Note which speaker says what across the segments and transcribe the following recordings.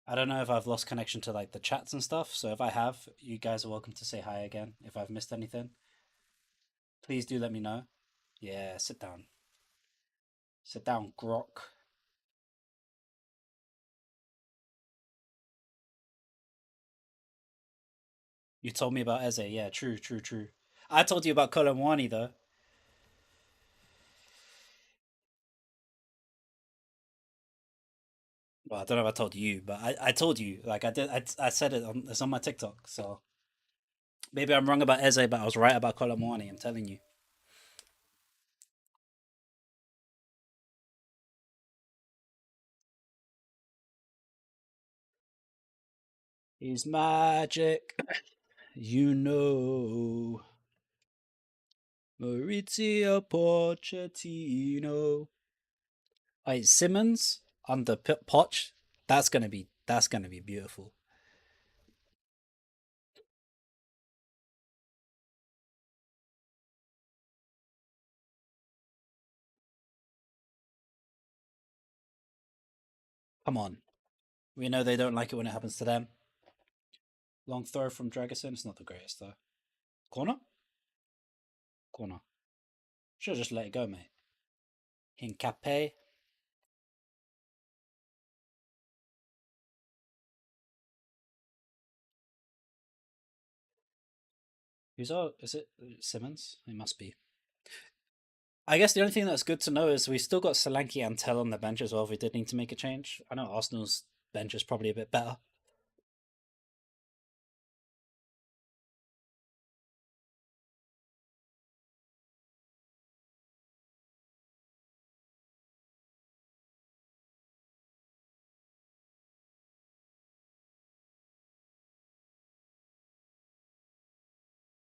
Speaker 1: I don't know if I've lost connection to like the chats and stuff. So if I have, you guys are welcome to say hi again. If I've missed anything, please do let me know. Yeah, sit down. Sit down, Grok. You told me about Eze. Yeah, true, true, true. I told you about Kolomwani though. Well, I don't know if I told you, but I told you. Like I did. I said it on it's on my TikTok. So maybe I'm wrong about Eze, but I was right about Kolomwani. I'm telling you. He's magic. You know. Maurizio Pochettino. Wait, Simmons under Poch. That's gonna be beautiful. Come on. We know they don't like it when it happens to them. Long throw from Dragusin. It's not the greatest though. Corner? Corner. Should have just let it go, mate. Hincape. Who's our? Is it Simmons? It must be. I guess the only thing that's good to know is we still got Solanke and Tell on the bench as well if we did need to make a change. I know Arsenal's bench is probably a bit better.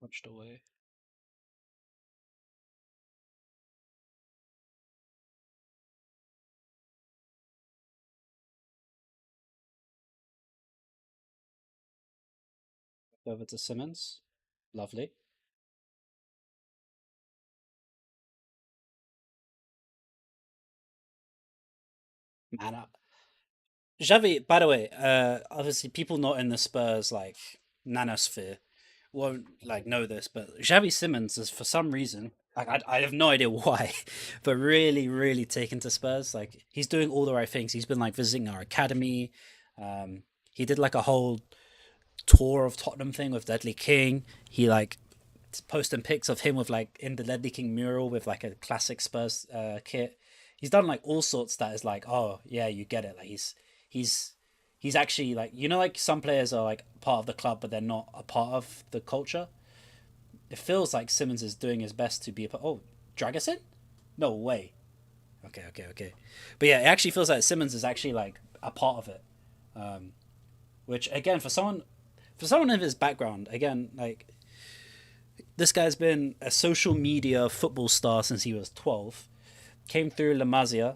Speaker 1: Watched away. Over to Simmons. Lovely. Man, Xavi, by the way, obviously people not in the Spurs like nanosphere won't like know this, but Xavi Simmons is for some reason like I have no idea why, but really really taken to Spurs. Like he's doing all the right things. He's been like visiting our academy. He did like a whole tour of Tottenham thing with Deadly King. He like posting pics of him with like in the Ledley King mural with like a classic Spurs kit. He's done like all sorts that is like, oh yeah, you get it. Like he's he's actually like like some players are like part of the club but they're not a part of the culture. It feels like Simmons is doing his best to be a part. Oh, Dragusin? No way. Okay, okay, okay. But yeah, it actually feels like Simmons is actually like a part of it. Um, which again for someone of his background, again like this guy's been a social media football star since he was 12. Came through La Masia,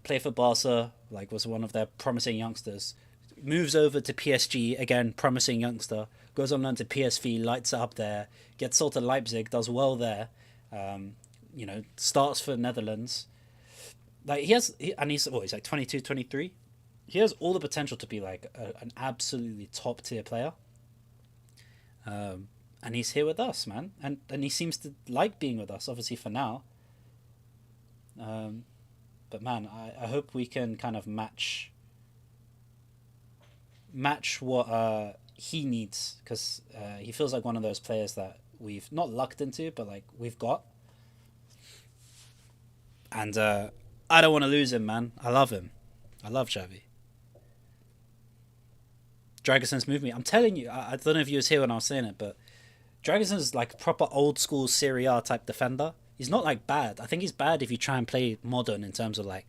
Speaker 1: played for Barca, like was one of their promising youngsters. Moves over to PSG, again, promising youngster. Goes on loan to PSV, lights it up there. Gets sold to Leipzig, does well there. Starts for Netherlands. Like and he's like 22, 23. He has all the potential to be like an absolutely top tier player. And he's here with us, man. And he seems to like being with us, obviously for now. Um, but man, I hope we can kind of match what he needs because he feels like one of those players that we've not lucked into, but like we've got. And I don't want to lose him, man. I love him. I love Xavi. Dragason's moved me. I'm telling you, I don't know if you was here when I was saying it, but Dragason's like proper old school Serie A type defender. He's not like bad. I think he's bad if you try and play modern in terms of like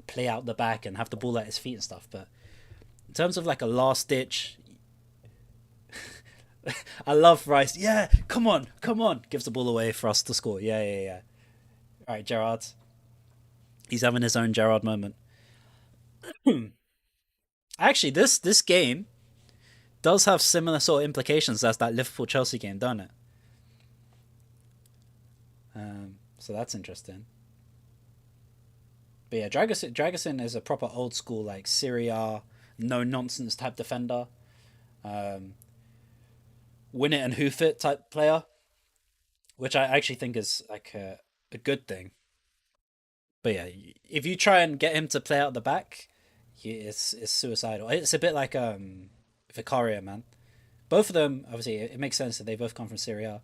Speaker 1: play out the back and have the ball at his feet and stuff. But in terms of like a last ditch, I love Rice. Yeah, come on, come on. Gives the ball away for us to score. Yeah, yeah, yeah. All right, Gerard. He's having his own Gerard moment. Actually, this game does have similar sort of implications as that Liverpool Chelsea game, don't it? So that's interesting. But yeah, Dragusin is a proper old school like Serie A no nonsense type defender, um, win it and hoof it type player, which I actually think is like a good thing. But yeah, if you try and get him to play out the back, it's suicidal. It's a bit like Vicario, man. Both of them, obviously, it makes sense that they both come from Syria.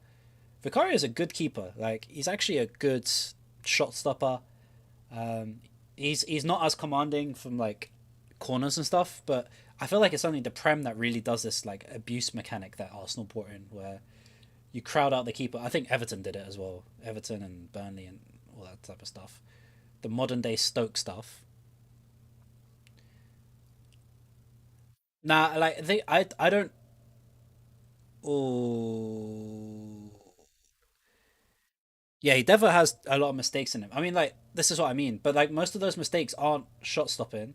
Speaker 1: Vicario is a good keeper. Like he's actually a good shot stopper. Um, he's not as commanding from like corners and stuff, but I feel like it's only the Prem that really does this like abuse mechanic that Arsenal brought in, where you crowd out the keeper. I think Everton did it as well. Everton and Burnley and all that type of stuff. The modern day Stoke stuff. Nah, like I don't. Oh, yeah, he definitely has a lot of mistakes in him. I mean, like this is what I mean, but like most of those mistakes aren't shot stopping.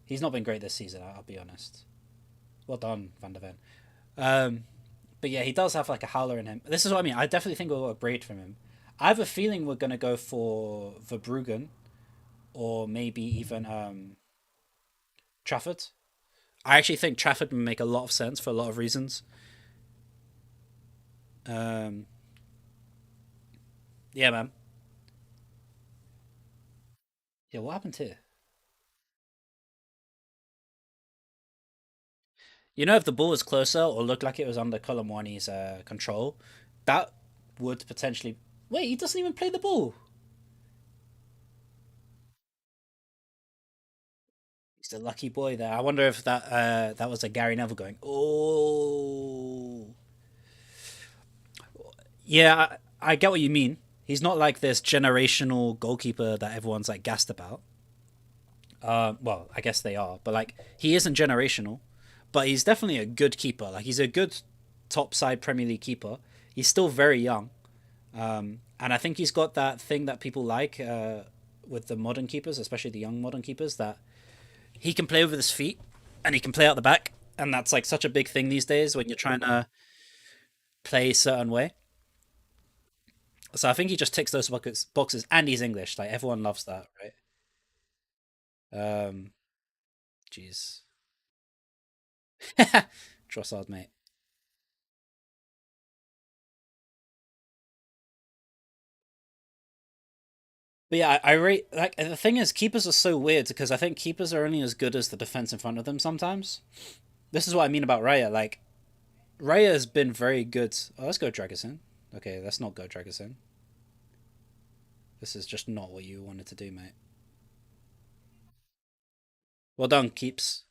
Speaker 1: He's not been great this season. I'll be honest. Well done, Van der Ven. Um, but yeah, he does have like a howler in him. This is what I mean. I definitely think we'll get a braid from him. I have a feeling we're gonna go for Verbruggen or maybe even Trafford. I actually think Trafford would make a lot of sense for a lot of reasons. Um, yeah, man. Yeah, what happened here? You know, if the ball was closer or looked like it was under Colomwani's control, that would potentially. Wait, he doesn't even play the ball. He's the lucky boy there. I wonder if that was a Gary Neville going. Oh, yeah. I get what you mean. He's not like this generational goalkeeper that everyone's like gassed about. Well, I guess they are, but like he isn't generational, but he's definitely a good keeper. Like he's a good top side Premier League keeper. He's still very young, and I think he's got that thing that people like with the modern keepers, especially the young modern keepers, that he can play with his feet and he can play out the back, and that's like such a big thing these days when you're trying to play a certain way. So I think he just ticks those boxes, and he's English. Like everyone loves that, right? Um, jeez, Trossard, mate. But yeah, I rate like the thing is keepers are so weird because I think keepers are only as good as the defense in front of them sometimes. This is what I mean about Raya. Like Raya has been very good. Oh, let's go Dragusin. Okay, let's not go Dragusin. This is just not what you wanted to do, mate. Well done, keeps.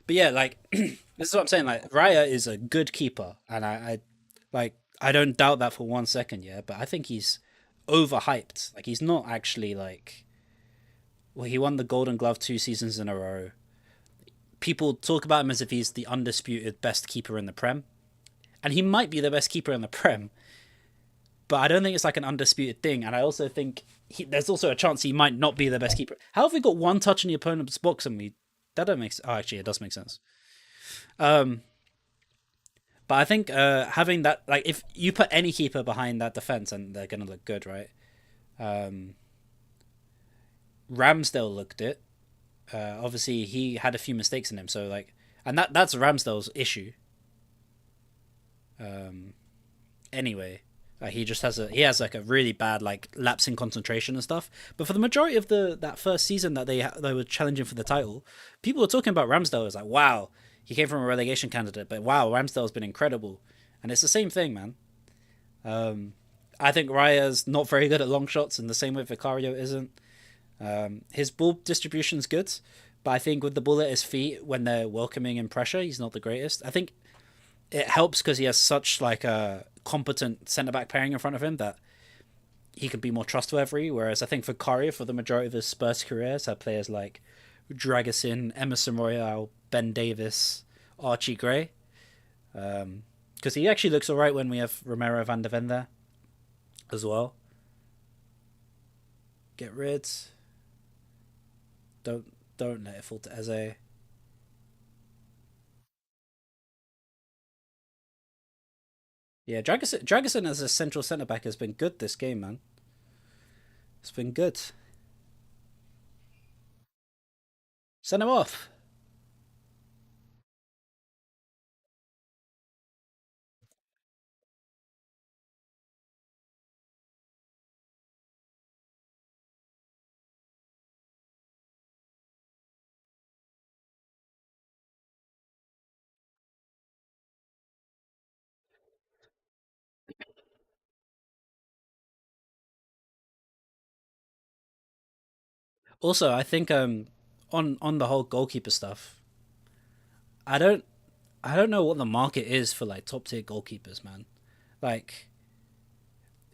Speaker 1: But yeah, like this is what I'm saying. Like Raya is a good keeper, and I don't doubt that for 1 second. Yeah, but I think he's overhyped. Like he's not actually like. Well, he won the Golden Glove 2 seasons in a row. People talk about him as if he's the undisputed best keeper in the Prem, and he might be the best keeper in the Prem. But I don't think it's like an undisputed thing. And I also think there's also a chance he might not be the best keeper. How have we got one touch in the opponent's box and we that don't make sense? Oh, actually, it does make sense. Um, but I think having that, like, if you put any keeper behind that defense, and they're gonna look good, right? Um, Ramsdale looked it. Obviously, he had a few mistakes in him, so like, and that's Ramsdale's issue. Um, anyway, he just has like a really bad like lapse in concentration and stuff. But for the majority of the that first season that they were challenging for the title, people were talking about Ramsdale as like, wow, he came from a relegation candidate, but wow, Ramsdale's been incredible. And it's the same thing, man. Um, I think Raya's not very good at long shots in the same way Vicario isn't. His ball distribution's good, but I think with the ball at his feet when they're welcoming in pressure, he's not the greatest. I think it helps because he has such like a competent centre back pairing in front of him that he can be more trustworthy. Whereas I think for Vicario, for the majority of his Spurs career, has had players like Dragusin, Emerson Royale, Ben Davis, Archie Gray. Because he actually looks alright when we have Romero van der Ven there as well. Get rid. Don't let it fall to Eze. Yeah, Dragusin as a central centre back has been good this game, man. It's been good. Send him off. Also, I think on the whole goalkeeper stuff, I don't I don't know what the market is for like top tier goalkeepers, man. Like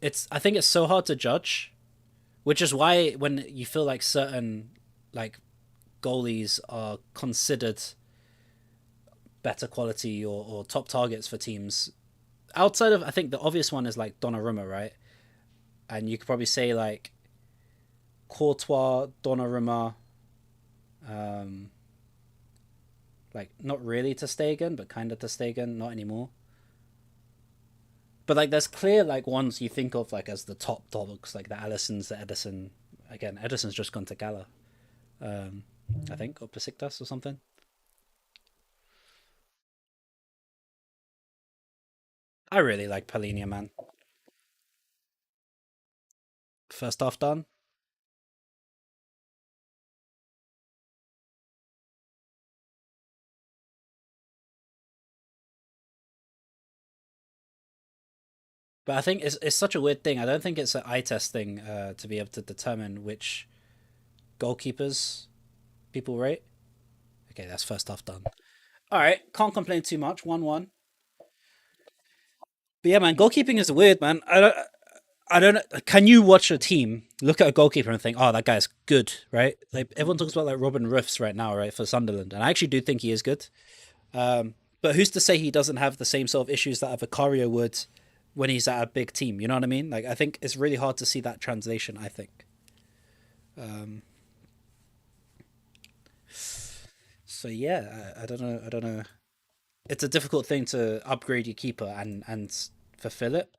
Speaker 1: it's I think it's so hard to judge, which is why when you feel like certain like goalies are considered better quality or top targets for teams outside of I think the obvious one is like Donnarumma, right? And you could probably say like Courtois, Donnarumma, um, like not really to Stegen, but kind of to Stegen, not anymore. But like, there's clear like ones you think of like as the top dogs, like the Allisons, the Edison. Again, Edison's just gone to Gala, um, I think, or Besiktas or something. I really like Palhinha, man. First half done. But I think it's such a weird thing. I don't think it's an eye test thing to be able to determine which goalkeepers people rate. Okay, that's first half done. All right, can't complain too much. 1-1. But yeah, man, goalkeeping is weird, man. I don't. Can you watch a team look at a goalkeeper and think, "Oh, that guy's good," right? Like everyone talks about like Robin Riffs right now, right, for Sunderland, and I actually do think he is good. But who's to say he doesn't have the same sort of issues that a Vicario would when he's at a big team? You know what I mean? Like I think it's really hard to see that translation. I think. Um, so yeah, I don't know. I don't know. It's a difficult thing to upgrade your keeper and fulfill it.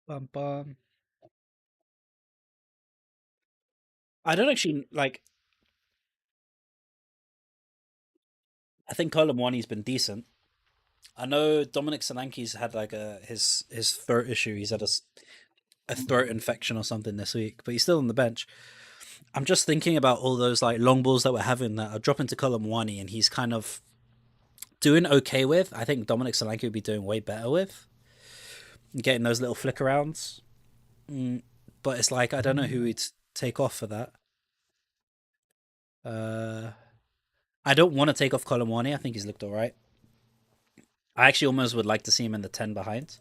Speaker 1: Bum, bum. I don't actually like. I think Colomwani's been decent. I know Dominic Solanke's had like his throat issue. He's had a throat infection or something this week, but he's still on the bench. I'm just thinking about all those like long balls that we're having that are dropping to Colomwani, and he's kind of doing okay with. I think Dominic Solanke would be doing way better with getting those little flick arounds. But it's like I don't know who we'd take off for that. Uh, I don't want to take off Colomwani. I think he's looked all right. I actually almost would like to see him in the 10 behind,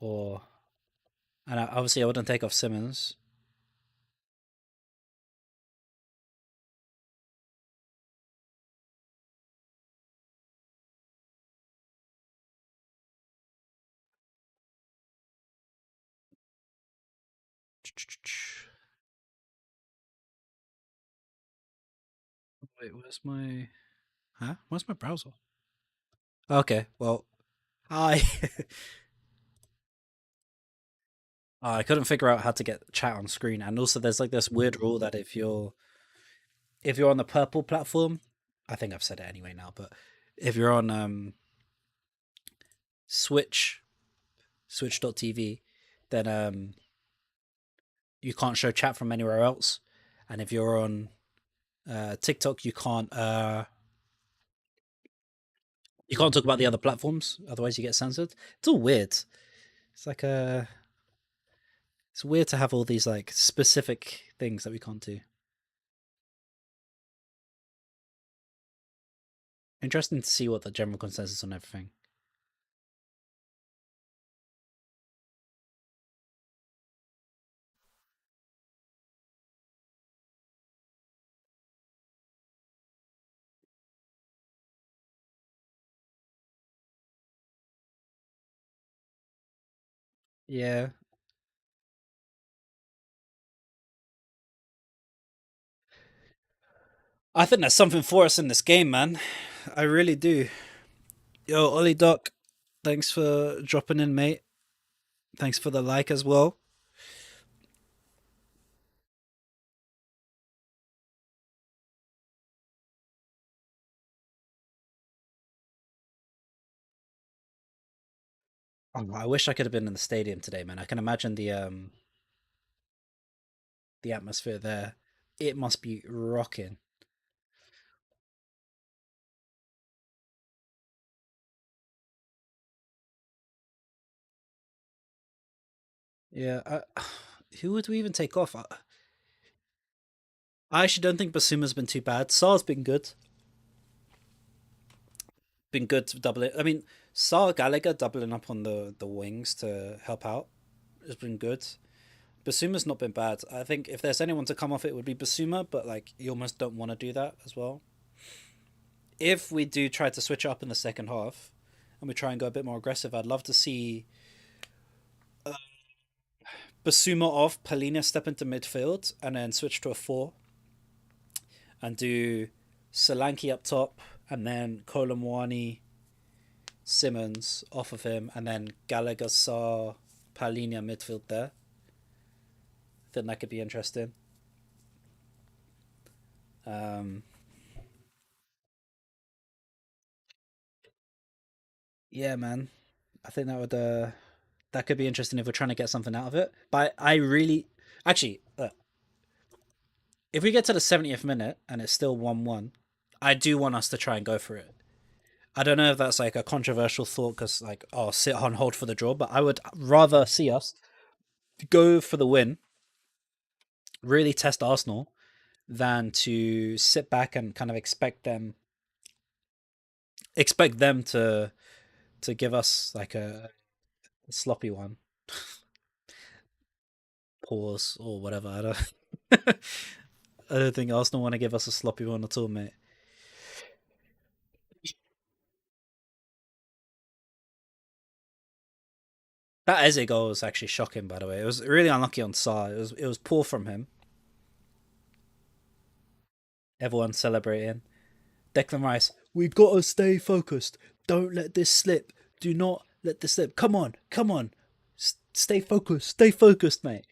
Speaker 1: or and obviously I wouldn't take off Simmons. Wait, where's my? Huh? Where's my browser? Okay, well, I I couldn't figure out how to get chat on screen, and also there's like this weird rule that if you're on the purple platform, I think I've said it anyway now, but if you're on Switch, Switch.tv, then you can't show chat from anywhere else, and if you're on TikTok, you can't talk about the other platforms, otherwise you get censored. It's all weird. It's like it's weird to have all these like specific things that we can't do. Interesting to see what the general consensus on everything. Yeah. I think there's something for us in this game, man. I really do. Yo, Ollie Doc, thanks for dropping in, mate. Thanks for the like as well. I wish I could have been in the stadium today, man. I can imagine the atmosphere there. It must be rocking. Yeah. Who would we even take off? I actually don't think Basuma's been too bad. Sar's been good. Been good to double it. I mean, Sar Gallagher doubling up on the wings to help out has been good. Basuma's not been bad. I think if there's anyone to come off, it would be Basuma, but like you almost don't want to do that as well. If we do try to switch up in the second half and we try and go a bit more aggressive, I'd love to see Basuma off, Palina step into midfield, and then switch to a four and do Solanke up top, and then Kolomwani, Simmons off of him, and then Gallagher, Sarr, Palina midfield there. I think that could be interesting. Um, yeah, man. I think that could be interesting if we're trying to get something out of it. But I really, actually, if we get to the 70th minute and it's still 1-1, I do want us to try and go for it. I don't know if that's like a controversial thought because like sit on hold for the draw, but I would rather see us go for the win, really test Arsenal, than to sit back and kind of expect them to give us like a sloppy one. Pause or whatever. I don't. I don't think Arsenal want to give us a sloppy one at all, mate. That Eze goal was actually shocking, by the way. It was really unlucky on Sarr. It was poor from him. Everyone celebrating. Declan Rice, we've got to stay focused. Don't let this slip. Do not let this slip. Come on, come on. Stay focused. Stay focused, mate.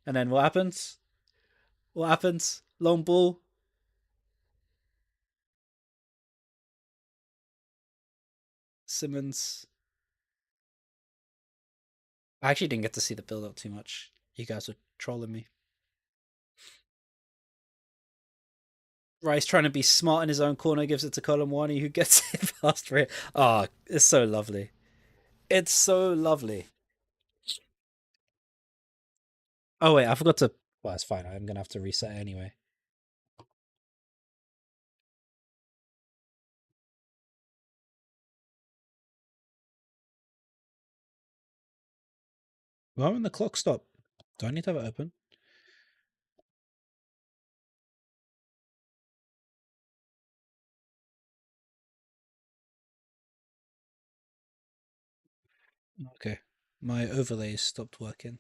Speaker 1: And then what happens? What happens? Long ball. Simmons. I actually didn't get to see the build up too much. You guys were trolling me. Rice trying to be smart in his own corner gives it to Colomwani who gets it past for it. Oh, it's so lovely. It's so lovely. Oh wait, I forgot to. Well, it's fine. I'm gonna have to reset it anyway. Well, when the clock stop, do I need to have it open? Okay, my overlays stopped working.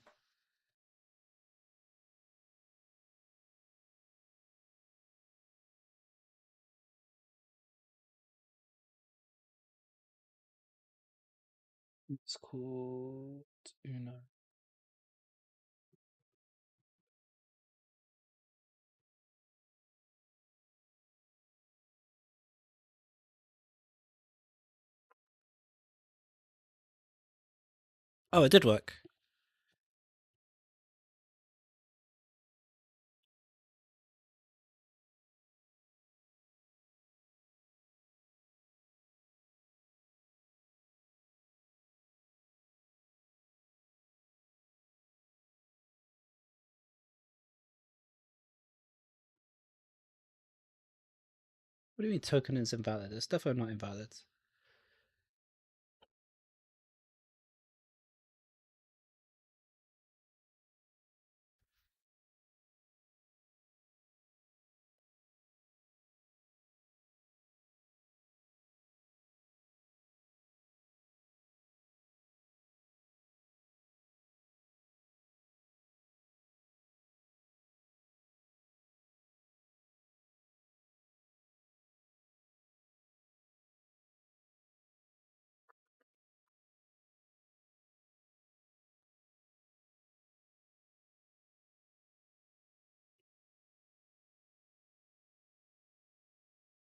Speaker 1: It's called Uno. Oh, it did work. What do you mean token is invalid? It's definitely not invalid.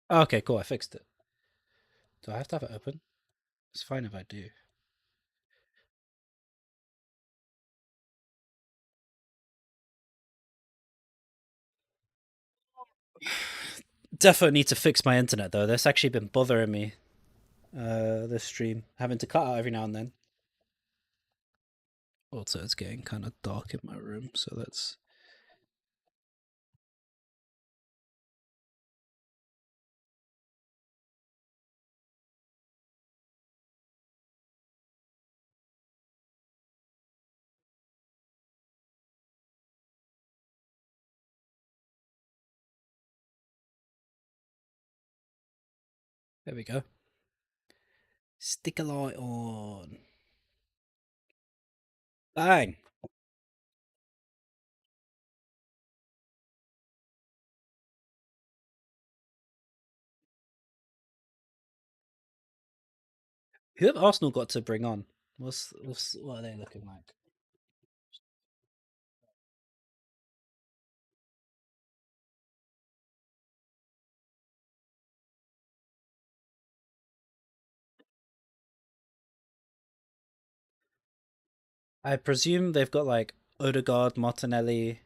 Speaker 1: Oh, okay, cool. I fixed it. Do I have to have it open? It's fine if I do. Defo need to fix my internet though. That's actually been bothering me. This stream having to cut out every now and then. Also, it's getting kind of dark in my room, so that's. There we go. Stick a light on. Bang. Who have Arsenal got to bring on? What are they looking like? I presume they've got like Odegaard, Martinelli.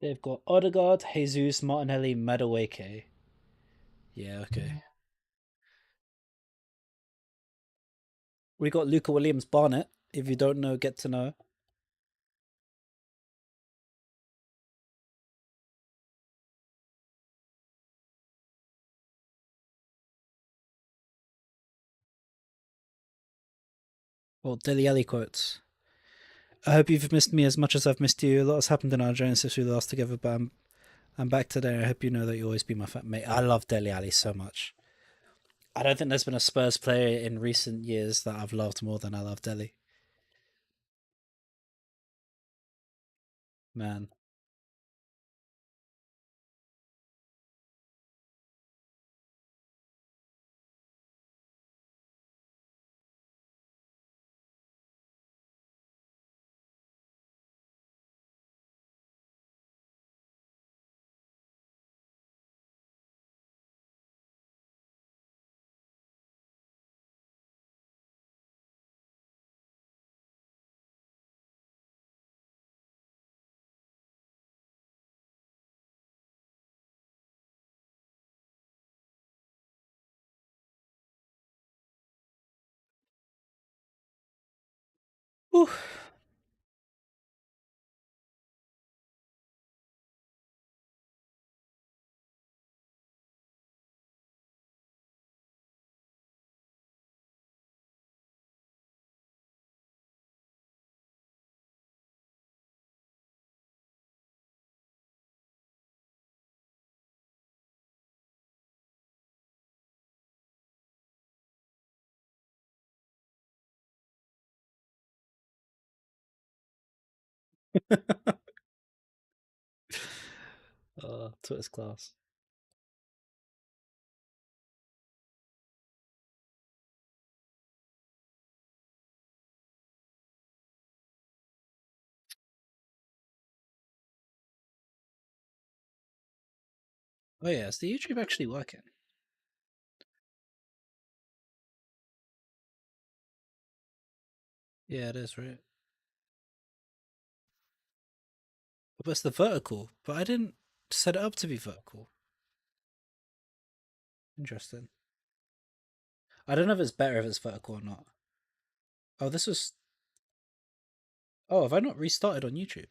Speaker 1: They've got Odegaard, Jesus, Martinelli, Madueke. Yeah, okay. We got Luca Williams Barnett. If you don't know, get to know. Well, Deli Alley quotes. I hope you've missed me as much as I've missed you. A lot has happened in our journey since we last together, but I'm back today. I hope you know that you'll always be my mate. I love Deli Alley so much. I don't think there's been a Spurs player in recent years that I've loved more than I love Deli. Man. Whew. Twitter's class. Oh yeah, is the YouTube actually working? Yeah, it is, right? But it's the vertical. But I didn't set it up to be vertical. Interesting. I don't know if it's better if it's vertical or not. Oh, this was. Oh, have I not restarted on YouTube?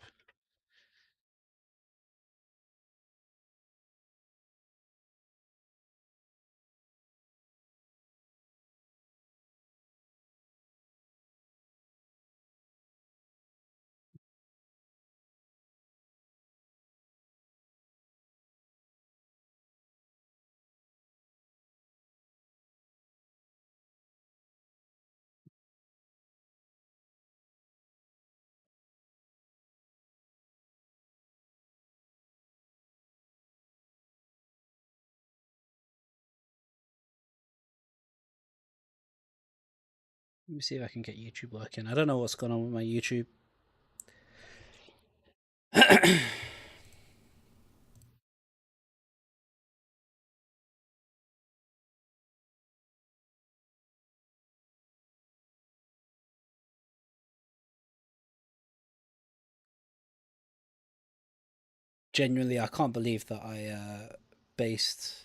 Speaker 1: Let me see if I can get YouTube working. I don't know what's going on with my YouTube. Genuinely, I can't believe that I based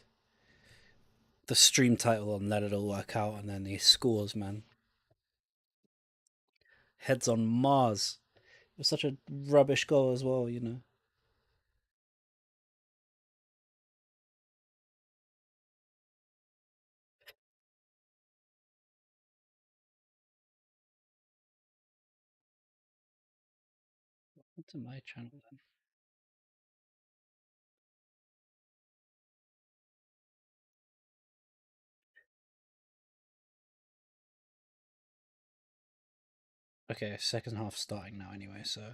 Speaker 1: the stream title on Let It All Work Out and then these scores, man. Heads on Mars. It was such a rubbish goal as well, you know. What's in my channel then? Okay, second half starting now anyway, so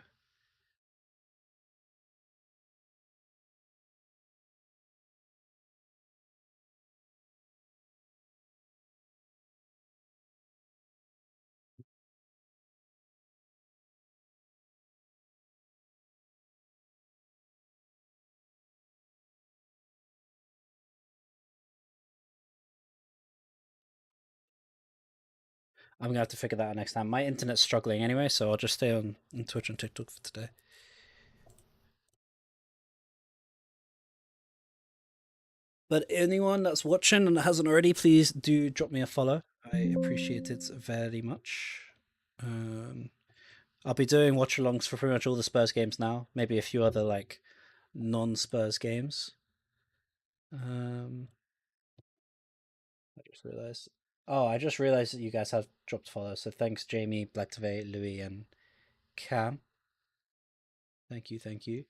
Speaker 1: I'm gonna have to figure that out next time. My internet's struggling anyway, so I'll just stay on Twitch and TikTok for today. But anyone that's watching and hasn't already, please do drop me a follow. I appreciate it very much. Um, I'll be doing watch alongs for pretty much all the Spurs games now. Maybe a few other like non-Spurs games. Um, I just realized. Oh, I just realized that you guys have dropped follows. So thanks, Jamie, Blacktivate, Louis, and Cam. Thank you, thank you.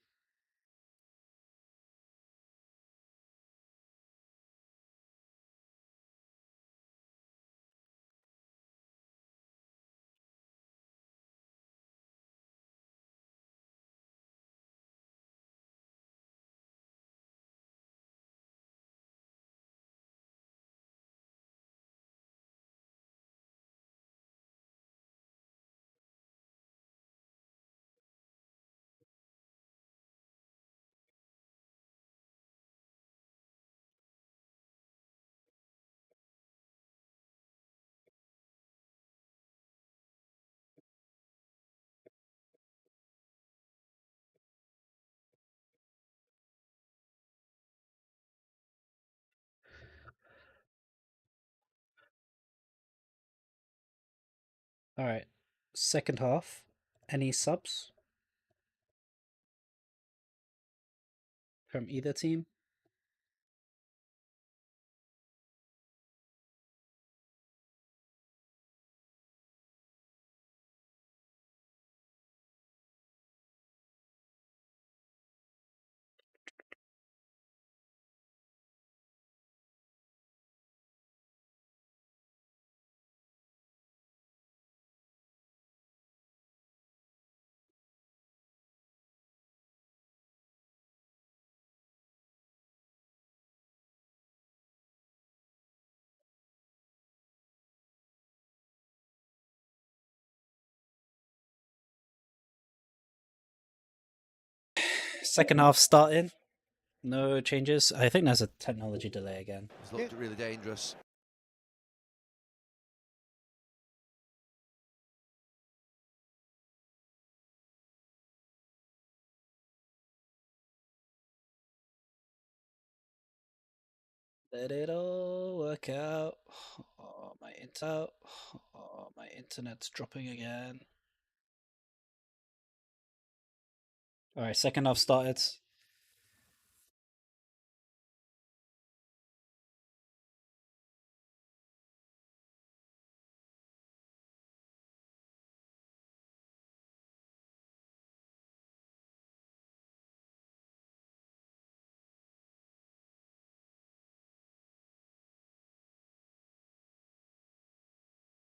Speaker 1: All right. Second half. Any subs from either team? Second half starting. No changes. I think there's a technology delay again.
Speaker 2: It's looked really dangerous.
Speaker 1: Let it all work out. Oh, my internet's dropping again. All right, second half started.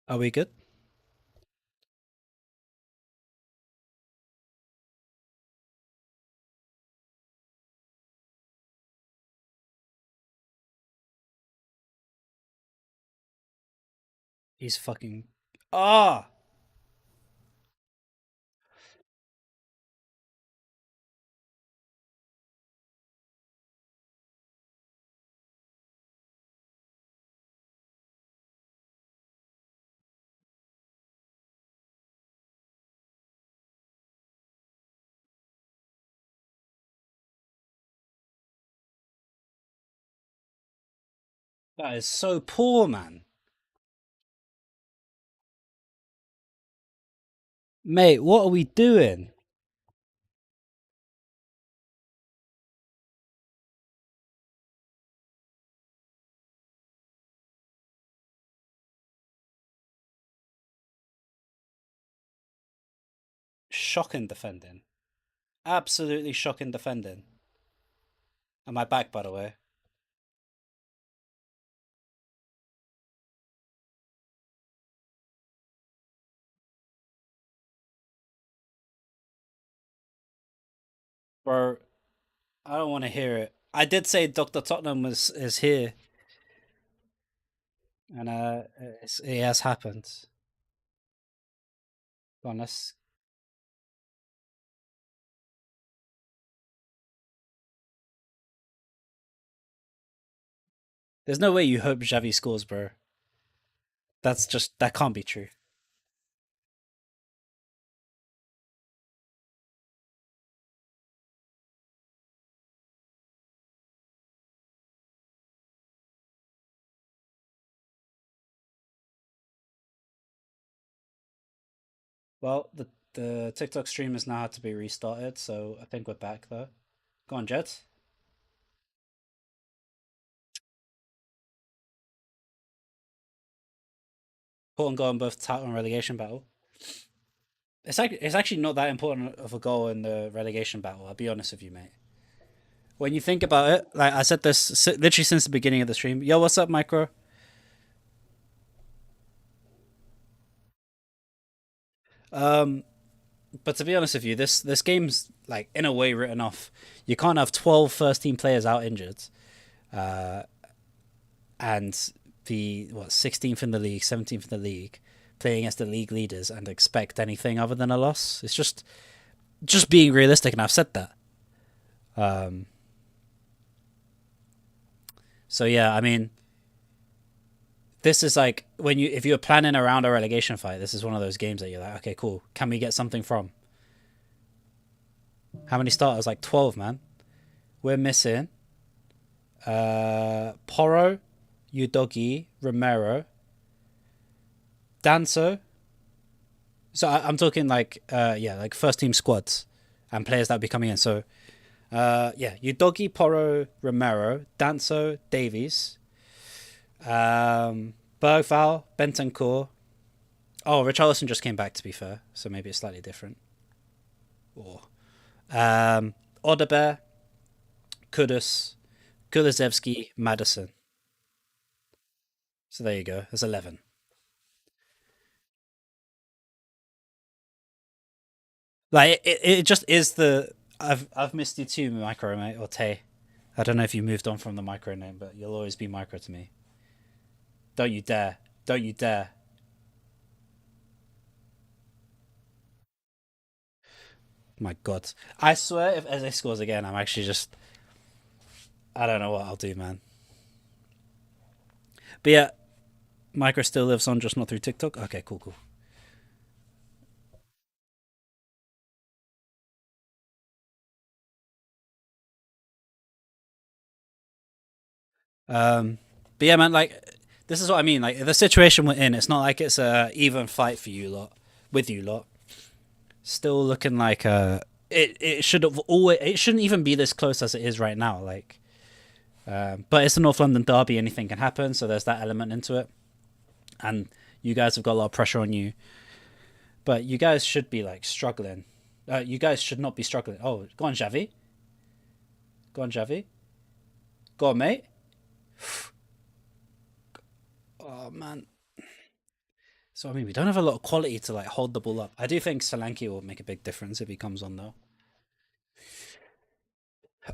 Speaker 1: Are we good? He's fucking. Ah, that is so poor, man. Mate, what are we doing? Shocking defending. Absolutely shocking defending. Am I back, by the way? Bro, I don't want to hear it. I did say Dr. Tottenham is here, and it has happened. Go on, let's. There's no way you hope Xavi scores, bro. That can't be true. Well, the TikTok stream has now had to be restarted, so I think we're back though. Go on, Jets. Important goal in both title and relegation battle. It's actually not that important of a goal in the relegation battle. I'll be honest with you, mate. When you think about it, like I said this literally since the beginning of the stream. Yo, what's up, Micro? Um, but to be honest with you, this game's like in a way written off. You can't have 12 first team players out injured, uh, and the 16th in the league, 17th in the league, playing against the league leaders and expect anything other than a loss. It's just being realistic, and I've said that. Um, so yeah, I mean, this is like when you if you're planning around a relegation fight, this is one of those games that you're like, okay, cool. Can we get something from? How many starters? Like 12, man. We're missing Porro, Udogi, Romero, Danso. So I'm talking like yeah, like first team squads and players that will be coming in. So yeah, Udogi, Porro, Romero, Danso, Davies, Bergval, Bentancur. Oh, Richarlison just came back to be fair, so maybe it's slightly different. Or Odebear, Kudus, Kulusevski, Madison. So there you go. There's 11. Like it just is the I've missed you too, Micro mate or Tay. I don't know if you moved on from the Micro name, but you'll always be Micro to me. Don't you dare! Don't you dare! My God, I swear if Eze scores again, I'm actually just I don't know what I'll do, man. But yeah, Micro still lives on, just not through TikTok. Okay, cool, cool. Um, but yeah, man, like this is what I mean. Like the situation we're in, it's not like it's a even fight for you lot with you lot. Still looking like it should have always it shouldn't even be this close as it is right now. Like, but it's the North London derby, anything can happen. So there's that element into it, and you guys have got a lot of pressure on you. But you guys should be like struggling. You guys should not be struggling. Oh, go on, Javi. Go on, Javi. Go on, mate. Oh man. So I mean, we don't have a lot of quality to like hold the ball up. I do think Solanke will make a big difference if he comes on though.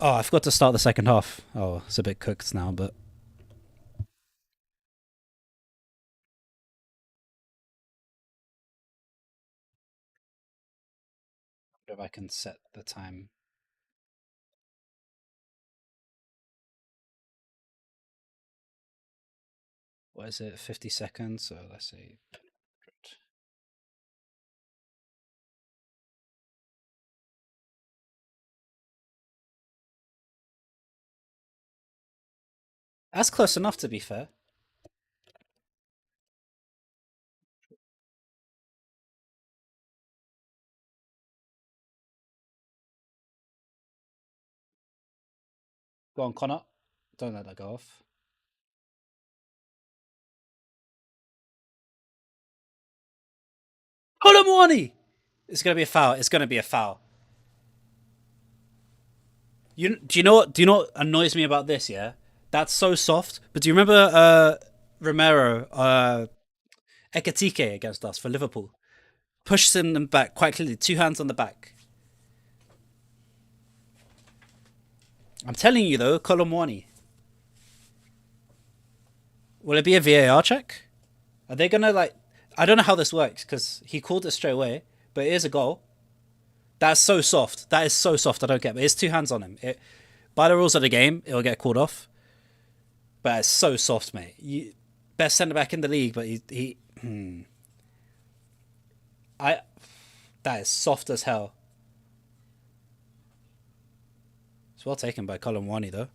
Speaker 1: Oh, I forgot to start the second half. Oh, it's a bit cooked now, but If I can set the time. What is it? 50 seconds. So let's say. That's close enough, to be fair. Go on, Connor. Don't let that go off. Colomwani! It's gonna be a foul. It's gonna be a foul. Do you know what? Do you know what annoys me about this? Yeah, that's so soft. But do you remember Romero, Ekatike against us for Liverpool? Pushes him back quite clearly. Two hands on the back. I'm telling you though, Colomwani. Will it be a VAR check? Are they gonna like? I don't know how this works because he called it straight away, but it is a goal. That's so soft. That is so soft. I don't get it. But it's two hands on him. By the rules of the game, it'll get called off. But it's so soft, mate. Best centre back in the league, but I that is soft as hell. It's well taken by Colin Wani though.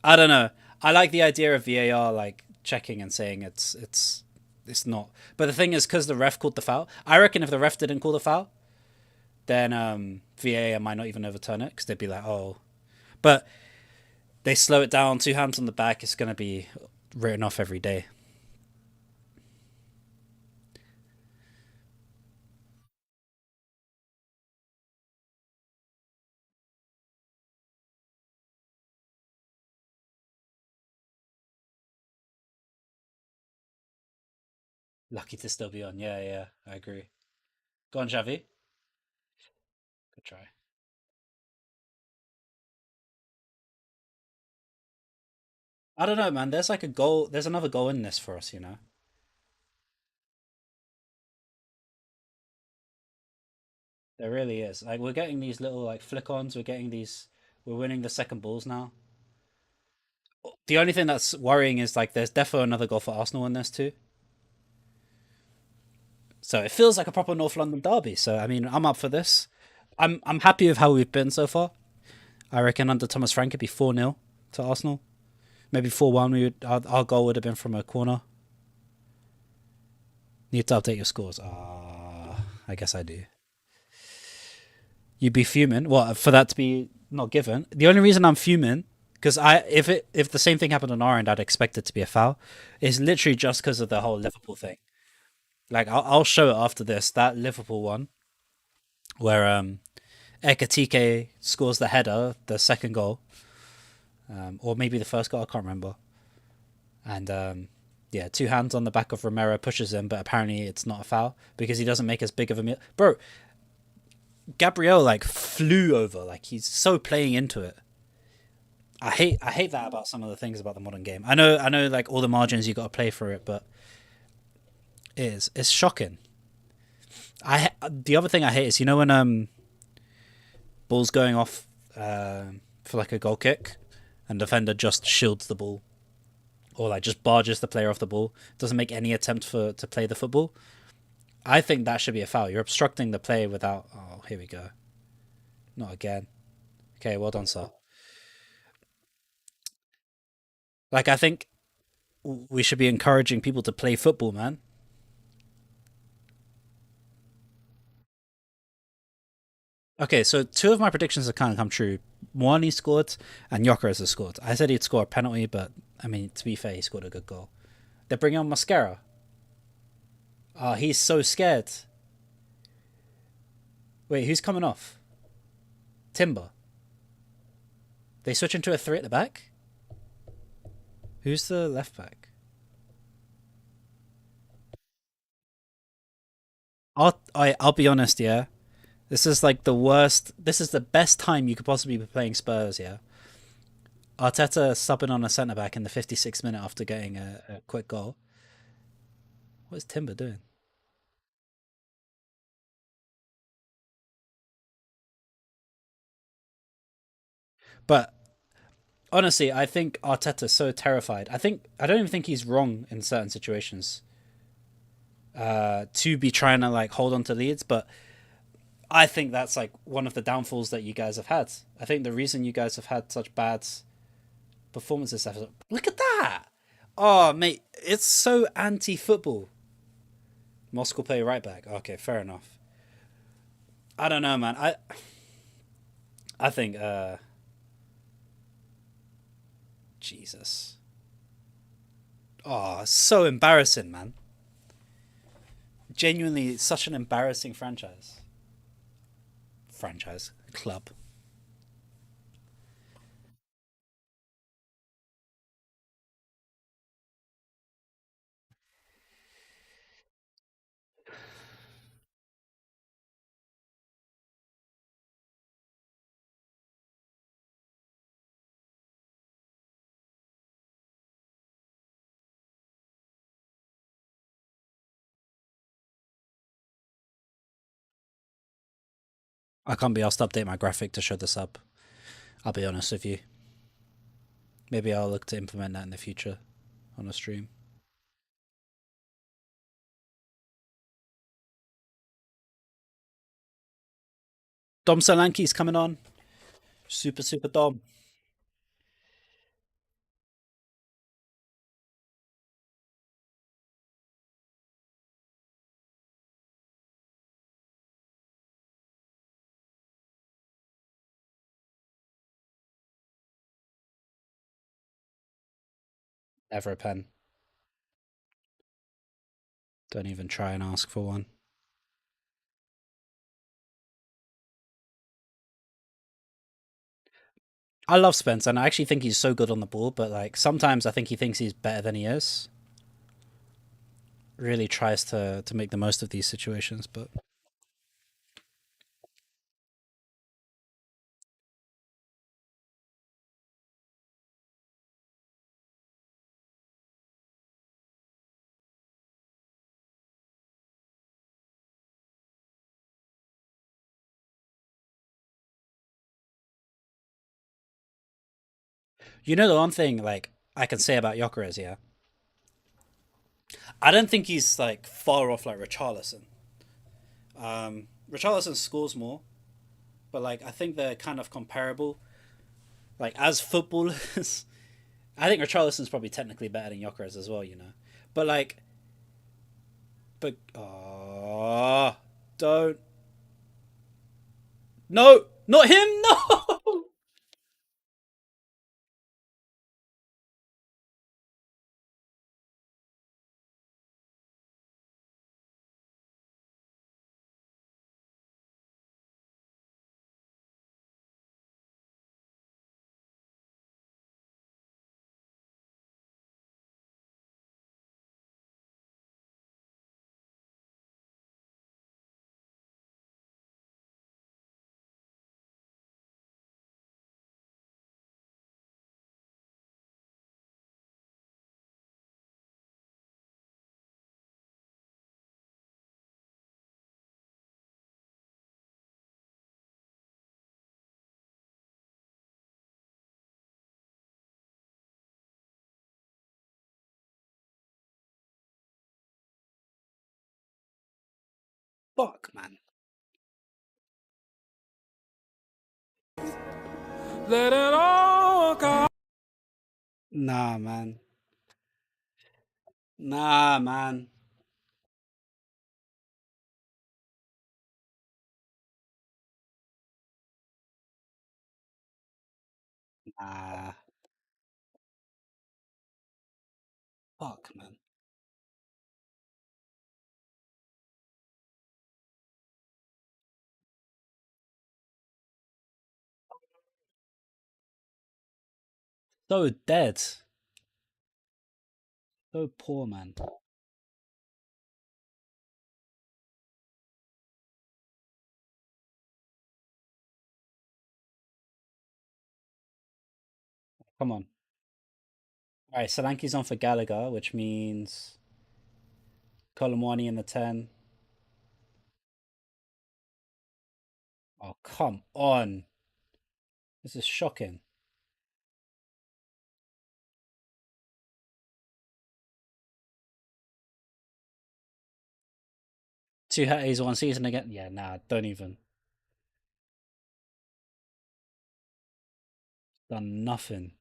Speaker 1: I don't know. I like the idea of VAR like checking and saying it's not. But the thing is, because the ref called the foul, I reckon if the ref didn't call the foul, then VAR might not even overturn it because they'd be like, oh. But they slow it down. Two hands on the back. It's going to be written off every day. Lucky to still be on. Yeah, yeah, I agree. Go on, Xavi. Good try. I don't know, man. There's like a goal. There's another goal in this for us, you know. There really is. Like we're getting these little like flick ons. We're getting these. We're winning the second balls now. The only thing that's worrying is like there's definitely another goal for Arsenal in this too. So it feels like a proper North London derby. So I mean, I'm up for this. I'm happy with how we've been so far. I reckon under Thomas Frank it'd be 4-0 to Arsenal. Maybe 4-1. Our goal would have been from a corner. Need to update your scores. I guess I do. You'd be fuming. What for that to be not given? The only reason I'm fuming because if the same thing happened on our end, I'd expect it to be a foul. Is literally just because of the whole Liverpool thing. Like I'll show it after this. That Liverpool one where Ekatike scores the header, the second goal, or maybe the first goal. I can't remember. And yeah, two hands on the back of Romero pushes him, but apparently it's not a foul because he doesn't make as big of a meal. Bro, Gabriel like flew over, like he's so playing into it. I hate that about some of the things about the modern game. I know like all the margins you got to play for it, but it's shocking. The other thing I hate is you know when ball's going off for like a goal kick, and defender just shields the ball, or like just barges the player off the ball, doesn't make any attempt to play the football. I think that should be a foul. You're obstructing the play without. Oh, here we go. Not again. Okay, well done, sir. Like I think we should be encouraging people to play football, man. Okay, so two of my predictions have kind of come true. One he scored, and Yoker has scored. I said he'd score a penalty, but I mean, to be fair, he scored a good goal. They're bringing on Mascara. Oh, he's so scared. Wait, who's coming off? Timber. They switch into a three at the back. Who's the left back? I'll be honest, yeah. This is like the worst. This is the best time you could possibly be playing Spurs, yeah. Arteta subbing on a centre back in the 56th minute after getting a quick goal. What is Timber doing? But honestly, I think Arteta's so terrified. I don't even think he's wrong in certain situations to be trying to like hold on to leads, but I think that's like one of the downfalls that you guys have had. I think the reason you guys have had such bad performances this episode. Look at that! Oh, mate, it's so anti-football. Moscow play right back. Okay, fair enough. I don't know, man. I think Jesus. Oh, so embarrassing, man. Genuinely, such an embarrassing franchise. Franchise club. I can't be asked to update my graphic to show this up. I'll be honest with you. Maybe I'll look to implement that in the future on a stream. Dom Solanke's coming on. Super, super Dom. Never a pen. Don't even try and ask for one. I love Spence, and I actually think he's so good on the ball, but like sometimes I think he thinks he's better than he is. Really tries to make the most of these situations, but you know the one thing like I can say about Jokeres, yeah, I don't think he's like far off like Richarlison. Richarlison scores more, but like I think they're kind of comparable. Like as footballers, I think Richarlison's probably technically better than Jokeres as well, you know. But like, but don't no, not him, no. Fuck, man. Let it all go. Nah, man. Nah, man. Nah. Fuck, man. So dead. So poor, man. Come on. All right, Solanke's on for Gallagher, which means Colomwani in the 10. Oh, come on. This is shocking. Two Hatties one season again. Yeah, nah, don't even. Done nothing.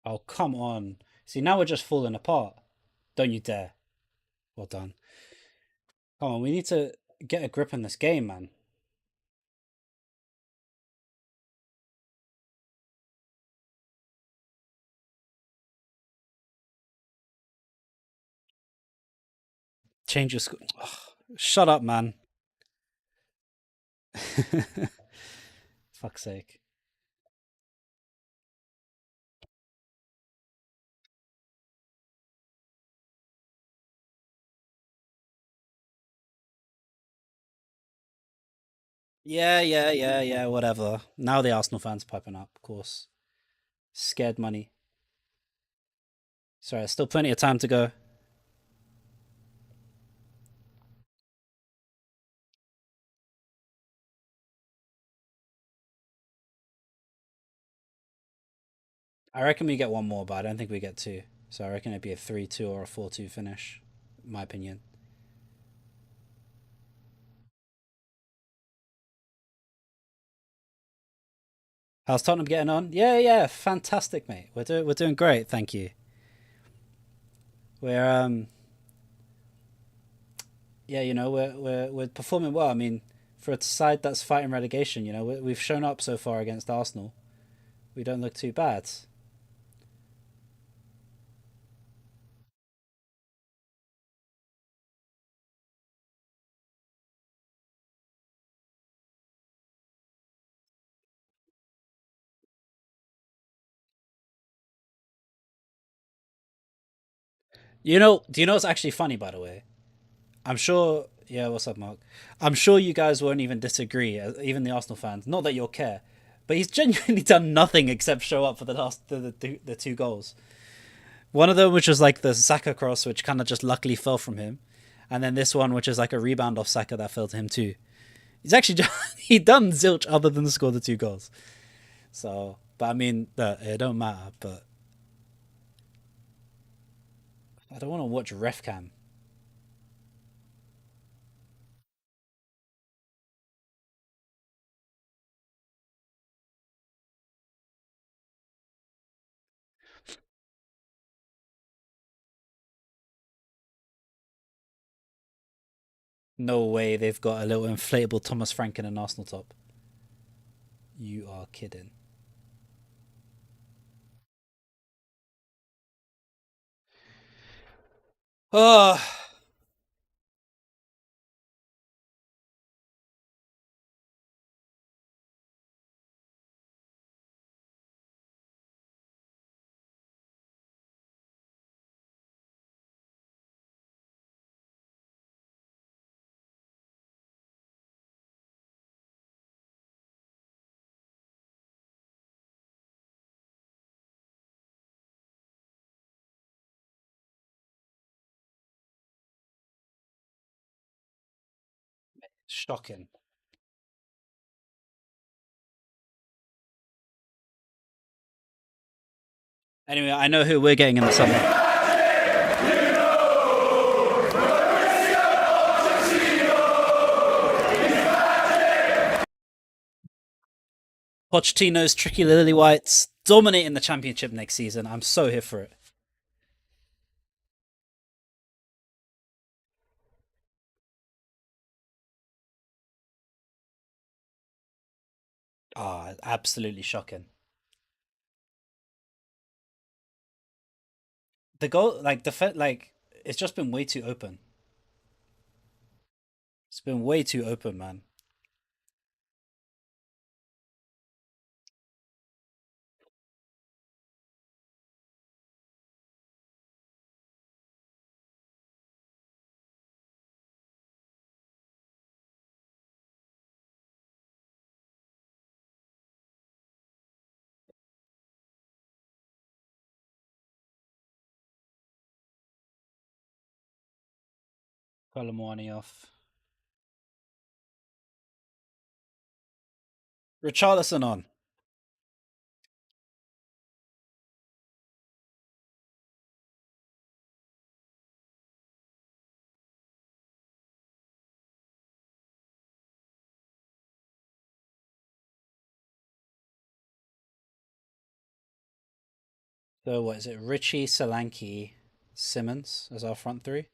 Speaker 1: Oh, come on. See, now we're just falling apart. Don't you dare. Well done. Come on, we need to get a grip on this game, man. Change your school. Shut up, man. Fuck's sake. Yeah, whatever. Now the Arsenal fans piping up, of course. Scared money. Sorry, still plenty of time to go. I reckon we get one more, but I don't think we get two. So I reckon it'd be a 3-2 or a 4-2 finish, in my opinion. How's Tottenham getting on? Yeah, fantastic, mate. We're doing great, thank you. We're yeah, we're performing well. I mean, for a side that's fighting relegation, we've shown up so far against Arsenal. We don't look too bad. Do you know what's actually funny, by the way? I'm sure. Yeah, what's up, Mark? I'm sure you guys won't even disagree, even the Arsenal fans. Not that you'll care, but he's genuinely done nothing except show up for the two goals. One of them, which was like the Saka cross, which kind of just luckily fell from him, and then this one, which is like a rebound off Saka that fell to him too. He's actually he done zilch other than score the two goals. So, but I mean, it don't matter. But I don't want to watch ref cam. No way they've got a little inflatable Thomas Frank in an Arsenal top. You are kidding. Oh, shocking. Anyway, I know who we're getting in the summer. Pochettino's tricky lily whites dominating the championship next season. I'm so here for it. Ah, oh, absolutely shocking. The goal, like like it's just been way too open. It's been way too open, man. Colomwani off. Richarlison on. So what is it? Richie, Solanke, Simmons as our front three.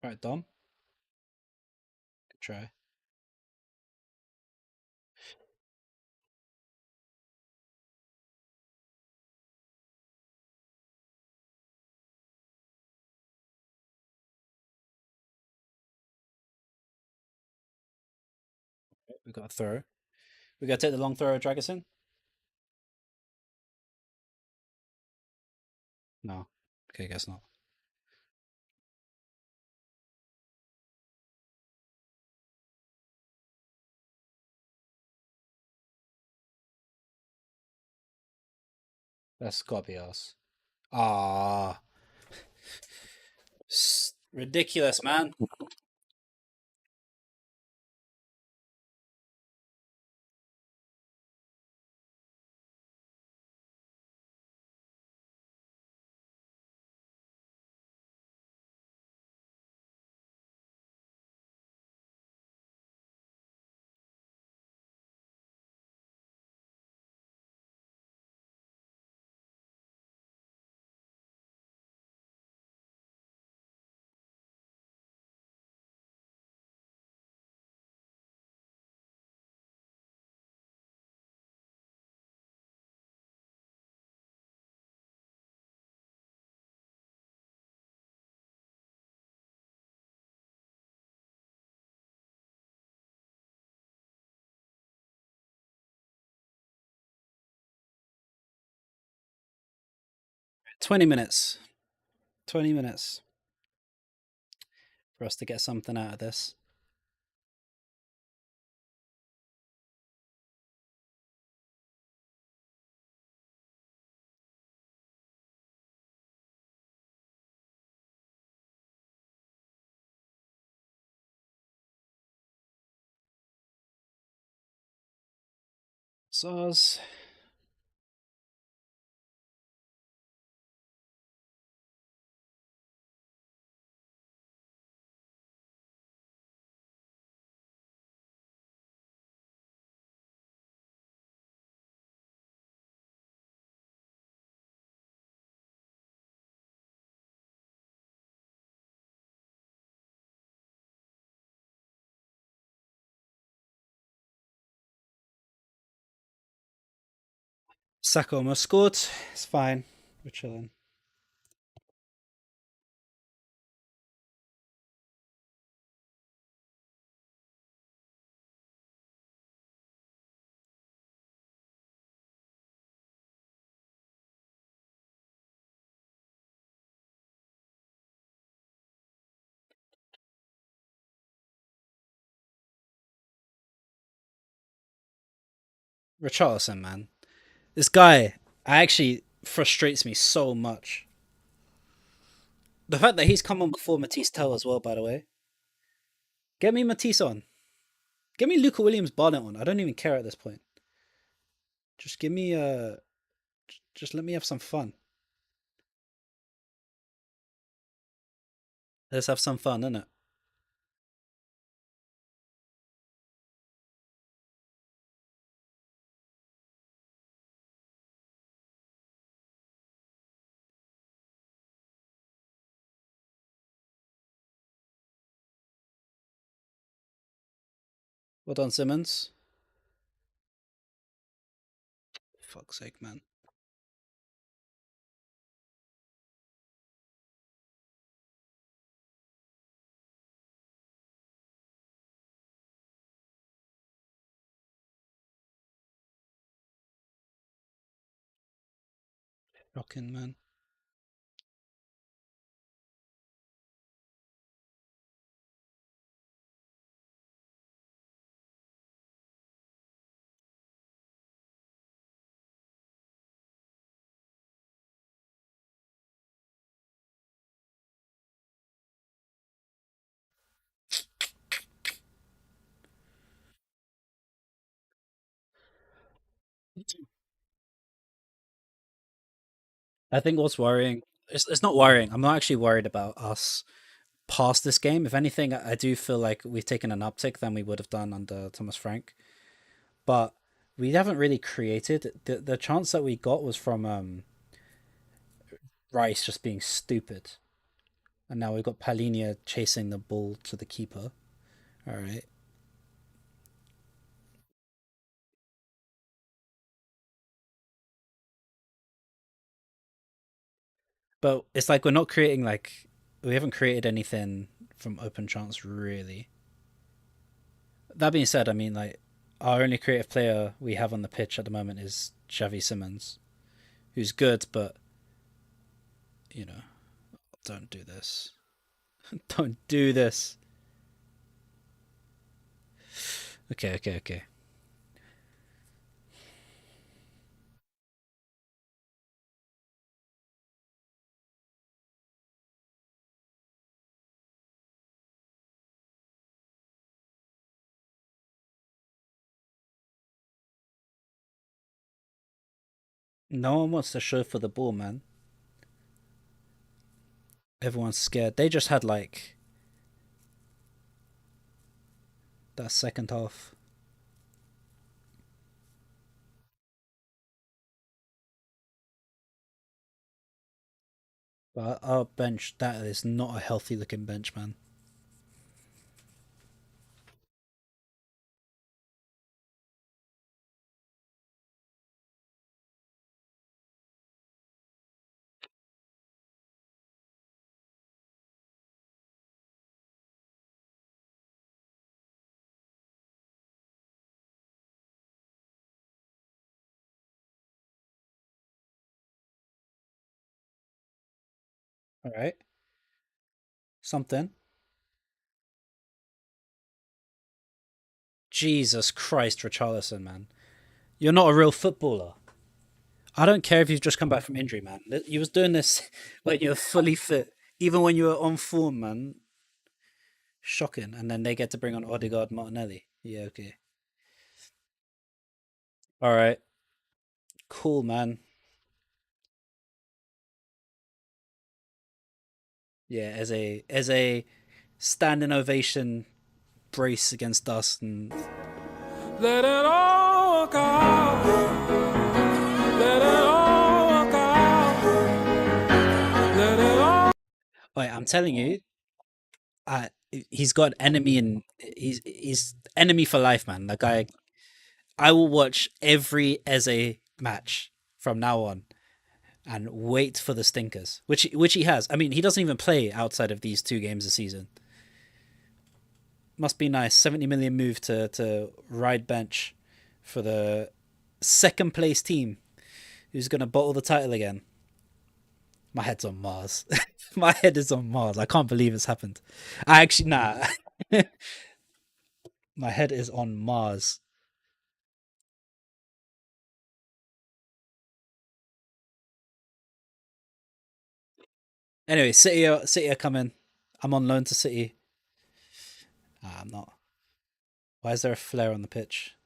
Speaker 1: Right, Dom. Good try. We got a throw. We got to take the long throw, drag us in. No. Okay, guess not. That's gotta be us. Ah, ridiculous, man. 20 minutes. 20 minutes for us to get something out of this. SARS. Saka almost scored. It's fine. We're chilling. Richarlison, man. This guy actually frustrates me so much. The fact that he's come on before Matisse Tell as well, by the way. Get me Matisse on. Get me Luca Williams Barnett on. I don't even care at this point. Just give me just let me have some fun. Let's have some fun, innit? Well done, Simmons. fuck's sake, man. Rocking, man. I think what's worrying, it's not worrying. I'm not actually worried about us past this game. If anything, I do feel like we've taken an uptick than we would have done under Thomas Frank. But we haven't really created the chance that we got was from Rice just being stupid. And now we've got Palinia chasing the ball to the keeper. All right. But it's like we're not creating like we haven't created anything from open chance really. That being said, I mean like our only creative player we have on the pitch at the moment is Xavi Simmons, who's good, but you know, don't do this. Don't do this. Okay, okay, okay. No one wants to show for the ball, man. Everyone's scared. They just had like that second half. But our bench, that is not a healthy looking bench, man. All right. Something. Jesus Christ, Richarlison, man. You're not a real footballer. I don't care if you've just come back from injury, man. You was doing this when you were fully fit, even when you were on form, man. Shocking. And then they get to bring on Odegaard Martinelli. Yeah, okay. All right. Cool, man. Yeah, as a standing ovation brace against us and let it all go. Let it all go. Let it all. Wait, I'm telling you, he's got enemy and he's enemy for life, man. That guy. I will watch every Eze match from now on and wait for the stinkers, which he has. I mean, he doesn't even play outside of these 2 games a season. Must be nice. 70 million move to ride bench for the second place team who's gonna bottle the title again. My head's on Mars. My head is on Mars. I can't believe it's happened. I actually nah. My head is on Mars. Anyway, City are coming. I'm on loan to City. I'm not. Why is there a flare on the pitch?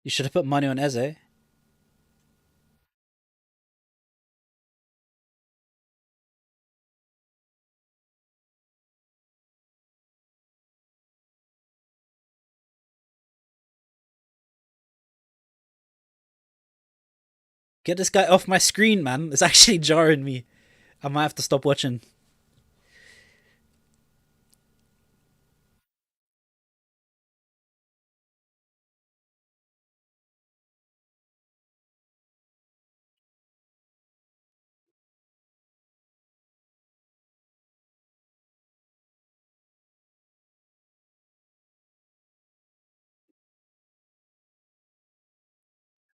Speaker 1: You should have put money on Eze. Get this guy off my screen, man. It's actually jarring me. I might have to stop watching.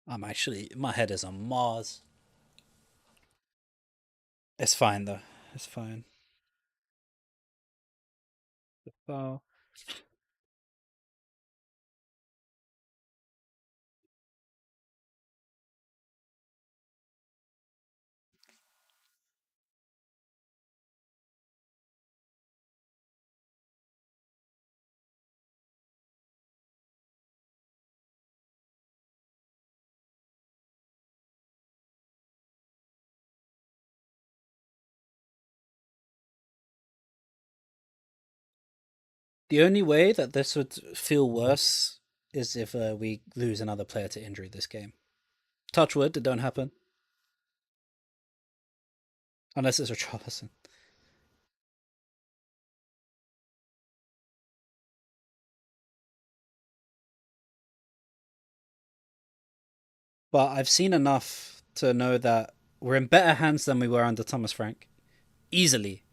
Speaker 1: I'm actually, my head is on Mars. It's fine though. It's fine. So, the only way that this would feel worse is if we lose another player to injury this game. Touch wood, it don't happen. Unless it's a Richarlison. But I've seen enough to know that we're in better hands than we were under Thomas Frank. Easily.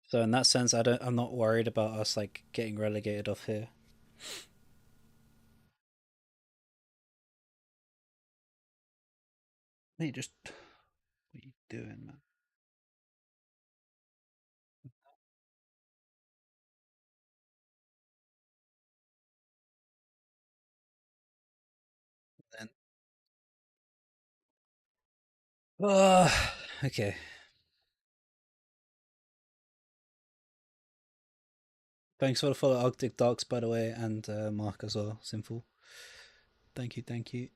Speaker 1: So in that sense, I'm not worried about us like getting relegated off here. Hey, just what are you doing, man? Then uh, okay. Thanks for the follow, Arctic Darks, by the way, and Mark as well. Sinful. Thank you, thank you.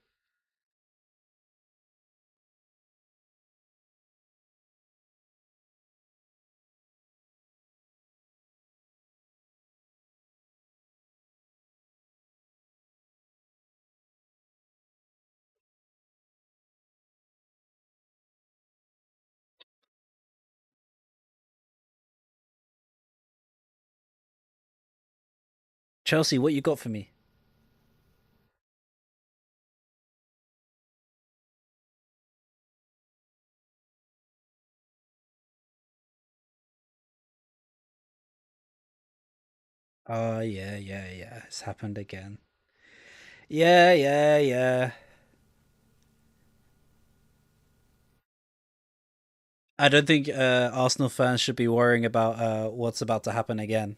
Speaker 1: Chelsea, what you got for me? Oh yeah, yeah, yeah. It's happened again. Yeah, yeah, yeah. I don't think Arsenal fans should be worrying about what's about to happen again.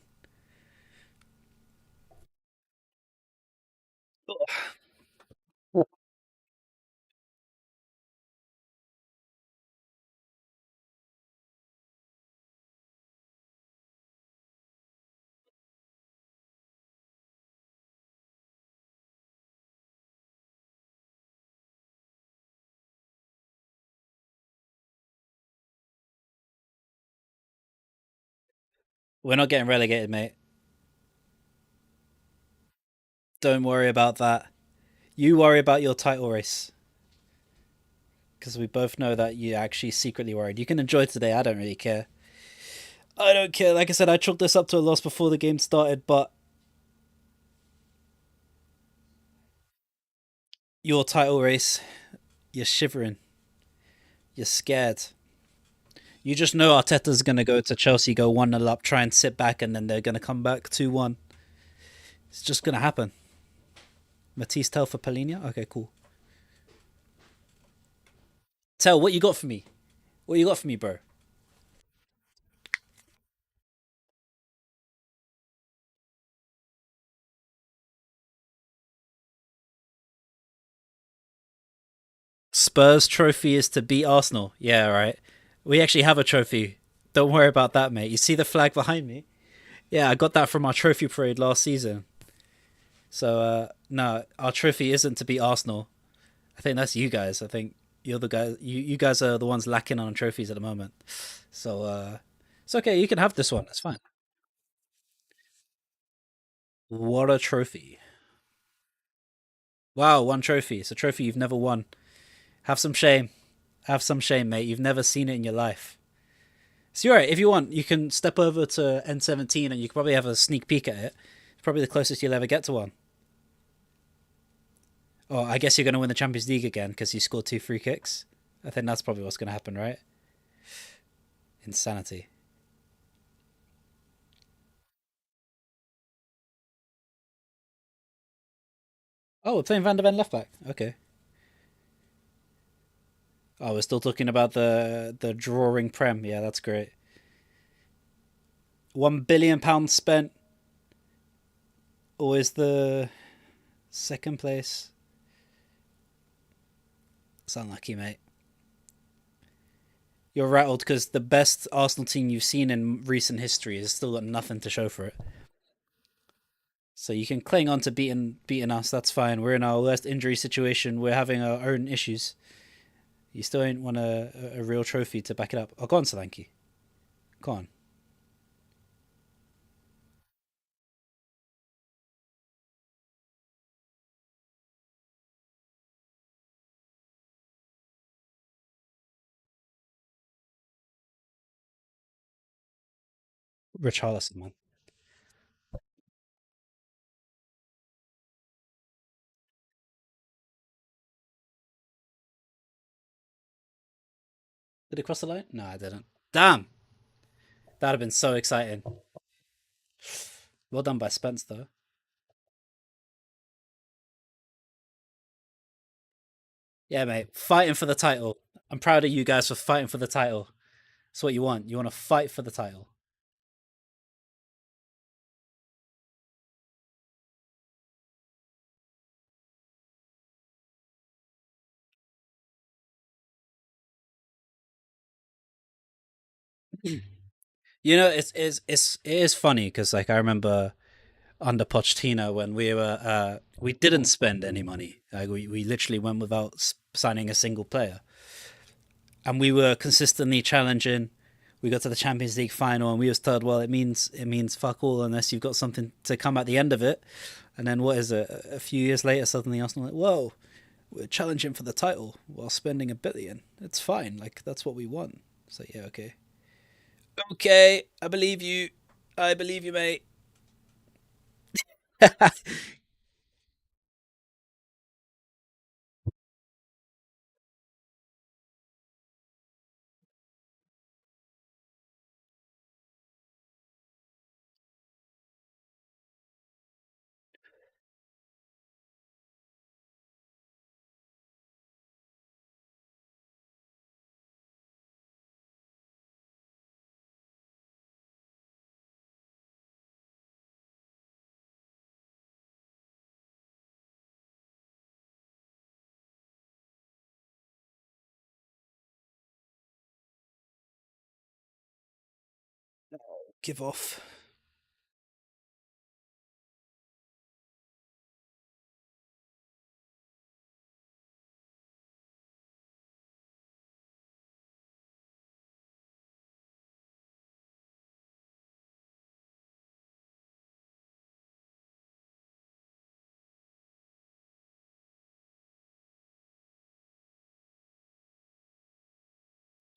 Speaker 1: We're not getting relegated, mate. Don't worry about that. You worry about your title race. Because we both know that you're actually secretly worried. You can enjoy today. I don't really care. I don't care. Like I said, I chalked this up to a loss before the game started, but your title race, you're shivering. You're scared. You just know Arteta's going to go to Chelsea, go 1 0 up, try and sit back, and then they're going to come back 2-1. It's just going to happen. Matisse Tell for Polinia? Okay, cool. Tell, what you got for me? What you got for me, bro? Spurs trophy is to beat Arsenal. Yeah, right. We actually have a trophy. Don't worry about that, mate. You see the flag behind me? Yeah, I got that from our trophy parade last season. So, no, our trophy isn't to beat Arsenal. I think that's you guys. I think you're the guys. You guys are the ones lacking on trophies at the moment. So, it's okay. You can have this one. It's fine. What a trophy! Wow, one trophy. It's a trophy you've never won. Have some shame. Have some shame, mate. You've never seen it in your life. So you're right. If you want, you can step over to N17 and you can probably have a sneak peek at it. It's probably the closest you'll ever get to one. Oh, I guess you're going to win the Champions League again because you scored two free kicks. I think that's probably what's going to happen, right? Insanity. Oh, we're playing Van der Ven left back. Okay. Oh, we're still talking about the drawing prem. Yeah, that's great. £1 billion spent. Always the second place. It's unlucky, mate. You're rattled because the best Arsenal team you've seen in recent history has still got nothing to show for it. So you can cling on to beating us. That's fine. We're in our worst injury situation. We're having our own issues. You still ain't won a real trophy to back it up. Oh, go on, Solanke. Go on. Richarlison, man. Did it cross the line? No, I didn't. Damn. That'd have been so exciting. Well done by Spence, though. Yeah, mate. Fighting for the title. I'm proud of you guys for fighting for the title. That's what you want. You want to fight for the title. You know, it is funny because like I remember under Pochettino when we didn't spend any money. Like we literally went without signing a single player, and we were consistently challenging. We got to the Champions League final, and we was told, well, it means fuck all unless you've got something to come at the end of it. And then what is it? A few years later, suddenly Arsenal like, whoa, we're challenging for the title while spending £1 billion. It's fine. Like that's what we want. So yeah, okay, okay, I believe you. I believe you, mate. Give off.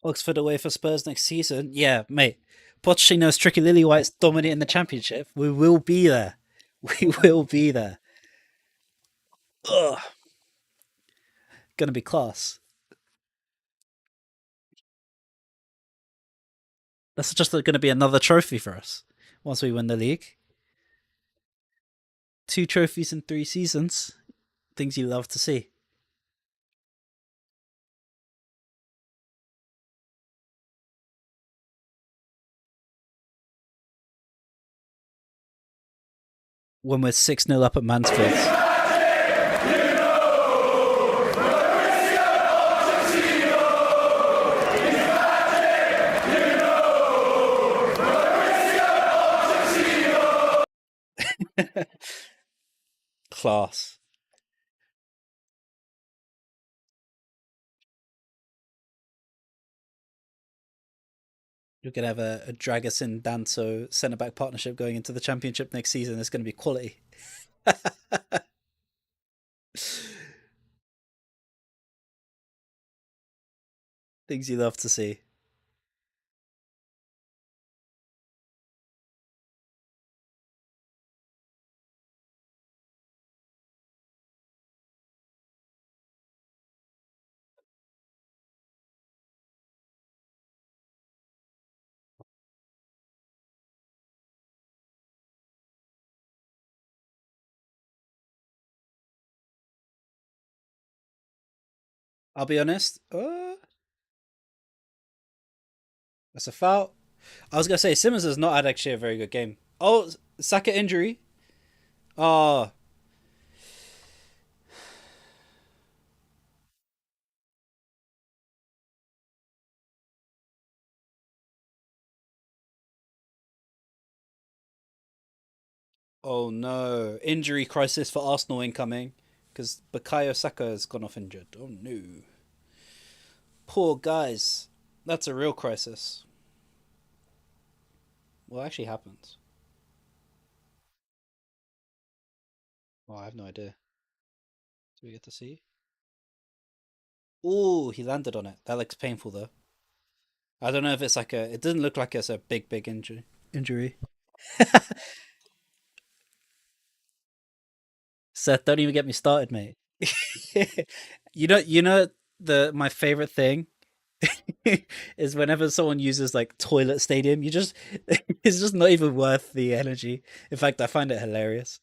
Speaker 1: Oxford away for Spurs next season. Yeah, mate. Pochettino's Tricky Lily-White's dominating the championship. We will be there. We will be there. Ugh, gonna be class. That's just going to be another trophy for us once we win the league. Two trophies in 3 seasons. Things you love to see. When we're 6-0 up at Mansfield. Class. You're going to have a Dragusin Danso centre back partnership going into the championship next season. It's going to be quality. Things you love to see. I'll be honest. That's a foul. I was gonna say Simmons has not had actually a very good game. Oh, Saka injury. Oh, oh no! Injury crisis for Arsenal incoming because Bukayo Saka has gone off injured. Oh no! Poor guys. That's a real crisis. What actually happened? Oh, I have no idea. Do we get to see? Oh, he landed on it. That looks painful though. I don't know if it's like a. It doesn't look like it's a big injury. Injury. Seth, don't even get me started, mate. You know the my favorite thing is whenever someone uses like toilet stadium, you just it's just not even worth the energy. In fact, I find it hilarious.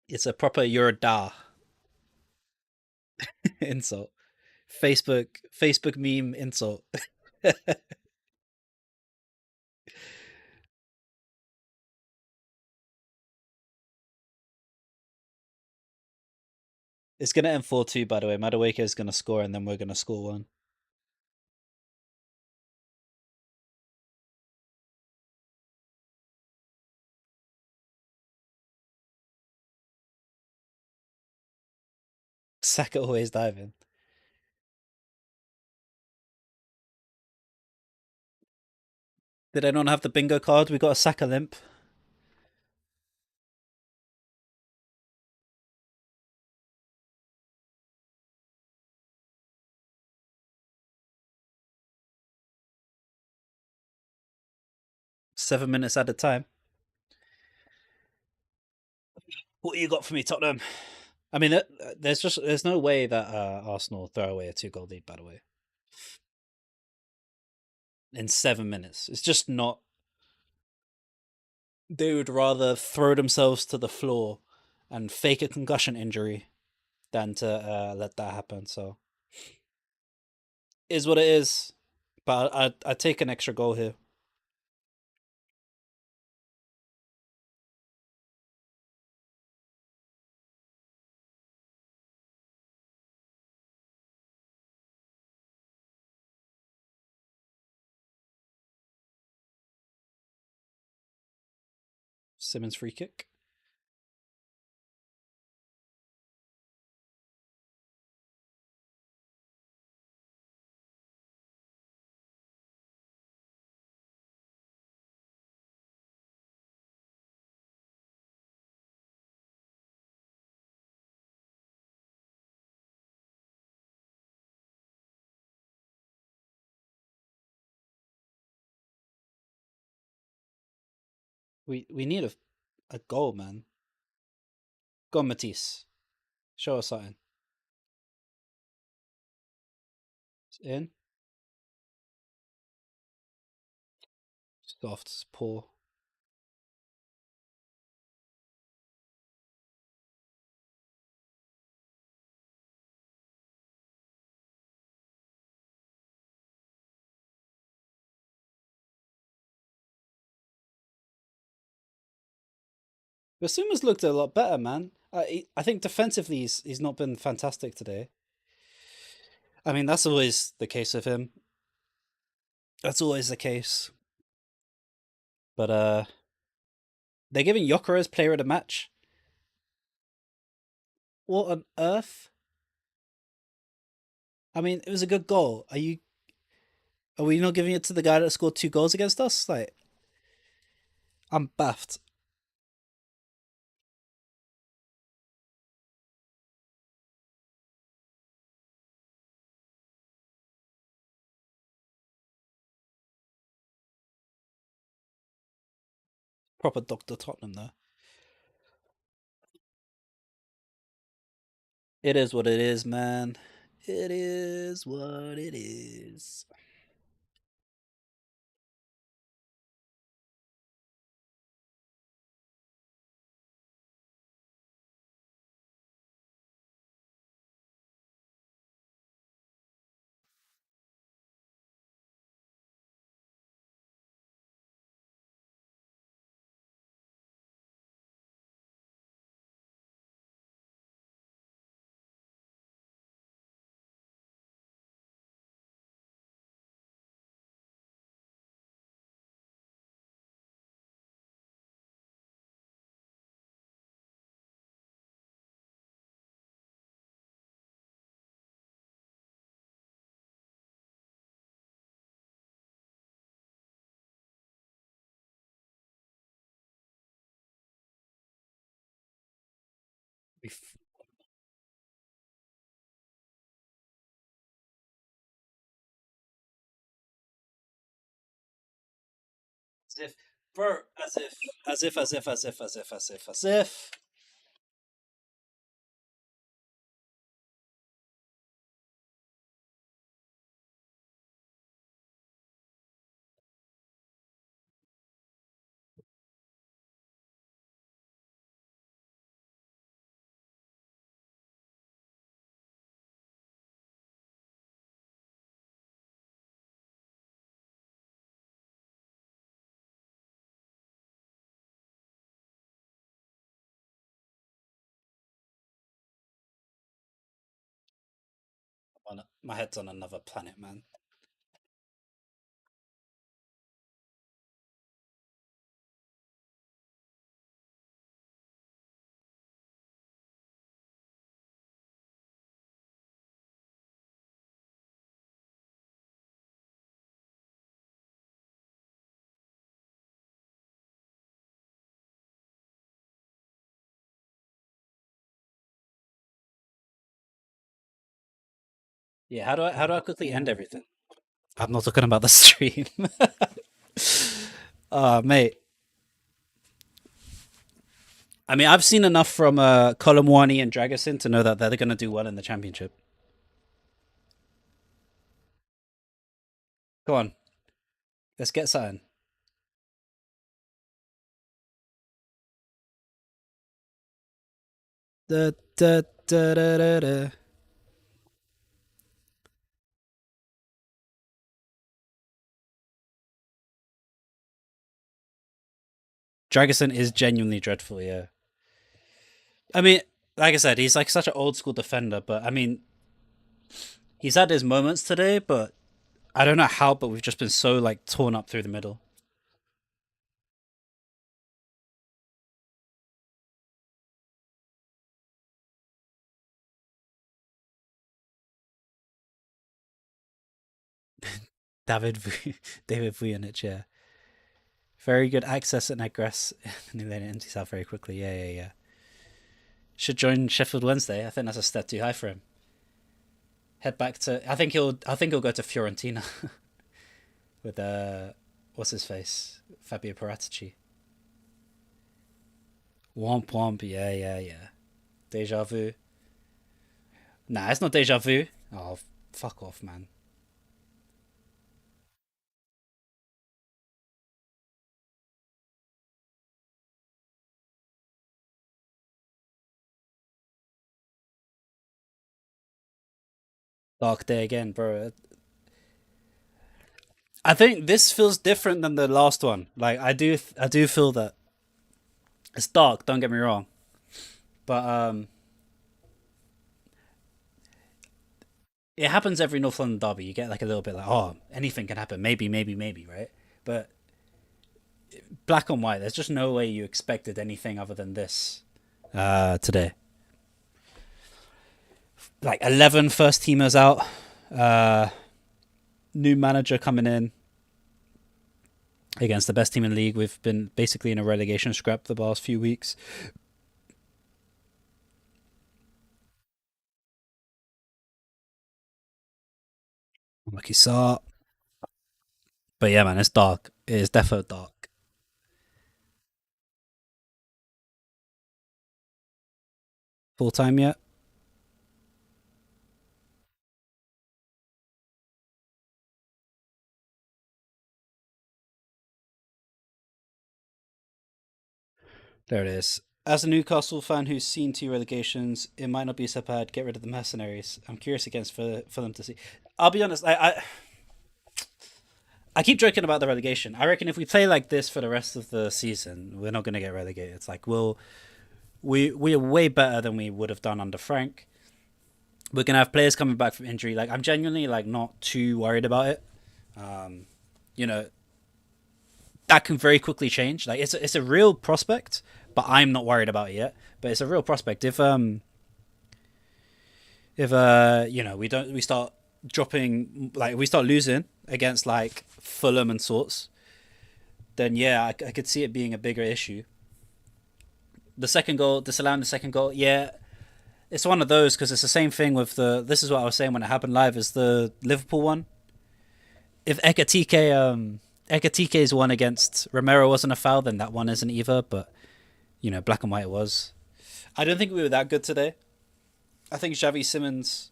Speaker 1: It's a proper you're a da insult. Facebook meme insult. It's gonna end 4-2 by the way. Madueke is gonna score and then we're gonna score one. Saka always diving. Did anyone have the bingo card? We got a Saka limp. 7 minutes at a time. What you got for me, Tottenham? I mean, there's no way that Arsenal throw away a 2 goal lead. By the way, in 7 minutes, it's just not. They would rather throw themselves to the floor and fake a concussion injury than to let that happen. So, is what it is. But I take an extra goal here. Simmons free kick. We need a goal, man. Go on, Matisse. Show us something. It's in. Soft. Poor. Basuma's looked a lot better, man. I think defensively he's not been fantastic today. I mean, that's always the case with him. That's always the case. But they're giving Yokeres player of the match. What on earth? I mean, it was a good goal. Are we not giving it to the guy that scored 2 goals against us? Like, I'm baffed. Proper Dr. Tottenham though. It is what it is, man. It is what it is. As if, bro, as if. My head's on another planet, man. Yeah, how do I quickly end everything? I'm not talking about the stream. Mate. I mean, I've seen enough from Columwani and Dragusin to know that they're going to do well in the championship. Go on, let's get something. Da, da, da, da, da, da. Dragusin is genuinely dreadful. Yeah, I mean, like I said, he's like such an old school defender, but I mean, he's had his moments today, but I don't know how, but we've just been so like torn up through the middle. David, David Vujanic, yeah, very good access and aggress, and then it empties out very quickly. Yeah, yeah, yeah. Should join Sheffield Wednesday. I think that's a step too high for him. Head back to. I think he'll go to Fiorentina with what's his face, Fabio Paratici. Womp womp. Yeah, yeah, yeah. Deja vu. Nah, it's not deja vu. Oh, fuck off, man. Dark day again, bro. I think this feels different than the last one. Like I do feel that it's dark. Don't get me wrong, but it happens every North London derby. You get like a little bit like, oh, anything can happen. Maybe, maybe, maybe, right? But black on white, there's just no way you expected anything other than this today. Like 11 first teamers out, uh, new manager coming in against the best team in the league. We've been basically in a relegation scrap the past few weeks. Lucky saw. But yeah, man, it's dark. It is definitely dark. Full time yet? There it is. As a Newcastle fan who's seen two relegations, it might not be so bad. Get rid of the mercenaries. I'm curious against for them to see. I'll be honest. I keep joking about the relegation. I reckon if we play like this for the rest of the season, we're not going to get relegated. It's like we are way better than we would have done under Frank. We're gonna have players coming back from injury. Like I'm genuinely like not too worried about it. Um, you know that can very quickly change. Like it's a real prospect, but I'm not worried about it yet. But it's a real prospect. If we start dropping, like we start losing against like Fulham and sorts, then yeah, I could see it being a bigger issue. The second goal, disallowing the second goal, yeah, It's one of those because it's the same thing with the. This is what I was saying when it happened live. Is the Liverpool one? If Ekatike's one against Romero wasn't a foul, then that one isn't either. But black and white it was. I don't think we were that good today. I think Xavi Simons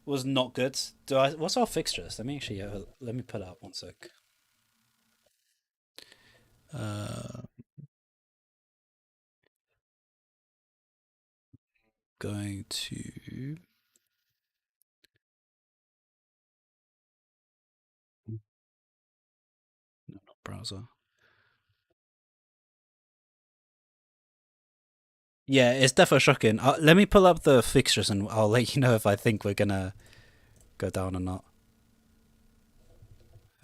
Speaker 1: was not good. What's our fixtures? Let me actually let me put it up one sec. Uh, Going to no, not browser. Yeah, it's definitely shocking. Let me pull up the fixtures and I'll let you know if I think we're gonna go down or not.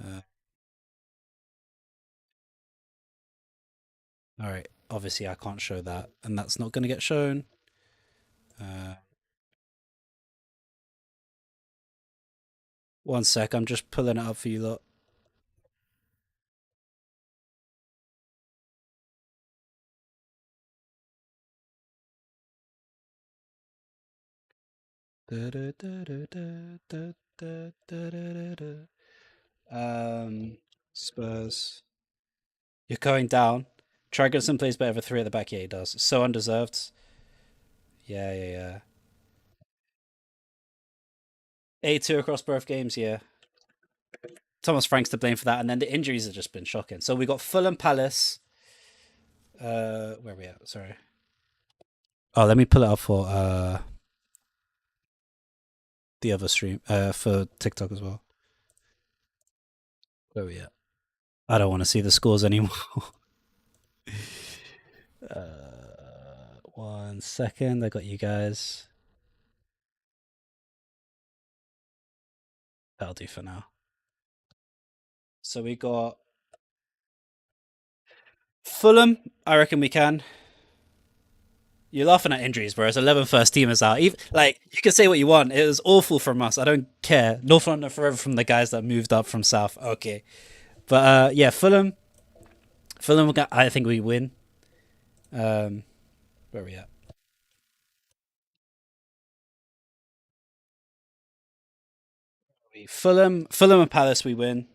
Speaker 1: Uh, all right. Obviously, I can't show that, and that's not gonna get shown. Uh, One sec. I'm just pulling it up for you lot. Um, Spurs. You're going down. Tragerson plays better for three at the back. Yeah, he does. So undeserved. Yeah, yeah, yeah. 8-2 across both games. Yeah. Thomas Frank's to blame for that, and then the injuries have just been shocking. So we got Fulham Palace. Where are we at? Sorry. Oh, let me pull it up for the other stream. For TikTok as well. Where are we at? I don't want to see the scores anymore. 1 second. I got you guys. That'll do for now. So we got Fulham. I reckon we can. You're laughing at injuries, bro. It's 11 first teamers out. Even, like, you can say what you want. It was awful from us. I don't care. North London forever from the guys that moved up from South. Okay. But yeah, Fulham. Fulham, I think we win. Where are we at? Fulham and Palace, we win.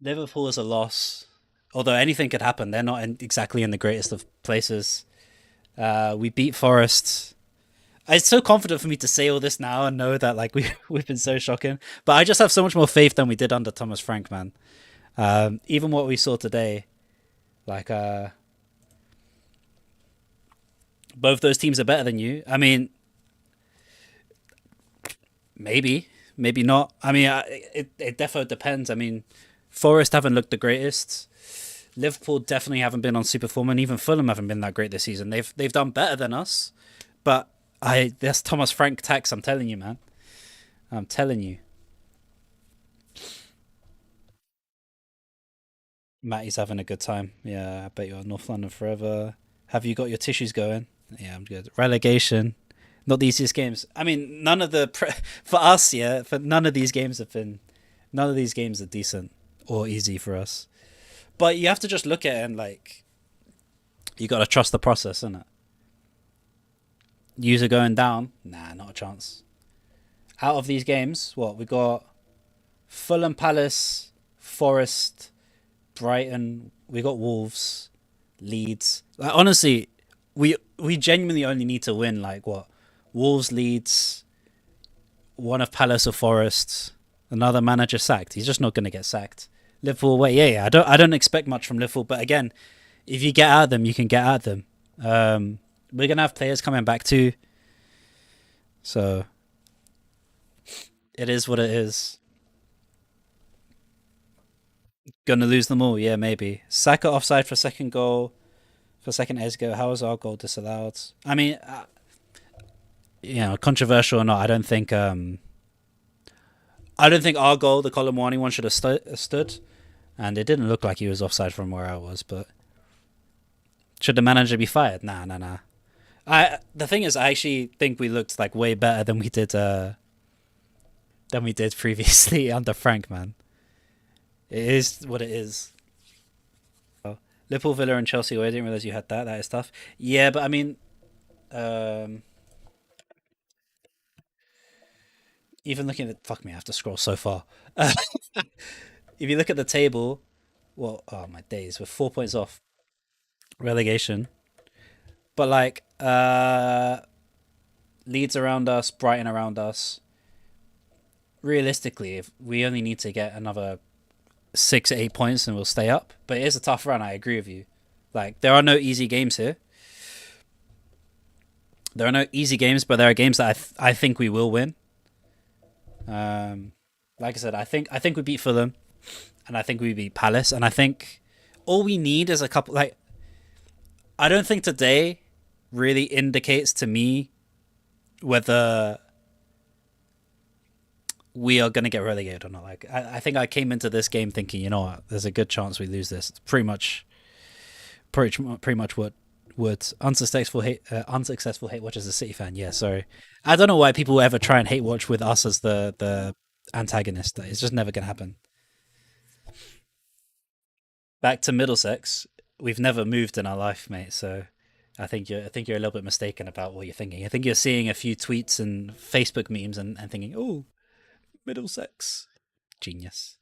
Speaker 1: Liverpool is a loss. Although anything could happen. They're not exactly in the greatest of places. We beat Forest. It's so confident for me to say all this now and know that like we've been so shocking. But I just have so much more faith than we did under Thomas Frank, man. Even what we saw today, like both those teams are better than you. I mean, maybe not. I mean, it definitely depends. I mean, Forest haven't looked the greatest. Liverpool definitely haven't been on super form, and even Fulham haven't been that great this season. They've done better than us, but that's Thomas Frank tax. I'm telling you, man. I'm telling you. Matty's having a good time. Yeah, I bet you're North London forever. Have you got your tissues going? Yeah, I'm good. Relegation, not the easiest games. I mean, none of the for us, yeah, for none of these games have been. None of these games are decent or easy for us. But you have to just look at it and like, you got to trust the process, isn't it? User going down? Nah, not a chance. Out of these games, what we got? Fulham, Palace, Forest, Brighton. We got Wolves, Leeds. Like honestly, we genuinely only need to win like what? Wolves, Leeds, one of Palace or Forest. Another manager sacked. He's just not going to get sacked. Liverpool, wait, yeah. I don't expect much from Liverpool, but again, if you get at them, you can get at them. We're gonna have players coming back too, so it is what it is. Gonna lose them all, yeah, maybe. Saka offside for second goal for second Esgo. How was our goal disallowed? I mean, controversial or not, I don't think. I don't think our goal, the Colin Warning one, should have stood, and it didn't look like he was offside from where I was. But should the manager be fired? Nah, nah, nah. The thing is, I actually think we looked like way better than we did previously under Frank. Man, it is what it is. Oh. Liverpool, Villa, and Chelsea. I didn't realize you had that. That is tough. Yeah, but I mean, Um, even looking at fuck me, I have to scroll so far. If you look at the table, well, oh my days, we're 4 points off relegation. But like, Leeds around us, Brighton around us. Realistically, if we only need to get another 6, 8 points, and we'll stay up. But it is a tough run. I agree with you. Like, there are no easy games here. There are no easy games, but there are games that I think we will win. Um, like I said, I think we beat Fulham, and I think we beat Palace, and I think all we need is a couple. Like, I don't think today really indicates to me whether we are going to get relegated or not. Like, I think I came into this game thinking, you know what, there's a good chance we lose this. It's pretty much what would unsuccessful hate watch as a City fan. Yeah, sorry. I don't know why people ever try and hate watch with us as the antagonist. It's just never gonna happen. Back to Middlesex, we've never moved in our life, mate. So I think you're a little bit mistaken about what you're thinking. I think you're seeing a few tweets and Facebook memes and thinking, oh, Middlesex, genius.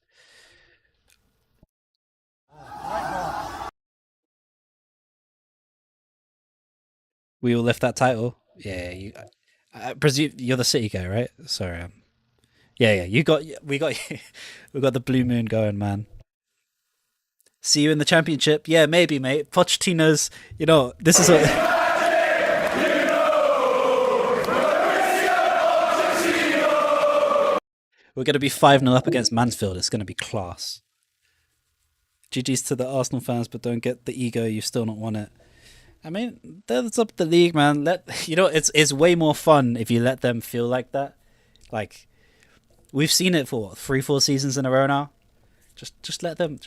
Speaker 1: We will lift that title. Yeah, I presume you're the City guy, right? Sorry. Yeah, yeah. We got the blue moon going, man. See you in the championship. Yeah, maybe, mate. Pochettino's. This is what we're going to be 5-0 up against Mansfield. It's going to be class. GG's to the Arsenal fans, but don't get the ego. You've still not won it. I mean, they're the top of the league, man. It's way more fun if you let them feel like that. Like, we've seen it for what, 3, 4 seasons in a row now. Just let them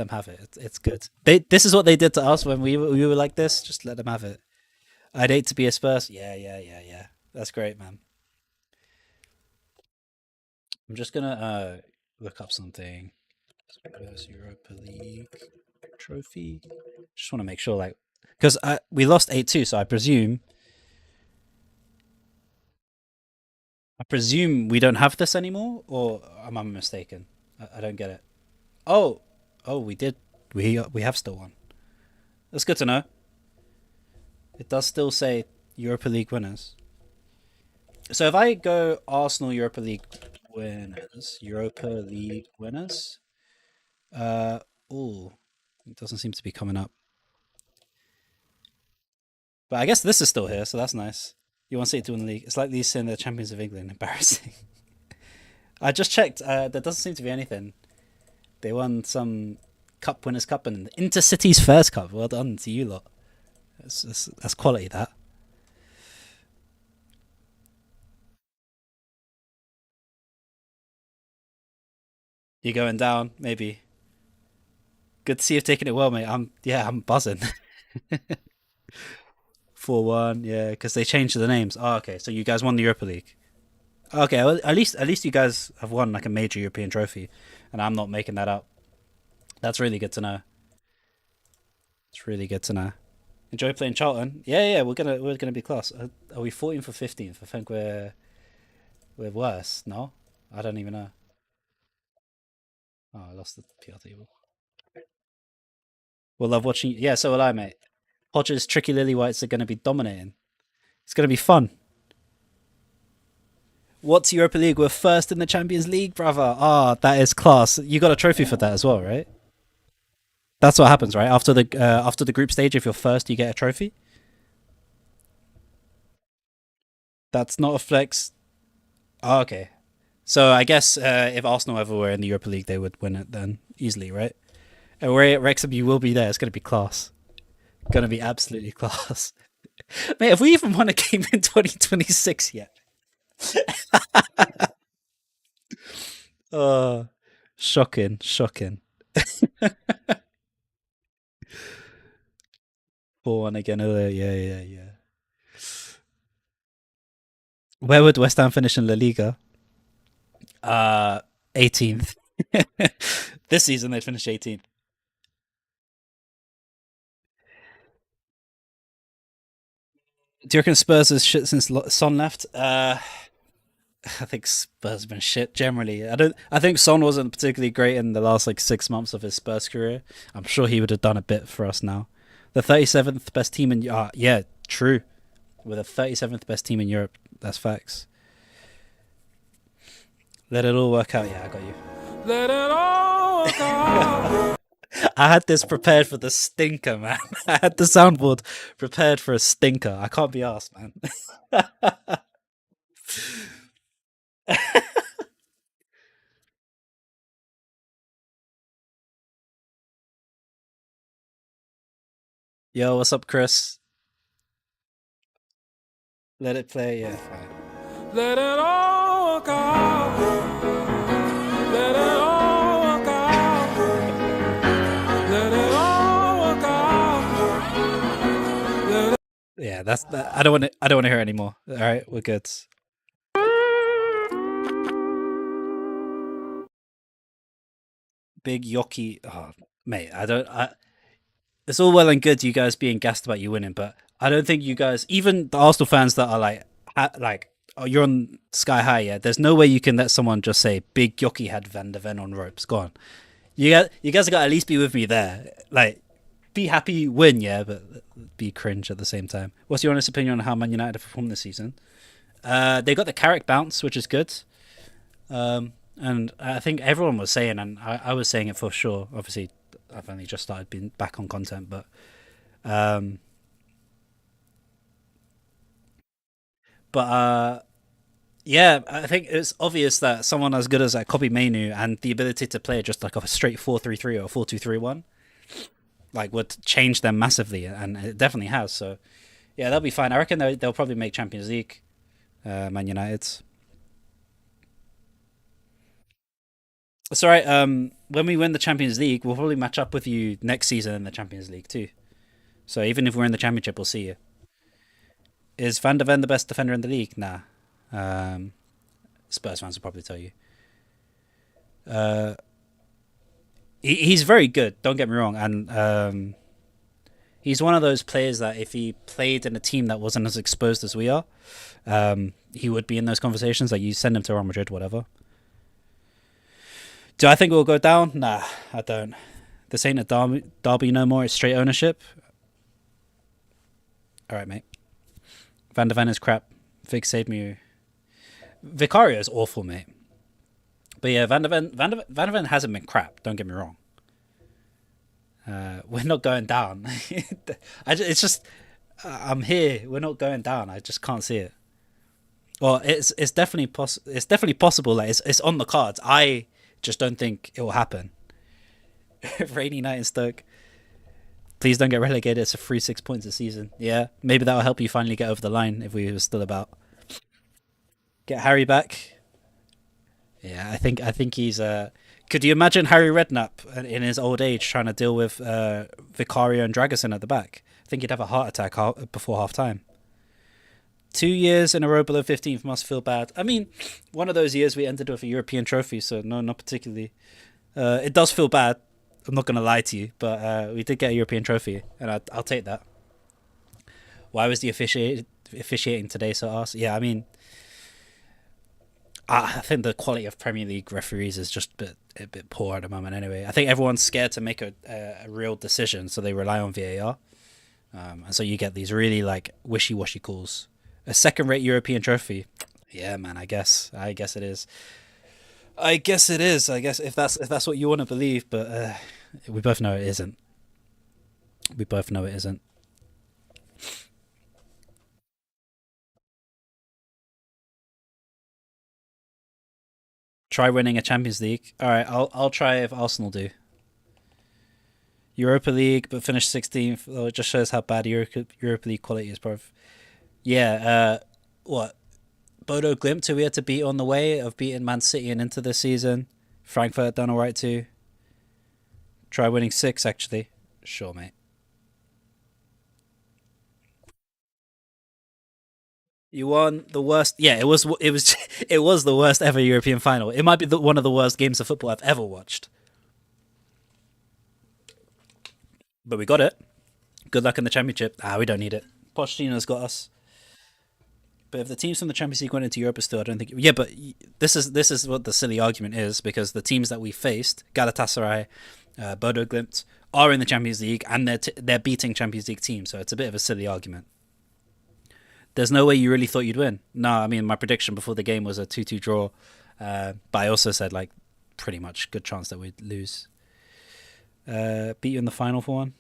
Speaker 1: have it. It's good. This is what they did to us when we were like this. Just let them have it. I'd hate to be a Spurs. Yeah, yeah, yeah, yeah. That's great, man. I'm just gonna look up something. Spurs Europa League trophy. Just want to make sure, like, because we lost 8-2, so I presume we don't have this anymore, or am I mistaken? I don't get it. Oh, oh, we did. We have still one. That's good to know. It does still say Europa League winners. So if I go Arsenal Europa League winners. Uh, oh, it doesn't seem to be coming up. But I guess this is still here, so that's nice. You want to see it to win the league? It's like these saying they're champions of England. Embarrassing. I just checked. There doesn't seem to be anything. They won some Cup Winners' Cup and Intercity's first cup. Well done to you lot. That's quality. That you're going down. Maybe. Good to see you've taken it well, mate. I'm buzzing. 4-1. Yeah, because they changed the names. Oh, okay. So you guys won the Europa League. Okay, well, at least you guys have won like a major European trophy, and I'm not making that up. That's really good to know. It's really good to know. Enjoy playing Charlton. Yeah, yeah, we're gonna be class. Are we 14th or 15th? I think we're worse. No, I don't even know. Oh, I lost the PR table. We'll love watching. Yeah, so will I, mate. Hodges, Tricky Lily Whites are gonna be dominating. It's gonna be fun. What's Europa League? We're first in the Champions League, brother. Ah, that is class. You got a trophy for that as well, right? That's what happens, right? After the group stage, if you're first, you get a trophy. That's not a flex. Oh, okay. So I guess if Arsenal ever were in the Europa League, they would win it then easily, right? And where at Wrexham, you will be there. It's going to be class. Going to be absolutely class. Mate, have we even won a game in 2026 yet? Oh, shocking, shocking. 4-1 again earlier. Yeah, yeah, yeah. Where would West Ham finish in La Liga? Uh, 18th. This season they'd finish 18th. Do you reckon Spurs is shit since Son left? I think Spurs have been shit generally. I don't. I think Son wasn't particularly great in the last like 6 months of his Spurs career. I'm sure he would have done a bit for us now. The 37th best team in yeah, true. We're the 37th best team in Europe. That's facts. Let it all work out. Yeah, I got you. Let it all work out. I had this prepared for the stinker, man. I had the soundboard prepared for a stinker. I can't be asked, man. Yo, what's up, Chris? Let it play. Yeah, fine. Let it all work out. Let it all work out. Let it all work out. Yeah, that's that. I don't want to. I don't want to hear it anymore. All right, we're good. Big Yoki. Oh, mate, I don't. It's all well and good you guys being gassed about you winning, but I don't think you guys, even the Arsenal fans that are like, oh, you're on sky high. Yeah, there's no way you can let someone just say Big Yoki had Van de Ven on ropes. Go on, you guys got to at least be with me there. Like, be happy, win, yeah, but be cringe at the same time. What's your honest opinion on how Man United have performed this season? They got the Carrick bounce, which is good. And I think everyone was saying, and I was saying it for sure. Obviously, I've only just started being back on content, but um, but yeah, I think it's obvious that someone as good as Kobe Mainu and the ability to play just like a straight 4-3-3 or 4-2-3-1 like would change them massively, and it definitely has. So yeah, they'll be fine. I reckon they'll probably make Champions League. Man United. It's all right. When we win the Champions League, we'll probably match up with you next season in the Champions League too. So even if we're in the Championship, we'll see you. Is Van de Ven the best defender in the league? Nah. Um, Spurs fans will probably tell you. Uh, he's very good. Don't get me wrong, and he's one of those players that if he played in a team that wasn't as exposed as we are, he would be in those conversations. Like you send him to Real Madrid, whatever. Do I think it will go down? Nah, I don't. This ain't a derby no more. It's straight ownership. All right, mate. Van de Ven is crap. Vic saved me. Vicario is awful, mate. But yeah, Van de Ven hasn't been crap. Don't get me wrong. We're not going down. It's just I'm here. We're not going down. I just can't see it. Well, it's definitely It's definitely possible. Like it's on the cards. I just don't think it will happen. Rainy night in Stoke. Please don't get relegated. It's a free 6 points a season. Yeah, maybe that will help you finally get over the line if we were still about. Get Harry back. Yeah, I think he's. Could you imagine Harry Redknapp in his old age trying to deal with Vicario and Dragusin at the back? I think he'd have a heart attack before half time. 2 years in a row below 15th must feel bad. I mean, one of those years we ended with a European trophy, so no, not particularly. It does feel bad. I'm not going to lie to you, but we did get a European trophy, and I'll take that. Why was the officiating today so arse? Yeah, I mean, I think the quality of Premier League referees is just a bit poor at the moment. Anyway, I think everyone's scared to make a real decision, so they rely on VAR, and so you get these really like wishy-washy calls. A second-rate European trophy. Yeah, man. I guess it is. I guess it is. I guess if that's what you want to believe, but we both know it isn't. We both know it isn't. Try winning a Champions League. All right, I'll try if Arsenal do. Europa League, but finish 16th. Oh, it just shows how bad Europa League quality is, bro. Yeah. What? Bodo Glimt, who we had to beat on the way of beating Man City and into this season. Frankfurt done alright too. Try winning 6 actually. Sure, mate. You won the worst. Yeah, it was. It was. It was the worst ever European final. It might be one of the worst games of football I've ever watched. But we got it. Good luck in the championship. We don't need it. Pochettino's got us. But if the teams from the Champions League went into Europa still, I don't think. Yeah, but this is what the silly argument is because the teams that we faced, Galatasaray, Bodo Glimt, are in the Champions League and they're beating Champions League teams. So it's a bit of a silly argument. There's no way you really thought you'd win. No, I mean my prediction before the game was a 2-2 draw, but I also said like pretty much good chance that we'd lose. Beat you in the final for one.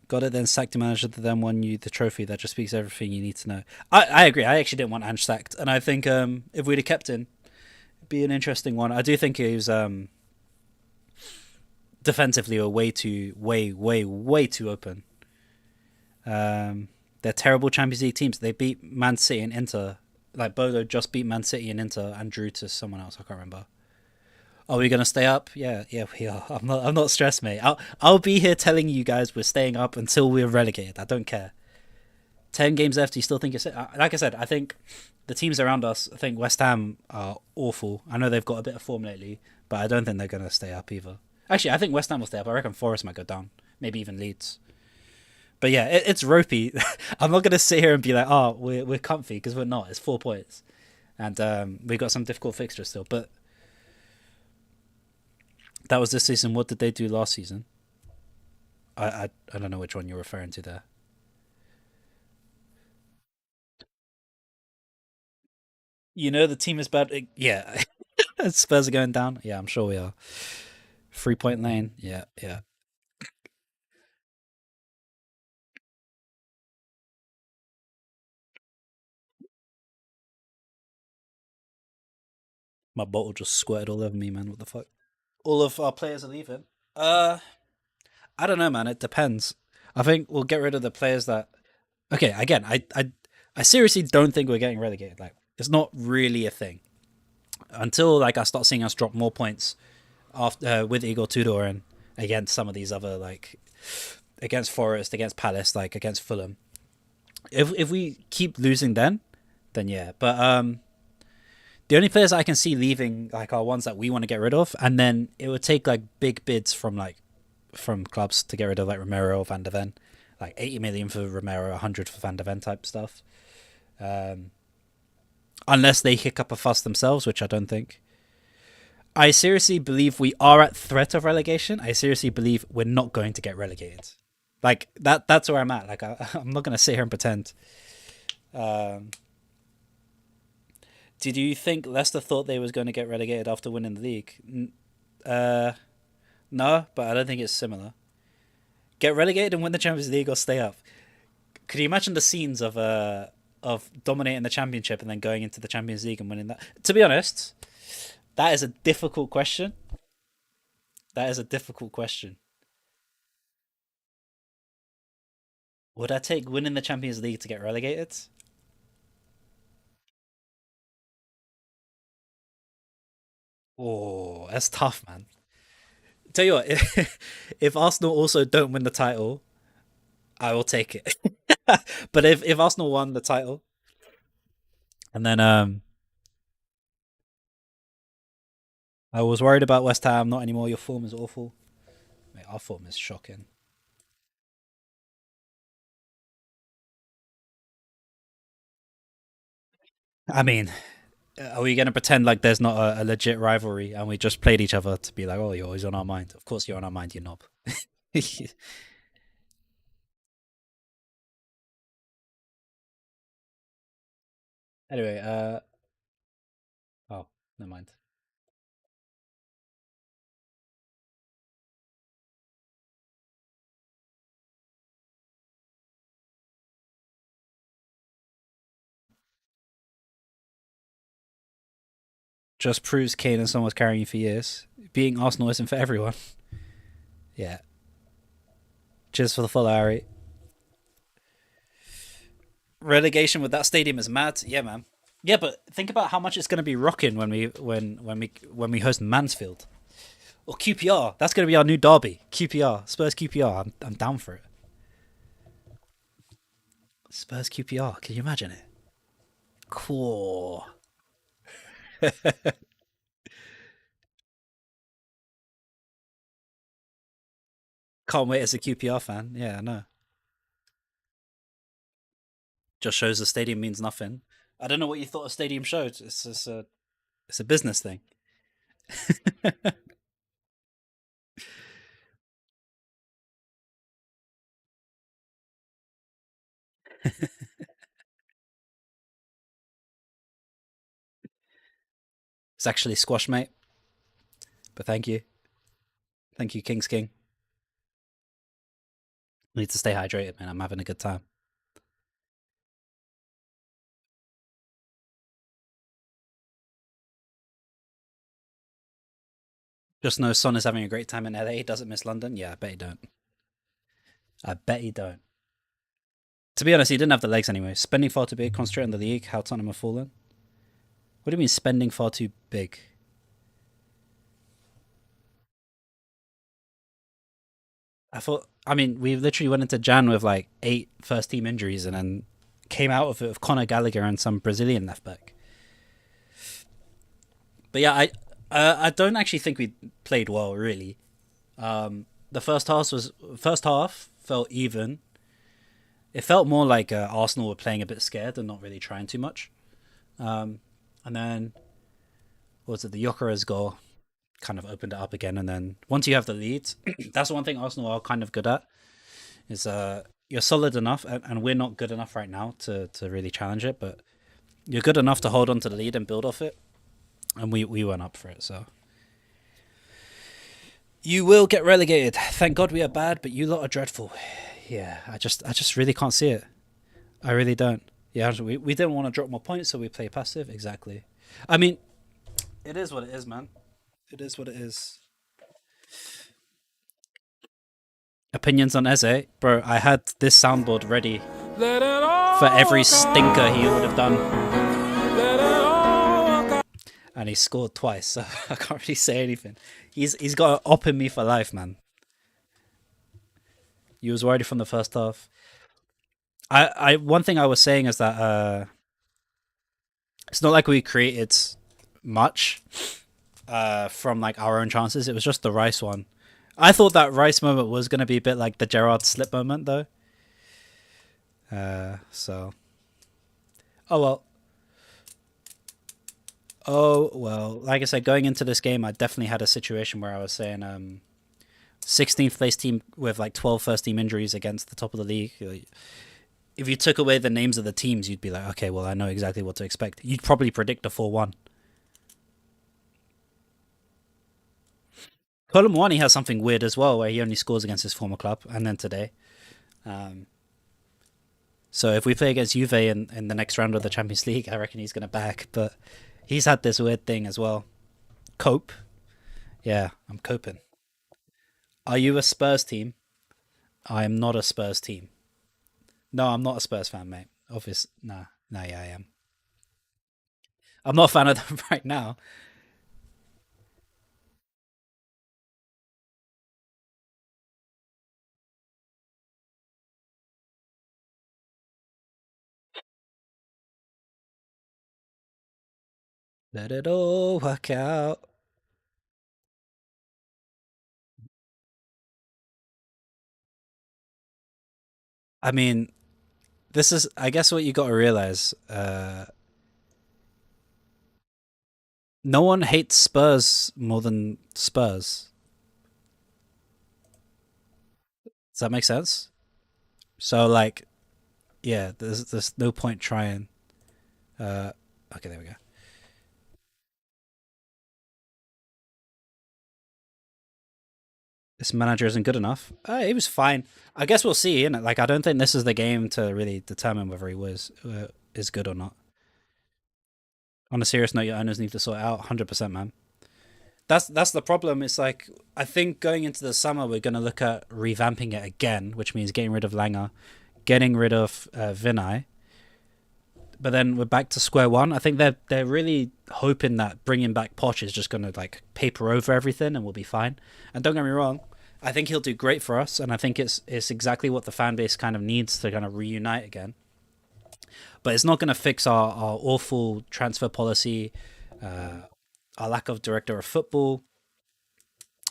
Speaker 1: Got it, then sacked the manager that then won you the trophy. That just speaks everything you need to know. I agree. I actually didn't want Ange sacked, and I think if we'd have kept him, it'd be an interesting one. I do think he was defensively were way too open. They're terrible Champions League teams. They beat Man City and Inter. Like Bodo just beat Man City and Inter and drew to someone else. I can't remember. Are we gonna stay up? Yeah, yeah, we are. I'm not stressed, mate. I'll be here telling you guys we're staying up until we're relegated. I don't care. 10 games left. You still think you're like I said? I think the teams around us. I think West Ham are awful. I know they've got a bit of form lately, but I don't think they're gonna stay up either. Actually, I think West Ham will stay up. I reckon Forest might go down. Maybe even Leeds. But yeah, it's ropey. I'm not gonna sit here and be like, oh, we're comfy because we're not. It's 4 points, and we got some difficult fixtures still. But that was this season. What did they do last season? I don't know which one you're referring to there. You know the team is bad. Yeah, Spurs are going down. Yeah, I'm sure we are. 3 point lane. Yeah, yeah. My bottle just squirted all over me, man. What the fuck? All of our players are leaving. Uh, I don't know, man. It depends. I think we'll get rid of the players that. Okay, again, I seriously don't think we're getting relegated. Like, it's not really a thing until like I start seeing us drop more points after with Igor Tudor and against some of these other like against Forest, against Palace, like against Fulham. If we keep losing, then yeah. But the only players I can see leaving like are ones that we want to get rid of, and then it would take like big bids from clubs to get rid of like Romero or Van der Ven, like 80 million for Romero, 100 for Van der Ven type stuff. Um, unless they kick up a fuss themselves, which I don't think. I seriously believe we are at threat of relegation. I seriously believe we're not going to get relegated. Like that's where I'm at. Like I'm not gonna sit here and pretend. Um, did you think Leicester thought they was going to get relegated after winning the league? Uh, no, but I don't think it's similar. Get relegated and win the Champions League or stay up. Could you imagine the scenes of dominating the championship and then going into the Champions League and winning that? To be honest, that is a difficult question. That is a difficult question. Would I take winning the Champions League to get relegated? Oh, that's tough, man. Tell you what, if Arsenal also don't win the title, I will take it. But if Arsenal won the title and then I was worried about West Ham, not anymore. Your form is awful. Mate, our form is shocking. I mean, are we going to pretend like there's not a legit rivalry and we just played each other to be like, oh, you're always on our mind? Of course, you're on our mind, you knob. Anyway, oh, never mind. Just proves Kane and Son was carrying you for years. Being Arsenal isn't for everyone. Yeah. Cheers for the follow, Harry. Relegation with that stadium is mad. Yeah, man. Yeah, but think about how much it's going to be rocking when we host Mansfield or QPR. That's going to be our new derby. QPR, Spurs QPR. I'm down for it. Spurs QPR. Can you imagine it? Cool. Can't wait as a QPR fan. Yeah, I know. Just shows the stadium means nothing. I don't know what you thought a stadium showed. It's a business thing. It's actually squash, mate. But thank you, King's King. Need to stay hydrated, man. I'm having a good time. Just know Son is having a great time in LA. He doesn't miss London. Yeah, I bet he don't. I bet he don't. To be honest, he didn't have the legs anyway. Spending far too big, concentrate on the league. How Tottenham have fallen. What do you mean spending far too big? I thought. I mean, we literally went into Jan with like 8 first team injuries, and then came out of it with Conor Gallagher and some Brazilian left back. But yeah, I don't actually think we played well really. The first half felt even. It felt more like Arsenal were playing a bit scared and not really trying too much. Um, and then what was it, the Jokeres goal kind of opened it up again. And then once you have the lead, that's the one thing Arsenal are kind of good at is you're solid enough, and we're not good enough right now to really challenge it, but you're good enough to hold on to the lead and build off it. And we went up for it. So you will get relegated. Thank God we are bad, but you lot are dreadful. Yeah, I just really can't see it. I really don't. Yeah, we didn't want to drop more points, so we play passive. Exactly. I mean, it is what it is, man. It is what it is. Opinions on Eze, bro. I had this soundboard ready for every stinker he would have done, and he scored twice, so I can't really say anything. He's got an op in me for life, man. You was worried from the first half. I one thing I was saying is that it's not like we created much from like our own chances. It was just the Rice one. I thought that Rice moment was gonna be a bit like the Gerrard slip moment though. So oh well. Oh well. Like I said, going into this game, I definitely had a situation where I was saying 16th place team with like 12 first team injuries against the top of the league. If you took away the names of the teams, you'd be like, okay, well, I know exactly what to expect. You'd probably predict a 4-1. Colin Wani has something weird as well, where he only scores against his former club, and then today. Um, so if we play against Juve in the next round of the Champions League, I reckon he's going to back. But he's had this weird thing as well. Cope. Yeah, I'm coping. Are you a Spurs team? I am not a Spurs team. No, I'm not a Spurs fan, mate. Obvious. Nah, nah, yeah, I am. I'm not a fan of them right now. Let it all work out. I mean, this is, I guess, what you got to realize. No one hates Spurs more than Spurs. Does that make sense? So, like, yeah, there's no point trying. Uh, okay, there we go. This manager isn't good enough. He was fine. I guess we'll see. Innit? Like, I don't think this is the game to really determine whether he was is good or not. On a serious note, your owners need to sort it out. 100%, man. That's the problem. It's like I think going into the summer we're going to look at revamping it again, which means getting rid of Langer, getting rid of Vinay, but then we're back to square one. I think they're really hoping that bringing back Poch is just going to like paper over everything and we'll be fine. And don't get me wrong, I think he'll do great for us, and I think it's exactly what the fan base kind of needs to kind of reunite again. But it's not going to fix our awful transfer policy, uh, our lack of director of football.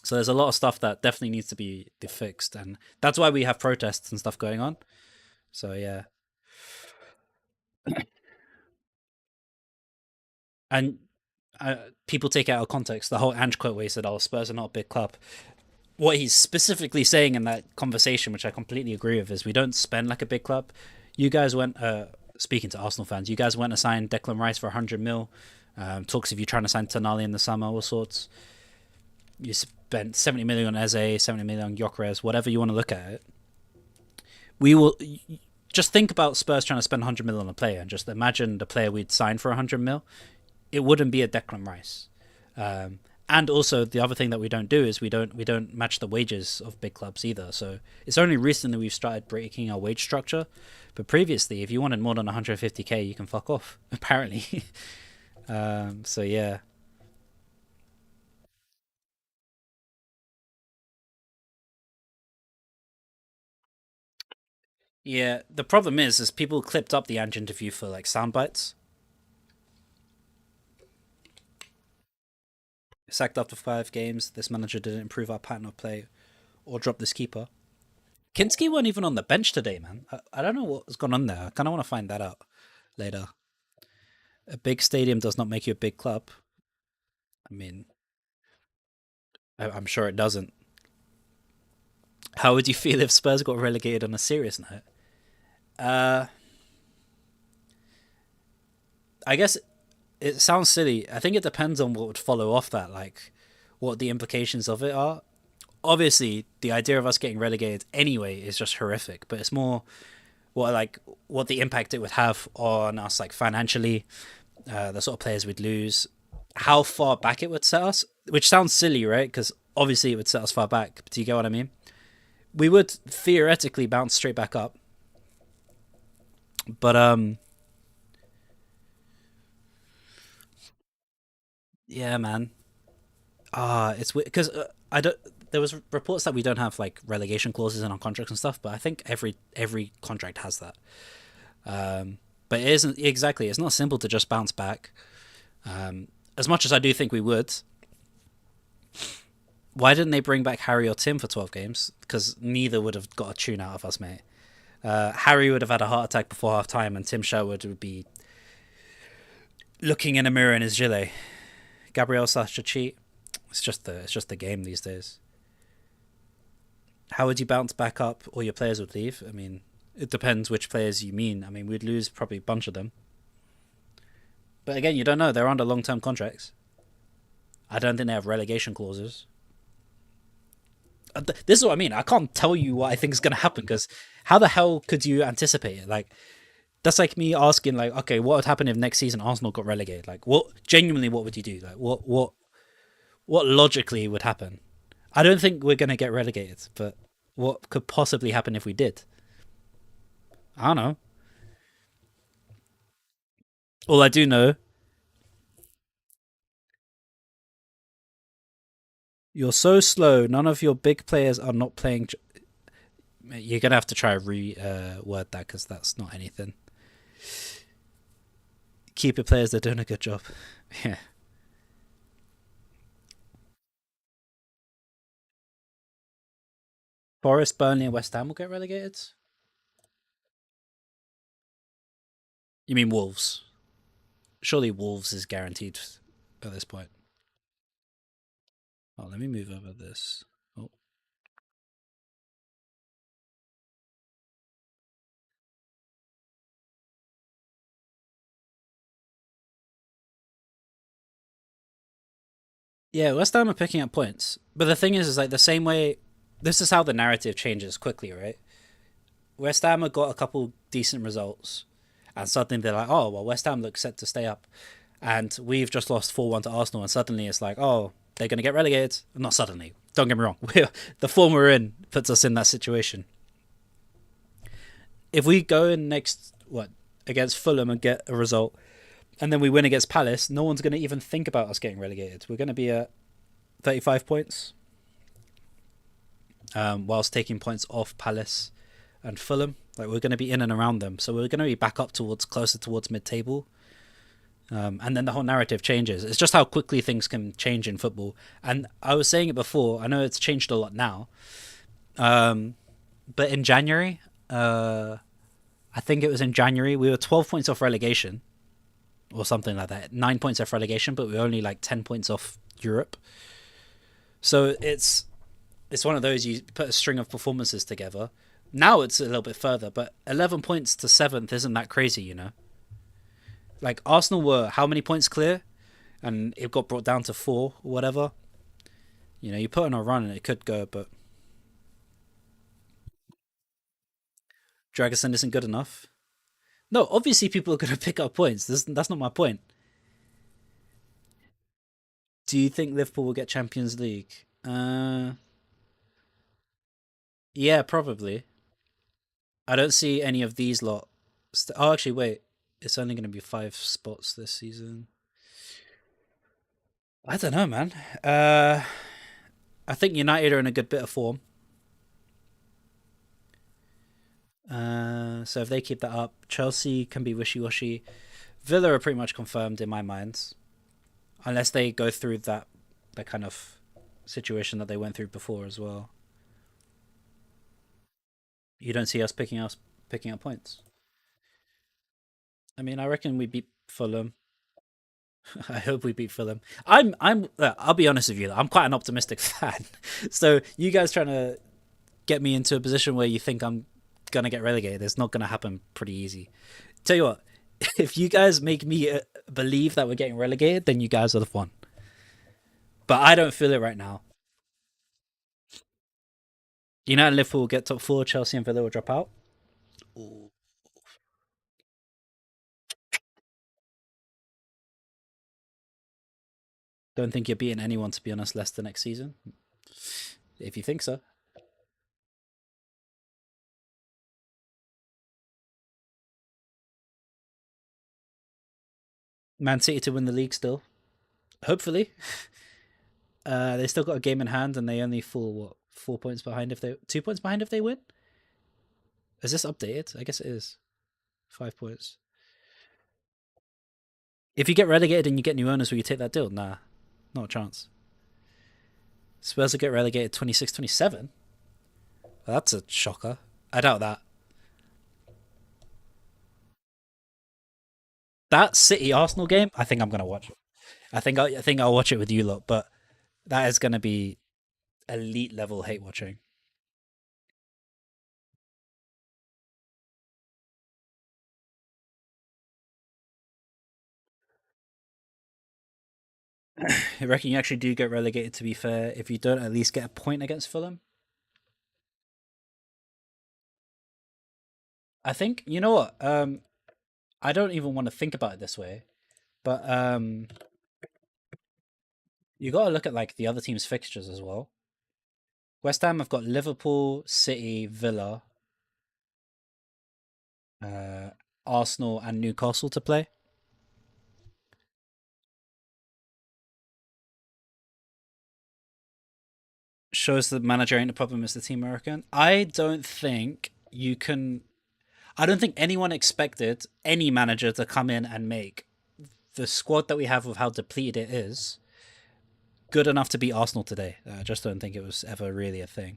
Speaker 1: So there's a lot of stuff that definitely needs to be fixed, and that's why we have protests and stuff going on. So yeah, And people take it out of context. The whole Ange quote where he said, "Oh, Spurs are not a big club." What he's specifically saying in that conversation, which I completely agree with, is we don't spend like a big club. You guys went, speaking to Arsenal fans, you guys went to sign Declan Rice for 100 mil. Talks of you trying to sign Tonali in the summer, all sorts. You spent 70 million on Eze, 70 million on Gyökeres, whatever you want to look at it. We will just think about Spurs trying to spend 100 mil on a player, and just imagine the player we'd sign for 100 mil. It wouldn't be a Declan Rice. And also the other thing that we don't do is we don't match the wages of big clubs either. So it's only recently we've started breaking our wage structure. But previously, if you wanted more than 150k, you can fuck off. Apparently. So yeah, yeah. The problem is people clipped up the Ange interview for like sound bites. Sacked after 5 games. This manager didn't improve our pattern of play or drop this keeper. Kinski weren't even on the bench today, man. I don't know what's gone on there. I kind of want to find that out later. A big stadium does not make you a big club. I mean, I'm sure it doesn't. How would you feel if Spurs got relegated on a serious note? Uh, I guess it sounds silly. I think it depends on what would follow off that, like what the implications of it are. Obviously, the idea of us getting relegated anyway is just horrific, but it's more what the impact it would have on us, like financially, the sort of players we'd lose, how far back it would set us. Which sounds silly, right? Because obviously it would set us far back. But do you get what I mean? We would theoretically bounce straight back up, but yeah, man. It's weird because I don't. There was reports that we don't have like relegation clauses in our contracts and stuff, but I think every contract has that. But it isn't exactly. It's not simple to just bounce back. As much as I do think we would, why didn't they bring back Harry or Tim for 12 games? Because neither would have got a tune out of us, mate. Harry would have had a heart attack before half time, and Tim Sherwood would be looking in a mirror in his gilet. Gabriel such a cheat. It's just the game these days. How would you bounce back up, or your players would leave? I mean, it depends which players you mean. I mean, we'd lose probably a bunch of them. But again, you don't know. They're under long term contracts. I don't think they have relegation clauses. This is what I mean. I can't tell you what I think is going to happen because how the hell could you anticipate it? Like, that's like me asking, like, okay, what would happen if next season Arsenal got relegated? Like, what genuinely, what would you do? Like, what logically would happen? I don't think we're going to get relegated, but what could possibly happen if we did? I don't know. All I do know, you're so slow. None of your big players are not playing. You're gonna have to try re word that because that's not anything. Keep your players. They're doing a good job. Yeah. Forest, Burnley, and West Ham will get relegated. You mean Wolves? Surely Wolves is guaranteed at this point. Oh, let me move over this. Oh, yeah, West Ham are picking up points, but the thing is like the same way. This is how the narrative changes quickly, right? West Ham have got a couple decent results, and suddenly they're like, "Oh, well, West Ham looks set to stay up," and we've just lost 4-1 to Arsenal, and suddenly it's like, "Oh, they're going to get relegated." Not suddenly. Don't get me wrong. The form we're in puts us in that situation. If we go in next what against Fulham and get a result, and then we win against Palace, no one's going to even think about us getting relegated. We're going to be at 35 points, whilst taking points off Palace and Fulham. Like we're going to be in and around them, so we're going to be back up towards closer towards mid-table. And then the whole narrative changes. It's just how quickly things can change in football. And I was saying it before. I know it's changed a lot now, but in January, I think it was in January, we were 12 points off relegation, or something like that. 9 points off relegation, but we're only like 10 points off Europe. So it's one of those, you put a string of performances together. Now it's a little bit further, but 11 points to seventh isn't that crazy, you know. Like Arsenal were how many points clear, and it got brought down to four or whatever. You know, you put on a run and it could go, but Dragosin isn't good enough. No, obviously people are going to pick up points. That's not my point. Do you think Liverpool will get Champions League? Yeah, probably. I don't see any of these lot. Oh, actually, wait. It's only going to be 5 spots this season. I don't know, man. I think United are in a good bit of form. So if they keep that up, Chelsea can be wishy-washy. Villa are pretty much confirmed in my mind, unless they go through that kind of situation that they went through before as well. You don't see us picking up points. I mean, I reckon we beat Fulham. I hope we beat Fulham. I'll be honest with you. I'm quite an optimistic fan. So you guys trying to get me into a position where you think I'm gonna get relegated, it's not gonna happen pretty easy. Tell you what, if you guys make me believe that we're getting relegated, then you guys are the one. But I don't feel it right now. United and Liverpool will get top four. Chelsea and Villa will drop out. Ooh. Don't think you're beating anyone, to be honest, less the next season. If you think so. Man City to win the league still. Hopefully. They still got a game in hand and they only fall, what, 4 points behind if they 2 points behind if they win? Is this updated? I guess it is. 5 points. If you get relegated and you get new owners, will you take that deal? Nah. Not a chance. Spurs will get relegated 26, 27. Well, that's a shocker. I doubt that. That City Arsenal game, I think I'm gonna watch it. I think I'll watch it with you lot, but that is gonna be elite level hate watching. I reckon you actually do get relegated, to be fair, if you don't at least get a point against Fulham. I think, you know what? I don't even want to think about it this way, but you got to look at like the other team's fixtures as well. West Ham have got Liverpool, City, Villa, uh, Arsenal, and Newcastle to play. Shows the manager ain't the problem, it's the team, I reckon. I don't think anyone expected any manager to come in and make the squad that we have with how depleted it is good enough to beat Arsenal today. I just don't think it was ever really a thing.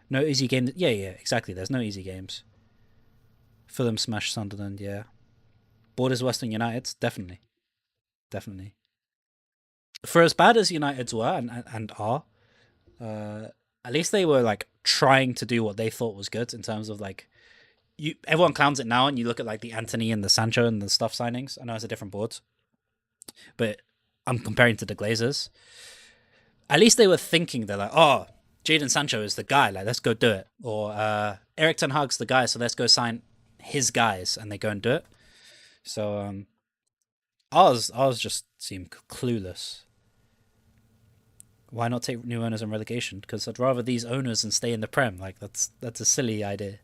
Speaker 1: No easy game. Yeah, yeah, exactly. There's no easy games. Fulham smashed Sunderland, yeah. Borders Western United, definitely. Definitely. For as bad as United's were and are, uh, at least they were like trying to do what they thought was good in terms of like everyone clowns it now, and you look at like the Anthony and the Sancho and the stuff signings. I know it's a different board, but I'm comparing to the Glazers. At least they were thinking, they're like, oh, Jadon Sancho is the guy, like let's go do it. Or Eric Ten Hag's the guy, so let's go sign his guys, and they go and do it. So ours just seemed clueless. Why not take new owners and relegation? Because I'd rather these owners and stay in the Prem. Like that's a silly idea.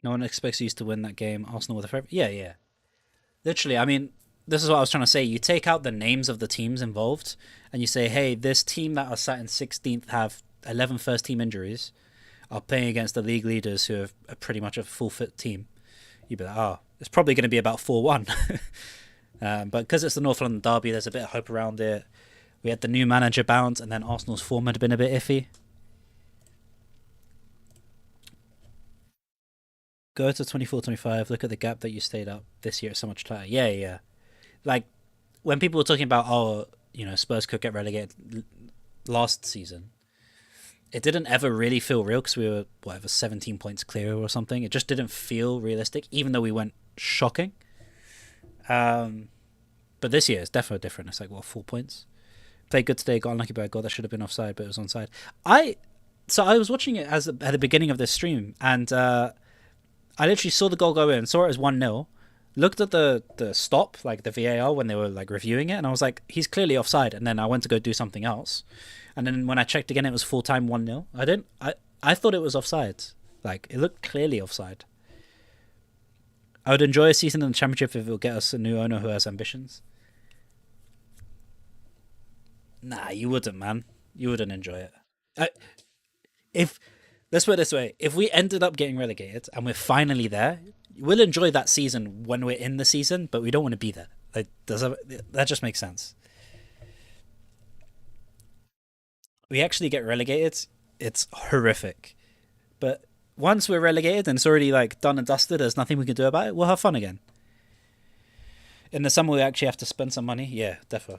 Speaker 1: No one expects you to win that game. Arsenal with a favorite. Yeah, yeah. Literally, I mean, this is what I was trying to say. You take out the names of the teams involved, and you say, hey, this team that are sat in 16th have 11 first team injuries, are playing against the league leaders who are pretty much a full fit team. You'd be like, oh, it's probably going to be about 4-1. But because it's the North London derby, there's a bit of hope around it. We had the new manager bounce, and then Arsenal's form had been a bit iffy. Go to 24-25. Look at the gap that you stayed up this year. It's so much tighter. Yeah, yeah. Like when people were talking about, oh, Spurs could get relegated last season, it didn't ever really feel real because we were whatever 17 points clear or something. It just didn't feel realistic, even though we went shocking. But this year it's definitely different. It's like 4 points. Played good today. Got unlucky by a goal that should have been offside, but it was onside. I was watching it at the beginning of this stream, and I literally saw the goal go in, saw it as 1-0, looked at the stop, like the VAR when they were like reviewing it, and I was like, he's clearly offside. And then I went to go do something else, and then when I checked again, it was full time 1-0. I thought it was offside. Like it looked clearly offside. I would enjoy a season in the Championship if it would get us a new owner who has ambitions. Nah, you wouldn't, man. You wouldn't enjoy it. If Let's put it this way: if we ended up getting relegated and we're finally there, we'll enjoy that season when we're in the season, but we don't want to be there. That just makes sense. We actually get relegated, it's horrific. But once we're relegated and it's already like done and dusted, there's nothing we can do about it. We'll have fun again. In the summer, we actually have to spend some money. Yeah, defo.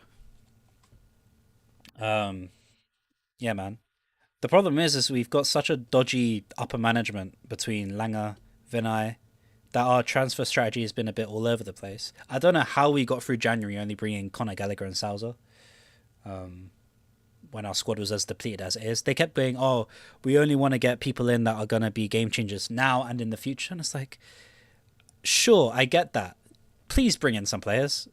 Speaker 1: Um, yeah, man. The problem is we've got such a dodgy upper management between Langer, Vinay, that our transfer strategy has been a bit all over the place. I don't know how we got through January only bringing Conor Gallagher and Sousa when our squad was as depleted as it is. They kept going, oh, we only want to get people in that are going to be game changers now and in the future. And it's like, sure, I get that. Please bring in some players.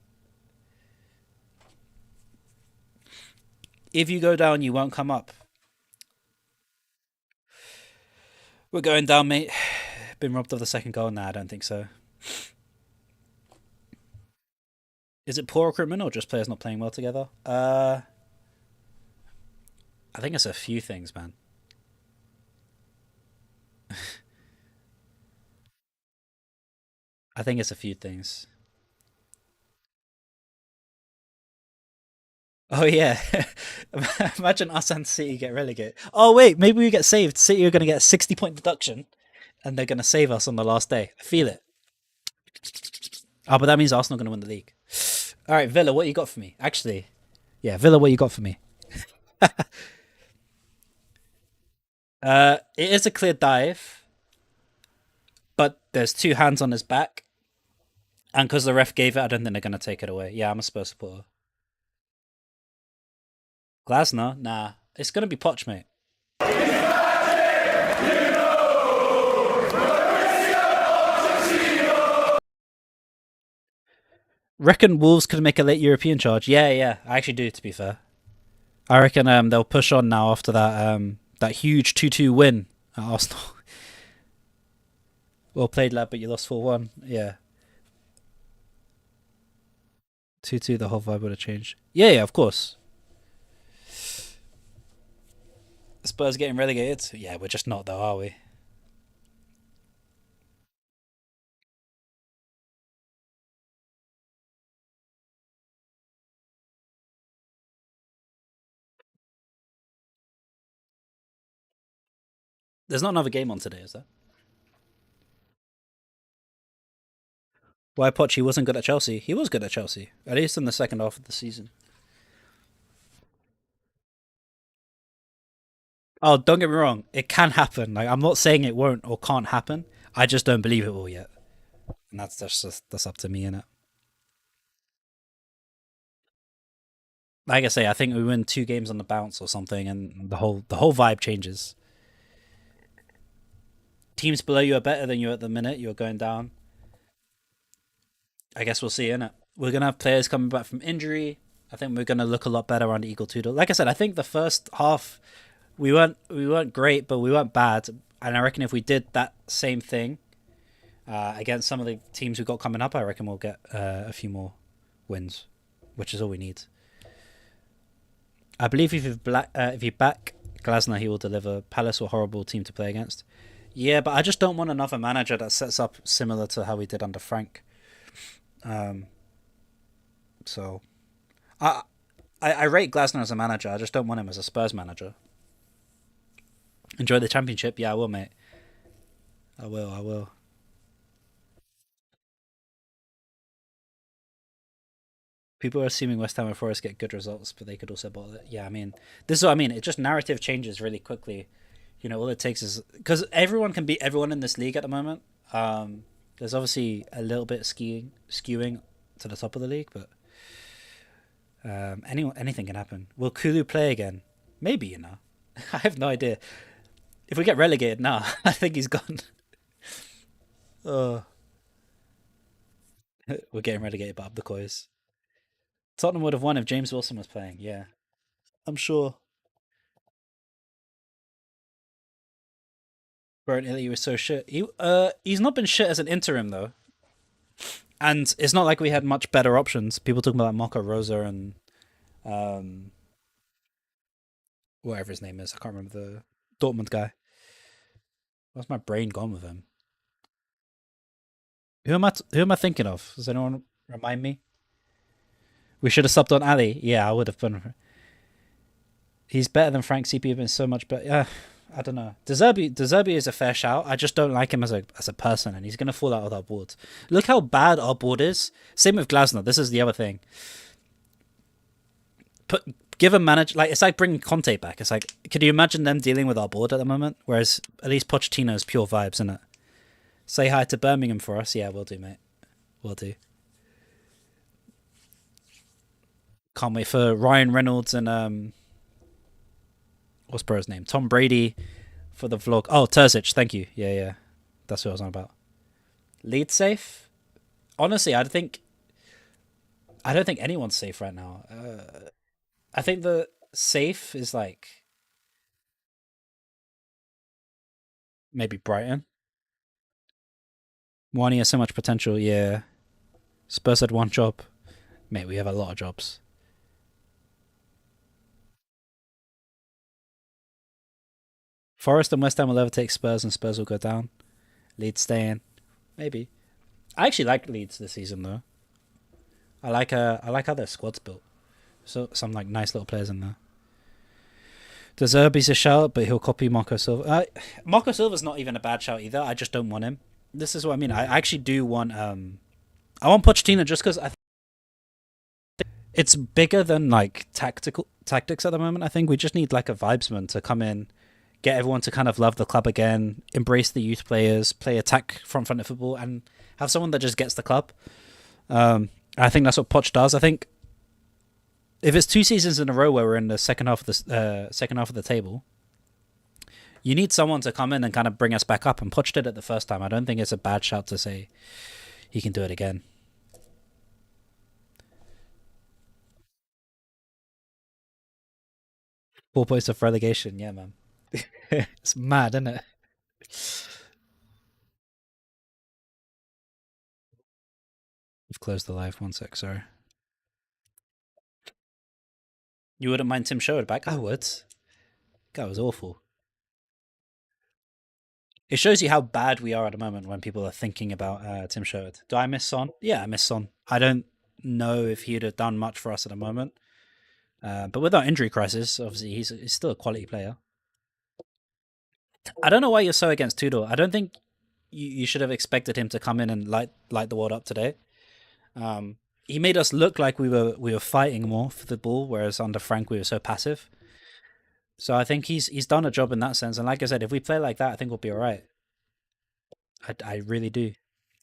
Speaker 1: If you go down, you won't come up. We're going down, mate. Been robbed of the second goal? Nah, I don't think so. Is it poor recruitment or just players not playing well together? I think it's a few things, man. I think it's a few things. Oh yeah, imagine us and City get relegated. Oh wait, maybe we get saved. City are going to get a 60 point deduction, and they're going to save us on the last day. I feel it. Oh, but that means Arsenal are going to win the league. All right, Villa, what you got for me? Actually, yeah, Villa, what you got for me? It is a clear dive, but there's two hands on his back, and because the ref gave it, I don't think they're going to take it away. Yeah, I'm a Spurs supporter. Glasner, nah, it's going to be Poch, mate. Reckon Wolves could make a late European charge. Yeah, yeah, I actually do. To be fair, I reckon they'll push on now after that huge 2-2 win at Arsenal. Well played, lad, but you lost 4-1. Yeah, 2-2. The whole vibe would have changed. Yeah, yeah, of course. Spurs getting relegated. Yeah, we're just not though, are we? There's not another game on today, is there? Why Poch? He wasn't good at Chelsea. He was good at Chelsea, at least in the second half of the season. Oh, don't get me wrong. It can happen. Like I'm not saying it won't or can't happen. I just don't believe it will yet, and that's up to me, innit? Like I say, I think we win 2 games on the bounce or something, and the whole vibe changes. Teams below you are better than you at the minute. You're going down. I guess we'll see, innit? We're gonna have players coming back from injury. I think we're gonna look a lot better under Eagle Tudor. Like I said, I think the first half we weren't great, but we weren't bad. And I reckon if we did that same thing against some of the teams we've got coming up, I reckon we'll get a few more wins, which is all we need. I believe if you back Glasner, he will deliver. Palace were a horrible team to play against. Yeah, but I just don't want another manager that sets up similar to how we did under Frank. Um, so, I I rate Glasner as a manager. I just don't want him as a Spurs manager. Enjoy the championship. Yeah, I will, mate. I will. I will. People are assuming West Ham and Forest get good results, but they could also bottle it. Yeah, I mean, this is what I mean. It just narrative changes really quickly. You know, all it takes is because everyone can beat everyone in this league at the moment. There's obviously a little bit skewing to the top of the league, but anything can happen. Will Kulu play again? Maybe, you know. I have no idea. If we get relegated, nah, I think he's gone. Oh, we're getting relegated, but up the coys. Tottenham would have won if James Wilson was playing. Yeah, I'm sure. Burnt Illy was so shit. He's not been shit as an interim though, and it's not like we had much better options. People talking about like Marco Rosa and um whatever his name is. I can't remember the Dortmund guy. What's my brain gone with him? Who am I thinking of? Does anyone remind me? We should have subbed on Ali. Yeah, I would have been. He's better than Frank CP. Been so much better. Yeah, I don't know. Deserby is a fair shout. I just don't like him as a person, and he's gonna fall out with our board. Look how bad our board is. Same with Glasner. This is the other thing. Put give a manager like it's like bringing Conte back. It's like could you imagine them dealing with our board at the moment? Whereas at least Pochettino's pure vibes, isn't it? Say hi to Birmingham for us. Yeah, we'll do, mate. We'll do. Can't wait for Ryan Reynolds and what's bro's name? Tom Brady for the vlog. Oh, Terzic, thank you. Yeah, yeah. That's what I was on about. Lead safe? Honestly, I don't think anyone's safe right now. I think the safe is like maybe Brighton. Wani has so much potential. Yeah, Spurs had one job. Mate, we have a lot of jobs. Forest and West Ham will overtake Spurs, and Spurs will go down. Leeds staying. Maybe. I actually like Leeds this season though. I like how their squad's built. So some like nice little players in there. De Zerbi's a shout, but he'll copy Marco Silva. Marco Silva's not even a bad shout either. I just don't want him. This is what I mean. I actually do want I want Pochettino just because it's bigger than like tactics at the moment. I think we just need like a vibesman to come in, get everyone to kind of love the club again, embrace the youth players, play attack front of football, and have someone that just gets the club. I think that's what Poch does. I think if it's 2 seasons in a row where we're in the second half of the table, you need someone to come in and kind of bring us back up. And Poch did it the first time. I don't think it's a bad shout to say he can do it again. 4 points of relegation, yeah, man. It's mad, isn't it? We've closed the live. 1 sec, sorry. You wouldn't mind Tim Sherwood back? I would. That was awful. It shows you how bad we are at the moment when people are thinking about Tim Sherwood. Do I miss Son? Yeah, I miss Son. I don't know if he'd have done much for us at the moment. But with our injury crisis, obviously he's still a quality player. I don't know why you're so against Tudor. I don't think you should have expected him to come in and light the world up today. He made us look like we were fighting more for the ball, whereas under Frank we were so passive. So I think he's done a job in that sense. And like I said, if we play like that, I think we'll be all right. I really do.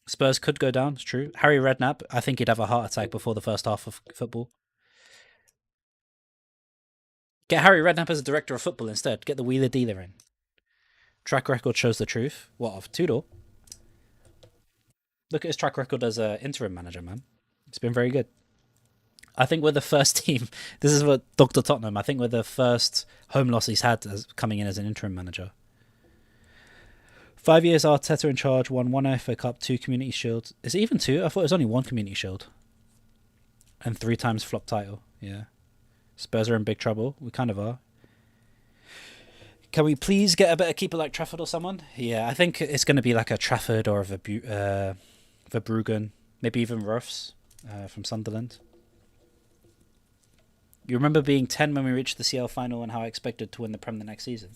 Speaker 1: Spurs could go down. It's true. Harry Redknapp, I think he'd have a heart attack before the first half of football. Get Harry Redknapp as a director of football instead. Get the wheeler dealer in. Track record shows the truth. What of Tudor? Look at his track record as an interim manager, man. It's been very good. I think we're the first team. This is what Dr. Tottenham. I think we're the first home loss he's had as coming in as an interim manager. 5 years Arteta in charge, won 1 FA Cup, 2 Community Shields. Is it even 2? I thought it was only 1 Community Shield. And 3 times flop title. Yeah. Spurs are in big trouble. We kind of are. Can we please get a better keeper like Trafford or someone? Yeah, I think it's going to be like a Trafford or a Verbruggen. Maybe even Ruffs from Sunderland. You remember being 10 when we reached the CL final and how I expected to win the Prem the next season?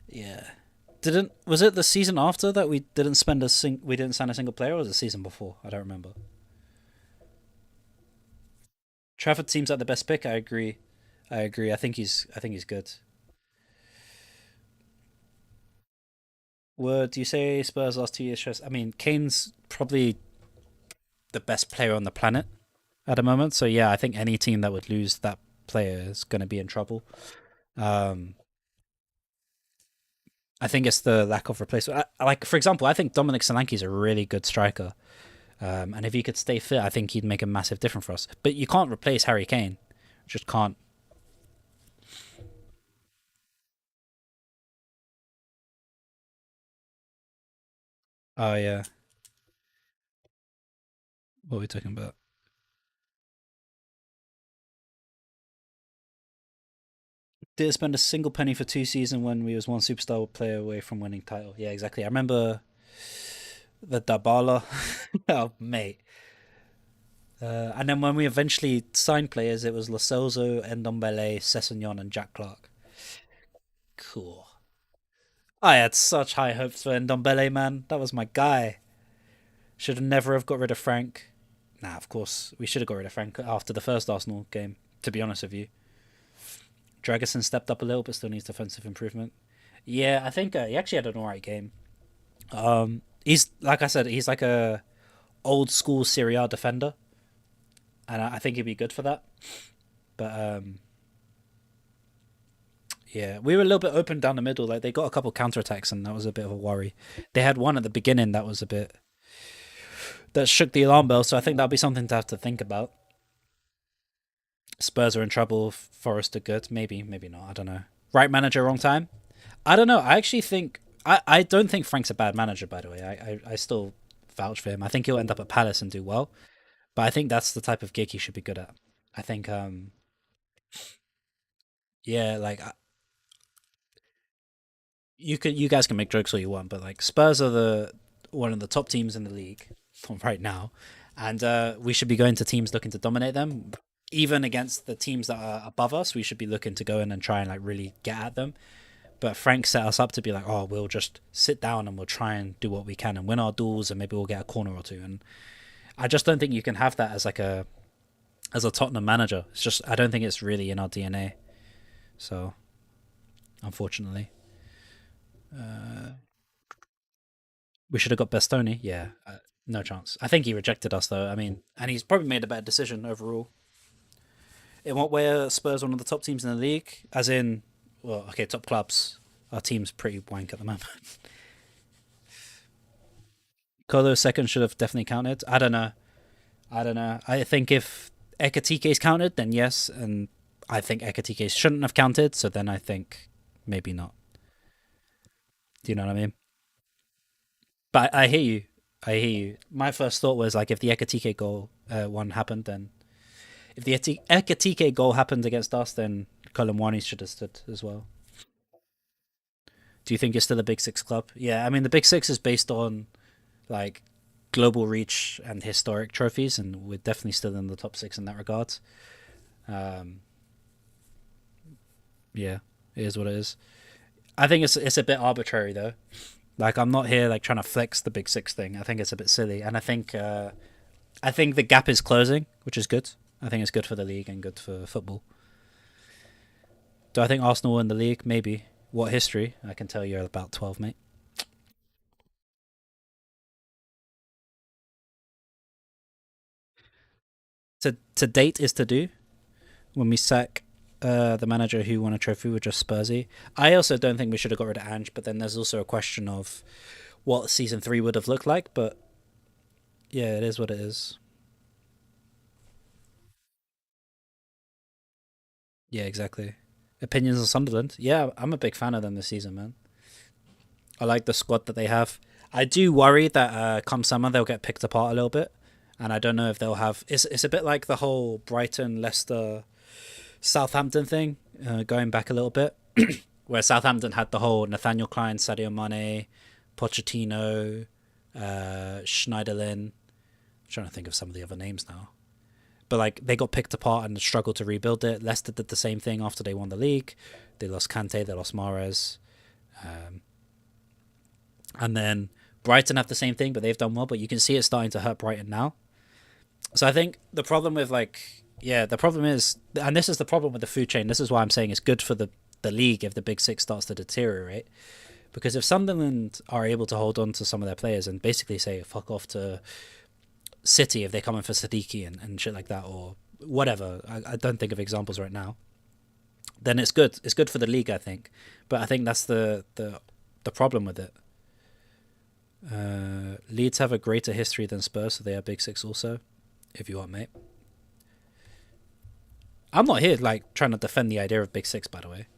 Speaker 1: Yeah. Didn't Was it the season after that we didn't we didn't sign a single player, or was it the season before? I don't remember. Trafford seems like the best pick. I agree. I agree. I think he's good. Would you say Spurs last 2 years? I mean, Kane's probably the best player on the planet at the moment. So yeah, I think any team that would lose that player is going to be in trouble. Um, I think it's the lack of replacement. Like for example, I think Dominic Solanke is a really good striker, and if he could stay fit, I think he'd make a massive difference for us. But you can't replace Harry Kane, just can't. Oh yeah, what are we talking about? Didn't spend a single penny for 2 seasons when we was one superstar player away from winning title. Yeah, exactly. I remember the Dabala. Oh mate. And then when we eventually signed players, it was Lo Celso, Ndombele, Sessegnon, and Jack Clark. Cool. I had such high hopes for Ndombele, man. That was my guy. Should have never have got rid of Frank. Nah, of course we should have got rid of Frank after the first Arsenal game. To be honest with you, Dragerson stepped up a little, but still needs defensive improvement. Yeah, I think he actually had an alright game. He's like I said, he's like a old school Serie A defender, and I think he'd be good for that. But yeah, we were a little bit open down the middle. Like they got a couple counter attacks, and that was a bit of a worry. They had one at the beginning that was a bit that shook the alarm bell. So I think that'll be something to have to think about. Spurs are in trouble. Forest are good. Maybe, maybe not. I don't know. Right manager, wrong time. I don't know. I actually think I don't think Frank's a bad manager. By the way, I still vouch for him. I think he'll end up at Palace and do well. But I think that's the type of gig he should be good at. I think yeah, like you guys can make jokes all you want, but like Spurs are the one of the top teams in the league right now, and we should be going to teams looking to dominate them. Even against the teams that are above us, we should be looking to go in and try and like really get at them. But Frank set us up to be like, oh, we'll just sit down and we'll try and do what we can and win our duels, and maybe we'll get a corner or two. And I just don't think you can have that as like a Tottenham manager. It's just I don't think it's really in our DNA. So unfortunately. We should have got Bastoni. Yeah, no chance. I think he rejected us though. I mean, and he's probably made a better decision overall. In what way are Spurs one of the top teams in the league? As in, well, okay, top clubs. Our team's pretty wank at the moment. Kolo second should have definitely counted. I don't know. I don't know. I think if Ekatike's counted, then yes, and I think Ekatike shouldn't have counted. So then I think maybe not. Do you know what I mean? But I hear you. I hear you. My first thought was like if the Ekatike goal one happened, then if the Ekatike goal happened against us, then Colomwani should have stood as well. Do you think you're still a Big Six club? Yeah, I mean the Big Six is based on like global reach and historic trophies, and we're definitely still in the top six in that regard. Um, yeah, it is what it is. I think it's a bit arbitrary though. Like I'm not here like trying to flex the Big Six thing. I think it's a bit silly, and I think the gap is closing, which is good. I think it's good for the league and good for football. Do I think Arsenal win the league? Maybe. What history? I can tell you're about 12, mate. To date is to do when we sack the manager who won a trophy with just Spursy. I also don't think we should have got rid of Ange, but then there's also a question of what season three would have looked like. But yeah, it is what it is. Yeah, exactly. Opinions on Sunderland. Yeah, I'm a big fan of them this season, man. I like the squad that they have. I do worry that come summer they'll get picked apart a little bit, and I don't know if they'll have. It's a bit like the whole Brighton, Leicester, Southampton thing, going back a little bit, where Southampton had the whole Nathaniel Klein, Sadio Mane, Pochettino, Schneiderlin. I'm trying to think of some of the other names now. but like they got picked apart and struggled to rebuild it. Leicester did the same thing after they won the league. They lost Kante, they lost Mahrez, and then Brighton have the same thing, but they've done well. But you can see it starting to hurt Brighton now. So I think the problem with the problem is, and this is the problem with the food chain. This is why I'm saying it's good for the league if the big six starts to deteriorate. Because if Sunderland are able to hold on to some of their players and basically say fuck off to City if they come in for Sadiki and shit like that, or whatever, I don't think of examples right now, then it's good. It's good for the league, I think. But I think that's the problem with it. Leeds have a greater history than Spurs, so they are Big Six also, if you want, mate. I'm not here like trying to defend the idea of Big Six, by the way.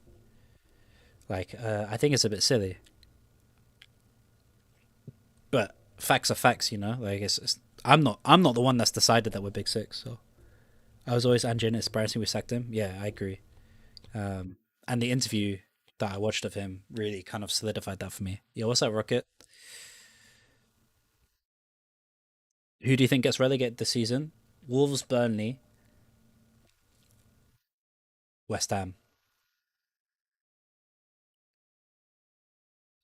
Speaker 1: Like, I think it's a bit silly, but facts are facts, you know. Like, I'm not the one that's decided that we're Big Six. So I was always Angie, and it's embarrassing we sacked him. Yeah, I agree. And the interview that I watched of him really kind of solidified that for me. Yeah, what's up, Rocket? Who do you think gets relegated this season? Wolves, Burnley, West Ham.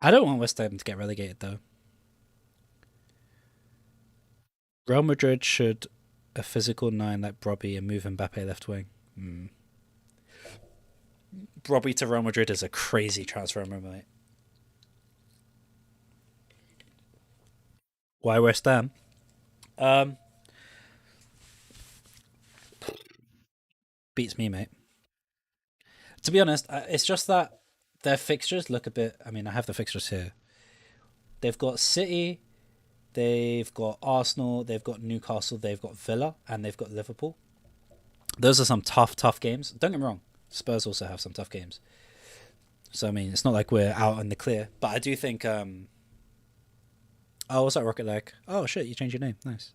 Speaker 1: I don't want West Ham to get relegated though. Real Madrid should a physical nine like Brobbey and move Mbappe left wing. Brobbey to Real Madrid is a crazy transfer, mate. Why West Ham? Um, Beats me, mate. To be honest, it's just that their fixtures look a bit. I mean, I have the fixtures here. They've got City, they've got Arsenal, they've got Newcastle, they've got Villa, and they've got Liverpool. Those are some tough games. Don't get me wrong. Spurs also have some tough games. So I mean, it's not like we're out in the clear. But I do think. Oh, what's that Rocket like? Oh shit, you changed your name. Nice.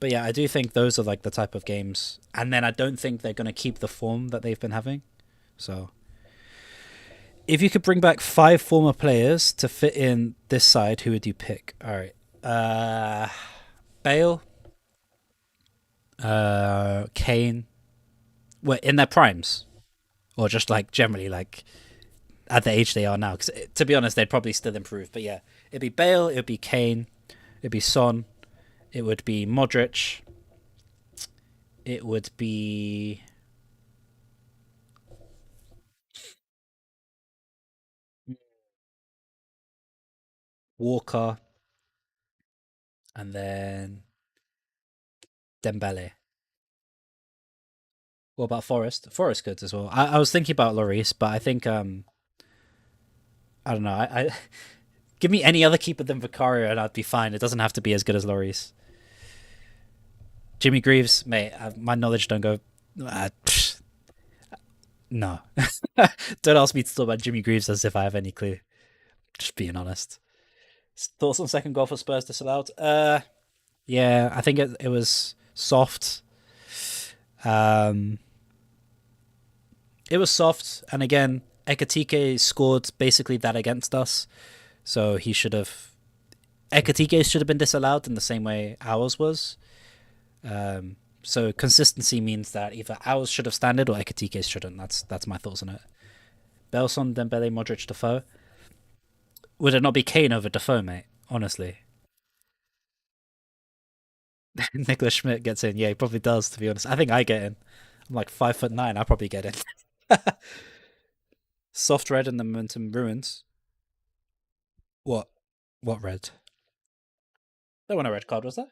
Speaker 1: But yeah, I do think those are like the type of games. And then I don't think they're gonna keep the form that they've been having. So if you could bring back five former players to fit in this side, who would you pick? All right. Bale, Kane, well, in their primes, or just like generally like at the age they are now. Because to be honest, they'd probably still improve. But yeah, it'd be Bale, it'd be Kane, it'd be Son, it would be Modric, it would be Walker, and then Dembele. What about Forest? Forest good as well. I was thinking about Lloris, but I think I don't know. I give me any other keeper than Vicario and I'd be fine. It doesn't have to be as good as Lloris. Jimmy Greaves, mate. My knowledge don't go. No, don't ask me to talk about Jimmy Greaves as if I have any clue. Just being honest. Thoughts on second goal for Spurs disallowed? Yeah, I think it was soft. Um, it was soft, and again, Ekatike scored basically that against us, so he should have. Ekatike should have been disallowed in the same way ours was. So consistency means that either ours should have standard or Ekatike's shouldn't. That's my thoughts on it. Belson, Dembele, Modric, Defoe. Would it not be Kane over Defoe, mate? Honestly, Nicholas Schmidt gets in. Yeah, he probably does. To be honest, I think I get in. I'm like 5'9". I probably get in. Soft red and the momentum ruins. What? What red? There wasn't a red card, was there?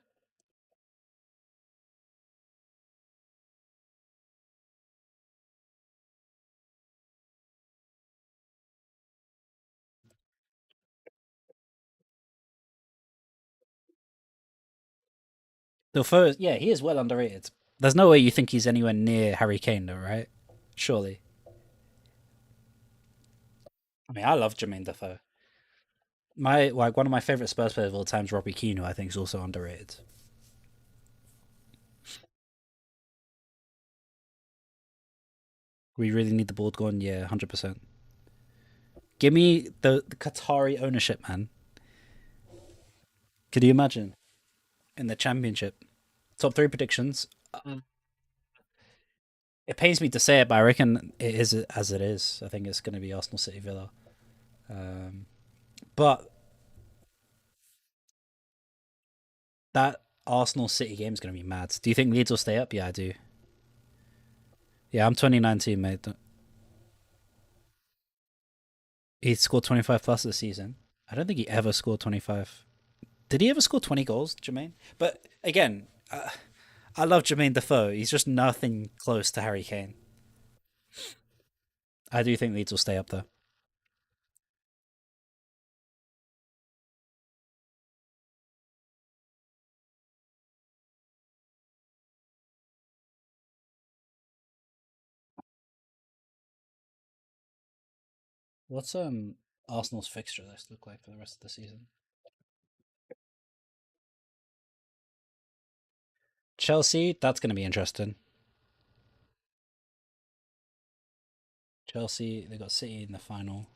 Speaker 1: Defoe, yeah, he is well underrated. There's no way you think he's anywhere near Harry Kane, though, right? Surely. I mean, I love Jermaine Defoe. My like one of my favorite Spurs players of all time is Robbie Keane, who I think is also underrated. We really need the board gone, yeah, 100%. Give me the Qatari ownership, man. Could you imagine in the championship? Top three predictions. It pains me to say it, but I reckon it is as it is. I think it's going to be Arsenal City Villa. Um, but that Arsenal City game is going to be mad. Do you think Leeds will stay up? Yeah, I do. Yeah, I'm 2019, mate. He scored 25 plus this season. I don't think he ever scored 25. Did he ever score 20 goals, Jermaine? But again, I love Jermaine Defoe. He's just nothing close to Harry Kane. I do think Leeds will stay up though. What's Arsenal's fixture list look like for the rest of the season? Chelsea, that's going to be interesting. Chelsea, they got City in the final.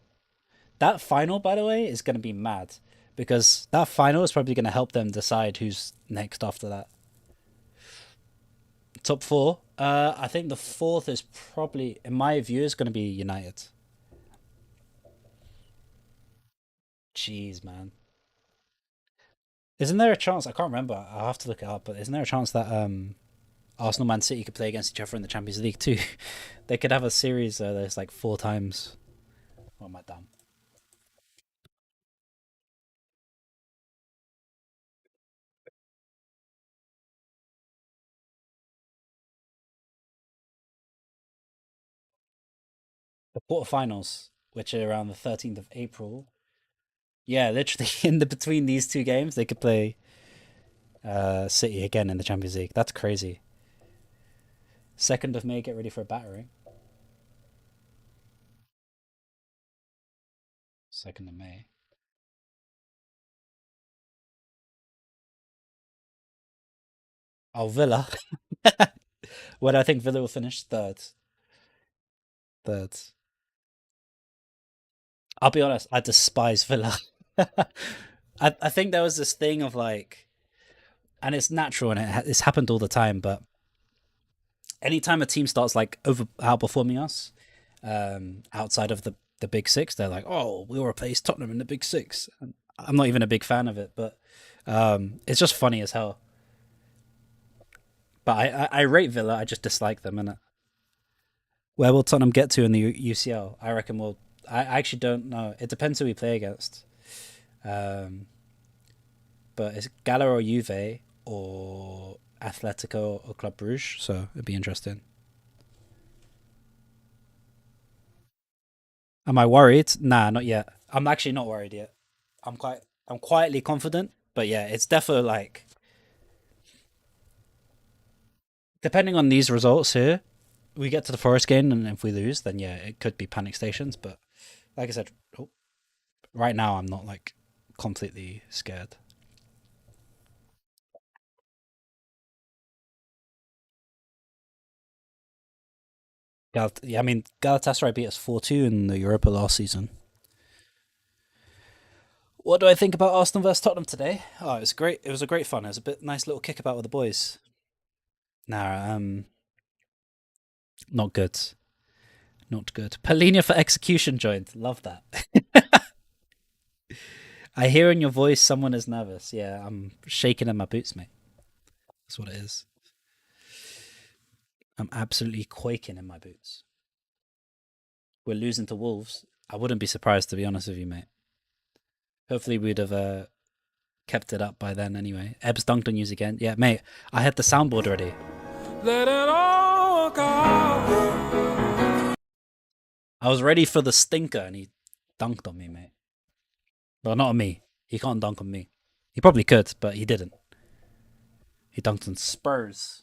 Speaker 1: That final, by the way, is going to be mad because that final is probably going to help them decide who's next after that. Top four. I think the fourth is probably, in my view, is going to be United. Jeez, man. Isn't there a chance? I can't remember. I'll have to look it up. But isn't there a chance that Arsenal, Man City could play against each other in the Champions League too? They could have a series that's like four times. What am I dumb? The quarterfinals, which are around the 13th of April. Yeah, literally in the between these two games, they could play City again in the Champions League. That's crazy. 2nd of May, get ready for a battering. 2nd of May. Oh, Villa. What I think Villa will finish third. Third. I'll be honest, I despise Villa. I think there was this thing of like, and it's natural and it's happened all the time, but anytime a team starts like outperforming us, outside of the big six, they're like, oh, we'll replace Tottenham in the big six. And I'm not even a big fan of it, but it's just funny as hell. But I rate Villa. I just dislike them. And where will Tottenham get to in the UCL? I reckon we'll. I actually don't know. It depends who we play against. Um, but it's Gala or Juve or Atletico or Club Brugge, so it'd be interesting. Am I worried? Nah, not yet. I'm actually not worried yet. I'm quietly confident, but yeah, it's definitely like depending on these results here, we get to the Forest game, and if we lose, then yeah, it could be panic stations. But like I said, right now I'm not like completely scared. Yeah, I mean Galatasaray beat us 4-2 in the Europa last season. What do I think about Arsenal versus Tottenham today? Oh, it was great. It was a great fun. It was a bit nice little kickabout with the boys. Nah, not good. Not good. Polina for execution joined. Love that. I hear in your voice someone is nervous. Yeah, I'm shaking in my boots, mate. That's what it is. I'm absolutely quaking in my boots. We're losing to Wolves. I wouldn't be surprised, to be honest with you, mate. Hopefully, we'd have kept it up by then anyway. Ebbs dunked on you again. Yeah, mate, I had the soundboard ready. Let it all go. I was ready for the stinker and he dunked on me, mate. Well, not on me. He can't dunk on me. He probably could, but he didn't. He dunked on Spurs.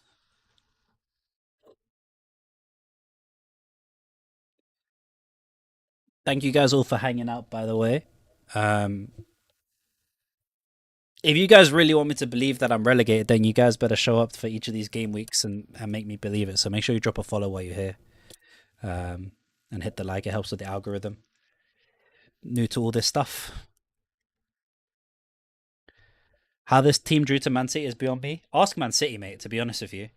Speaker 1: Thank you guys all for hanging out, by the way. Um, if you guys really want me to believe that I'm relegated, then you guys better show up for each of these game weeks and make me believe it. So make sure you drop a follow while you're here, and hit the like. It helps with the algorithm. New to all this stuff. How this team drew to Man City is beyond me. Ask Man City, mate. To be honest with you,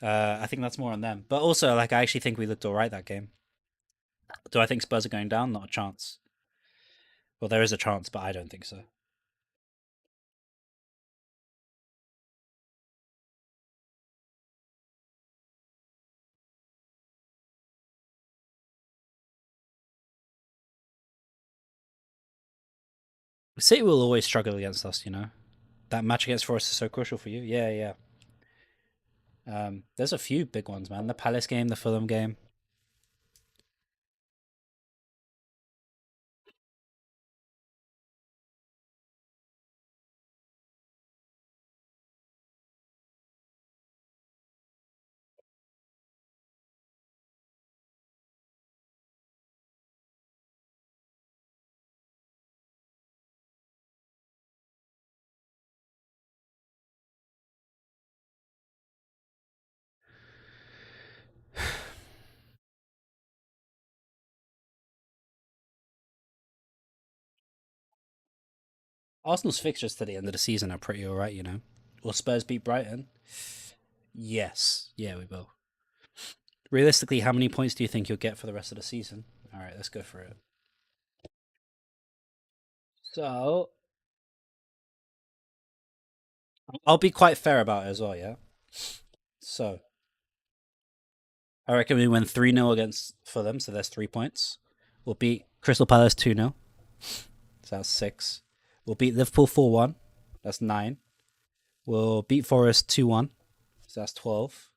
Speaker 1: I think that's more on them. But also, like, I actually think we looked all right that game. Do I think Spurs are going down? Not a chance. Well, there is a chance, but I don't think so. City will always struggle against us, you know. That match against Forest is so crucial for you. Yeah, yeah. There's a few big ones, man. The Palace game, the Fulham game. Arsenal's fixtures to the end of the season are pretty alright, you know. Will Spurs beat Brighton? Yes. Yeah, we will. Realistically, how many points do you think you'll get for the rest of the season? All right, let's go for it. So, I'll be quite fair about it as well, yeah? So, I reckon we win 3-0 against Fulham, so that's 3 points. We'll beat Crystal Palace 2-0, so that's 6. We'll beat Liverpool 4-1, that's 9. We'll beat Forest 2-1, so that's 12.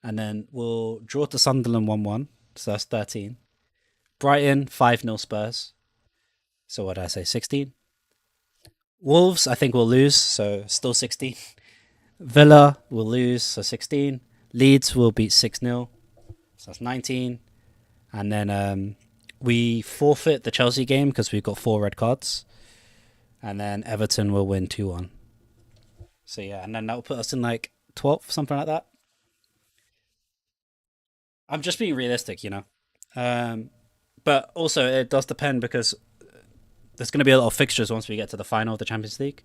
Speaker 1: And then we'll draw to Sunderland 1-1, so that's 13. Brighton 5-0 Spurs, so what did I say, 16? Wolves, I think we'll lose, so still 16. Villa will lose, so 16. Leeds will beat 6-0, so that's 19. And then we forfeit the Chelsea game because we've got 4 red cards. And then Everton will win 2-1. So yeah, and then that will put us in like 12th, something like that. I'm just being realistic, you know. Um, but also, it does depend because there's going to be a lot of fixtures once we get to the final of the Champions League.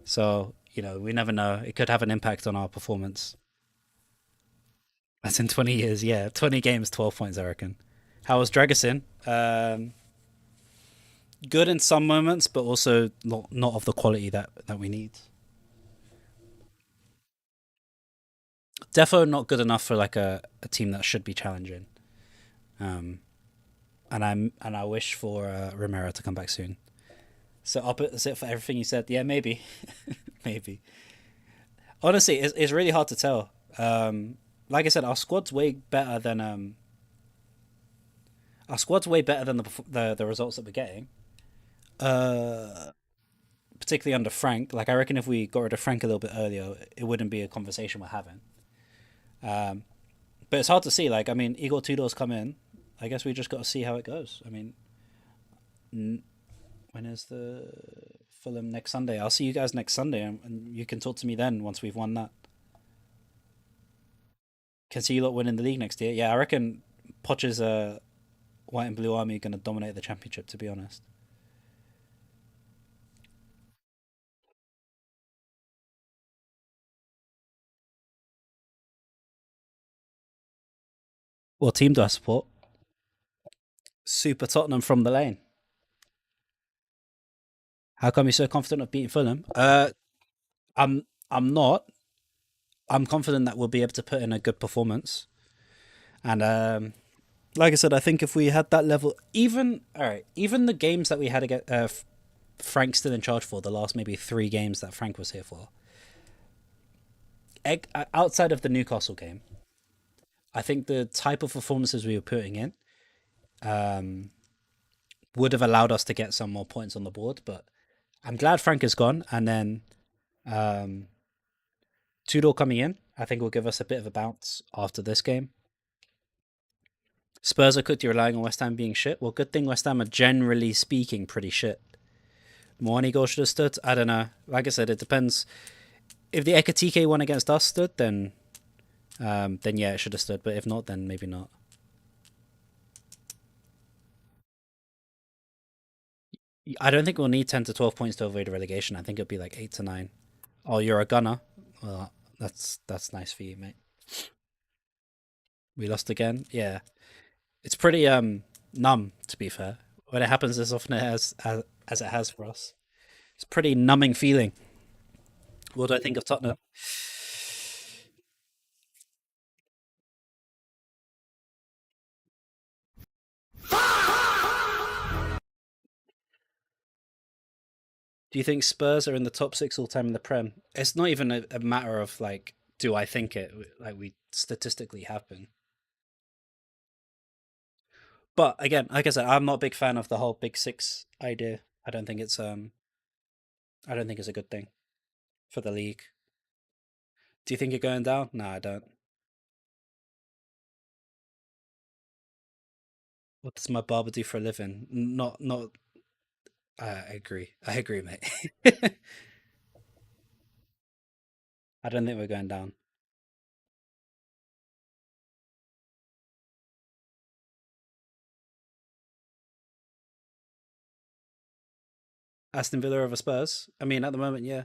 Speaker 1: So, you know, we never know. It could have an impact on our performance. That's in 20 years, yeah. 20 games, 12 points, I reckon. How was Dragosin? Good in some moments, but also not of the quality that we need. Defo not good enough for like a team that should be challenging. Um, and I wish for Romero to come back soon. So opposite for everything you said. Yeah, maybe, maybe. Honestly, it's really hard to tell. Like I said, our squad's way better than the results that we're getting. Uh, Particularly under Frank. Like I reckon if we got rid of Frank a little bit earlier, it wouldn't be a conversation we're having. Um, but it's hard to see. Like I mean, Igor Tudor's come in. I guess we just got to see how it goes. I mean, when is the Fulham next Sunday? I'll see you guys next Sunday, and you can talk to me then once we've won that. Can see you lot winning the league next year. Yeah, I reckon Poch's white and blue army going to dominate the championship. To be honest, what team do I support? Super Tottenham from the lane. How come you're so confident of beating Fulham? I'm not. I'm confident that we'll be able to put in a good performance. And like I said, I think if we had that level, even all right, even the games that we had to get Frank still in charge for the last maybe 3 games that Frank was here for, outside of the Newcastle game, I think the type of performances we were putting in um, would have allowed us to get some more points on the board. But I'm glad Frank is gone, and then um, Tudor coming in, I think will give us a bit of a bounce after this game. Spurs are cooked. You're relying on West Ham being shit. Well, good thing West Ham are generally speaking pretty shit. Moani goal should have stood. I don't know. Like I said, it depends. If the Ekatike one against us stood, then yeah, it should have stood. But if not, then maybe not. I don't think we'll need 10 to 12 points to avoid a relegation. I think it'll be like 8 to 9. Oh, you're a gunner. Well, that's nice for you, mate. We lost again. Yeah, it's pretty numb, to be fair. When it happens as often as it has for us, it's a pretty numbing feeling. What do I think of Tottenham? Do you think Spurs are in the top six all time in the Prem? It's not even a matter of like, do I think it? Like we statistically have been. But again, like I said, I'm not a big fan of the whole Big Six idea. I don't think it's I don't think it's a good thing for the league. Do you think you're going down? No, I don't. What does my barber do for a living? Not. I agree. I agree, mate. I don't think we're going down. Aston Villa over Spurs. I mean, at the moment, yeah.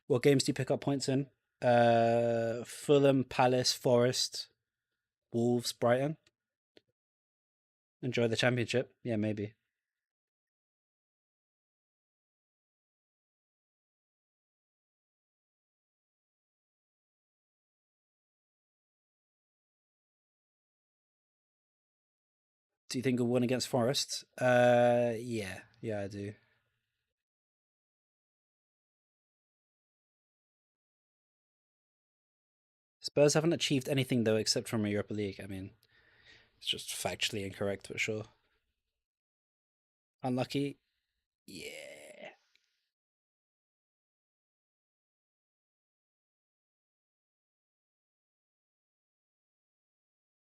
Speaker 1: What games do you pick up points in? Fulham, Palace, Forest, Wolves, Brighton. Enjoy the championship. Yeah, maybe. Do you think we'll win against Forest? Yeah, yeah, I do. Spurs haven't achieved anything though, except from a Europa League. I mean, it's just factually incorrect, but sure. Unlucky. Yeah.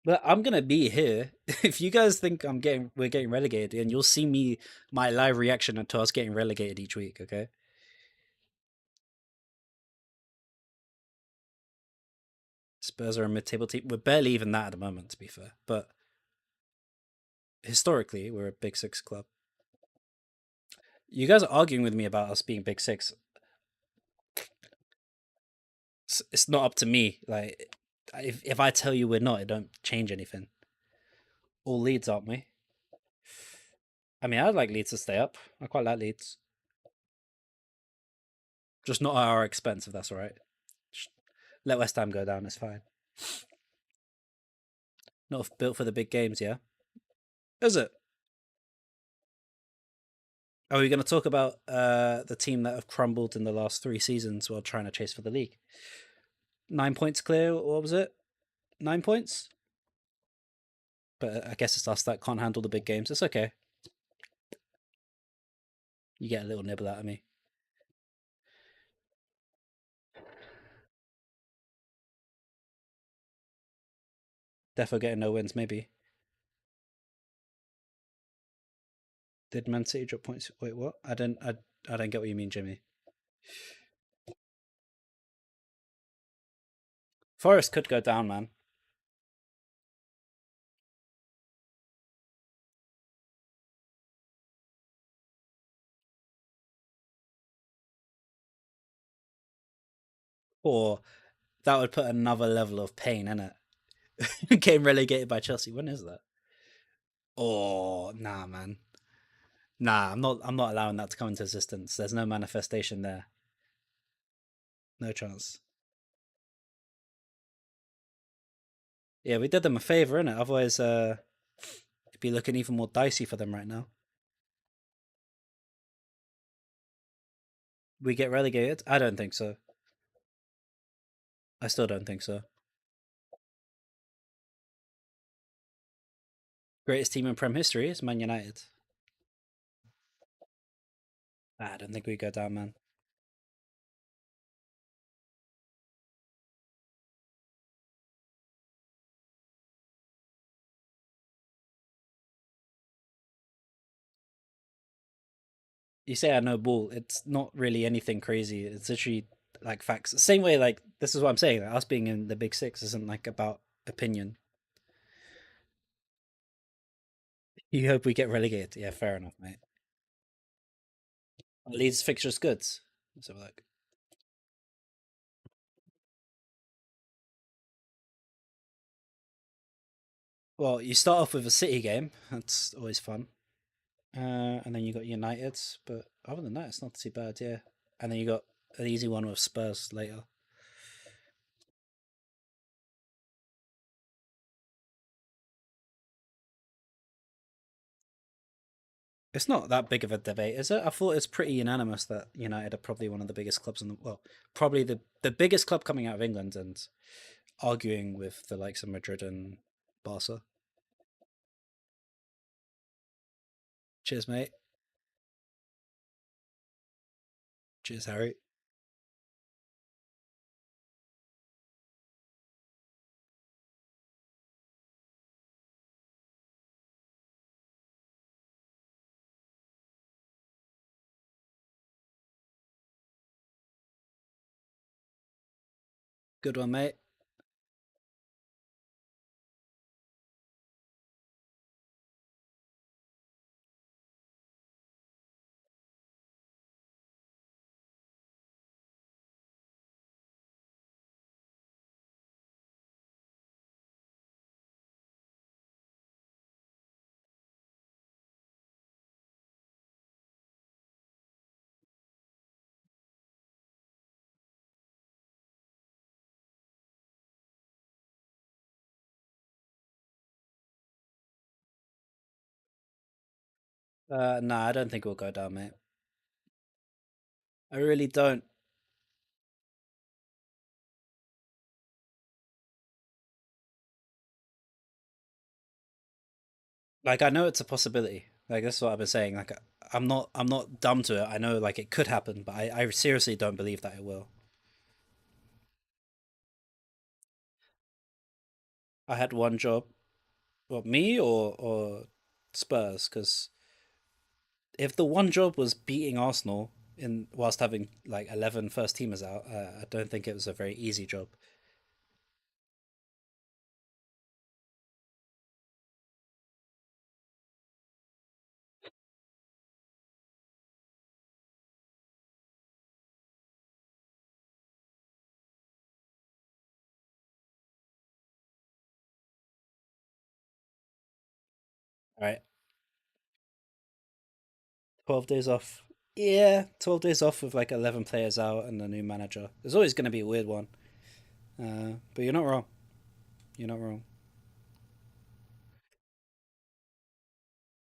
Speaker 1: But I'm gonna be here. If you guys think we're getting relegated, and you'll see me my live reaction to us getting relegated each week. Okay, Spurs are a mid-table team. We're barely even that at the moment, to be fair. But historically, we're a Big Six club. You guys are arguing with me about us being Big Six. It's not up to me. Like, if I tell you we're not, it don't change anything. All Leeds, aren't we? I mean, I'd like Leeds to stay up. I quite like Leeds, just not at our expense, if that's all right. Just let West Ham go down. It's fine. Not built for the big games, yeah. Is it? Are we going to talk about the team that have crumbled in the last 3 seasons while trying to chase for the league? 9 points clear. What was it? 9 points. But I guess it's us that can't handle the big games. It's okay. You get a little nibble out of me. Therefore, getting no wins. Maybe did Man City drop points? Wait, what? I don't get what you mean, Jimmy. Forest could go down, man. Or that would put another level of pain in it. Getting relegated by Chelsea. When is that? Oh, nah, man. Nah, I'm not allowing that to come into existence. There's no manifestation there. No chance. Yeah, we did them a favor, innit? Otherwise, it'd be looking even more dicey for them right now. We get relegated? I don't think so. I still don't think so. Greatest team in Prem history is Man United. I don't think we go down, man. You say I know ball. It's not really anything crazy. It's literally like facts. Same way, like this is what I'm saying. Like, us being in the Big Six isn't like about opinion. You hope we get relegated. Yeah, fair enough, mate. Leeds fixtures good. Let's have a look. Well, you start off with a City game. That's always fun. And then you got United, but other than that, it's not too bad. Yeah. And then you got an easy one with Spurs later. It's not that big of a debate, is it? I thought it's pretty unanimous that United are probably one of the biggest clubs in the well, probably the biggest club coming out of England, and arguing with the likes of Madrid and Barca. Cheers, mate. Cheers, Harry. Good one, mate. Nah, I don't think we'll go down, mate. I really don't. Like, I know it's a possibility. Like, that's what I've been saying. Like, I'm not dumb to it. I know, like, it could happen, but I seriously don't believe that it will. I had one job. What, me or Spurs? Because if the one job was beating Arsenal in whilst having like 11 first teamers out, I don't think it was a very easy job. All right, 12 days off. Yeah, 12 days off with like 11 players out and a new manager. There's always going to be a weird one. But you're not wrong. You're not wrong.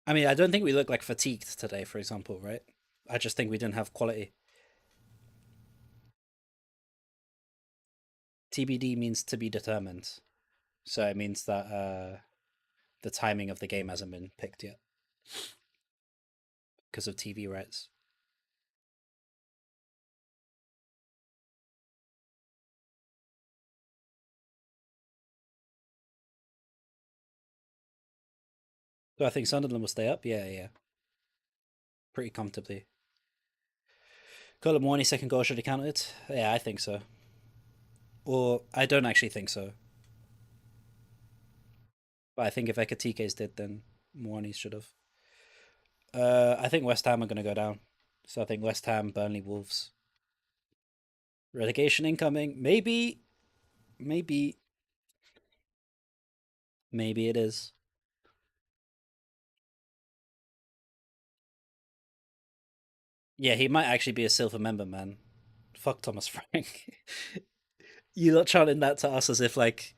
Speaker 1: I mean, I don't think we look like fatigued today, for example, right? I just think we didn't have quality. TBD means to be determined. So it means that the timing of the game hasn't been picked yet because of TV rights. So I think Sunderland will stay up. Yeah, yeah, pretty comfortably. Colin Morney's second goal should have counted. Yeah, I think so. Or I don't actually think so. But I think if Ekatike's did, then Morney's should have. I think West Ham are going to go down. So I think West Ham, Burnley, Wolves. Relegation incoming. Maybe, maybe, maybe it is. Yeah, he might actually be a silver member, man. Fuck Thomas Frank. You not chanting that to us as if like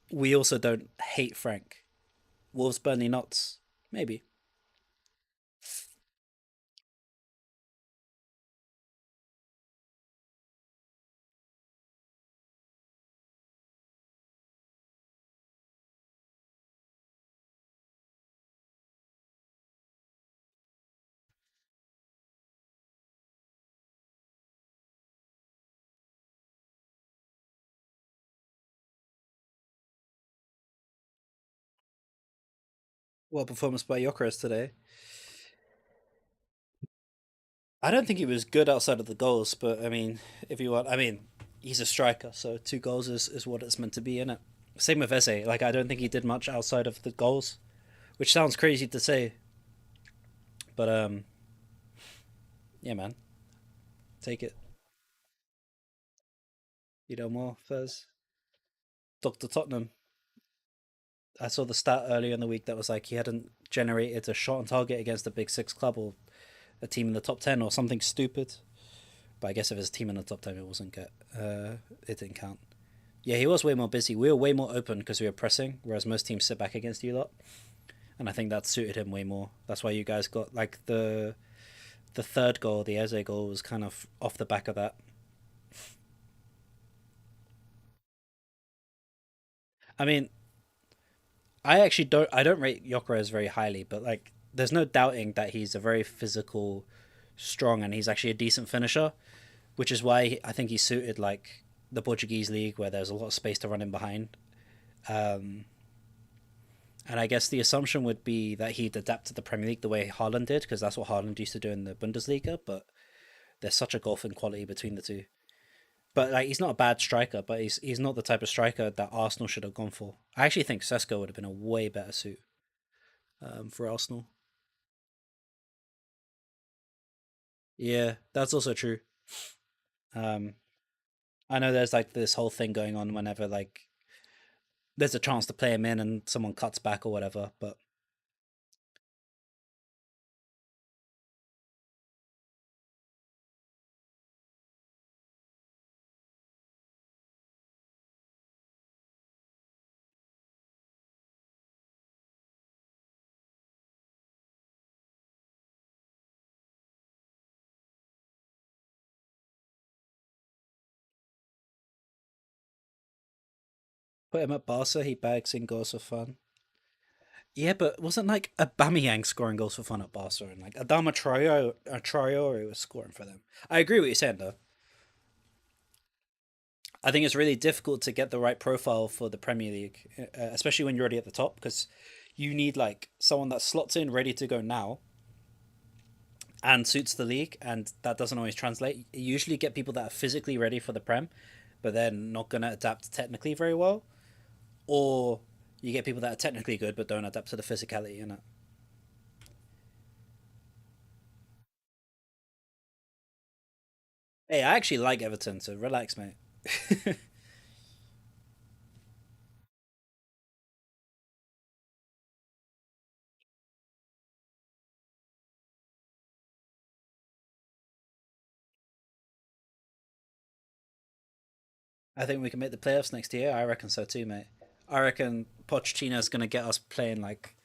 Speaker 1: we also don't hate Frank. Wolves, Burnley, Knots. Maybe. What performance by Jokeris today? I don't think he was good outside of the goals, but I mean, if you want, I mean, he's a striker, so 2 goals is what it's meant to be, in it. Same with Eze. Like, I don't think he did much outside of the goals, which sounds crazy to say, but yeah, man, take it. You know more, Fez. Doctor Tottenham. I saw the stat earlier in the week that was like he hadn't generated a shot on target against a Big Six club or a team in the top 10 or something stupid. But I guess if it's a team in the top 10, it wasn't get. It didn't count. Yeah, he was way more busy. We were way more open because we were pressing, whereas most teams sit back against you lot, and I think that suited him way more. That's why you guys got like the third goal, the Eze goal, was kind of off the back of that. I mean, I don't rate Jokeres very highly, but like there's no doubting that he's a very physical, strong, and he's actually a decent finisher, which is why I think he's suited like the Portuguese league where there's a lot of space to run in behind. Um, and I guess the assumption would be that he'd adapt to the Premier League the way Haaland did, because that's what Haaland used to do in the Bundesliga. But there's such a gulf in quality between the two. But like, he's not a bad striker, but he's not the type of striker that Arsenal should have gone for. I actually think Sesko would have been a way better suit for Arsenal. Yeah, that's also true. Um, I know there's like this whole thing going on whenever like there's a chance to play him in and someone cuts back or whatever. But put him at Barca, he bags in goals for fun. Yeah, but wasn't like Aubameyang scoring goals for fun at Barca and like Adama Traore was scoring for them. I agree with what you're saying though. I think it's really difficult to get the right profile for the Premier League, especially when you're already at the top, because you need like someone that slots in ready to go now and suits the league, and that doesn't always translate. You usually get people that are physically ready for the Prem, but they're not going to adapt technically very well, or you get people that are technically good but don't adapt to the physicality. You know. Hey, I actually like Everton, so relax, mate. I think we can make the playoffs next year. I reckon so too, mate. I reckon Pochettino's going to get us playing like,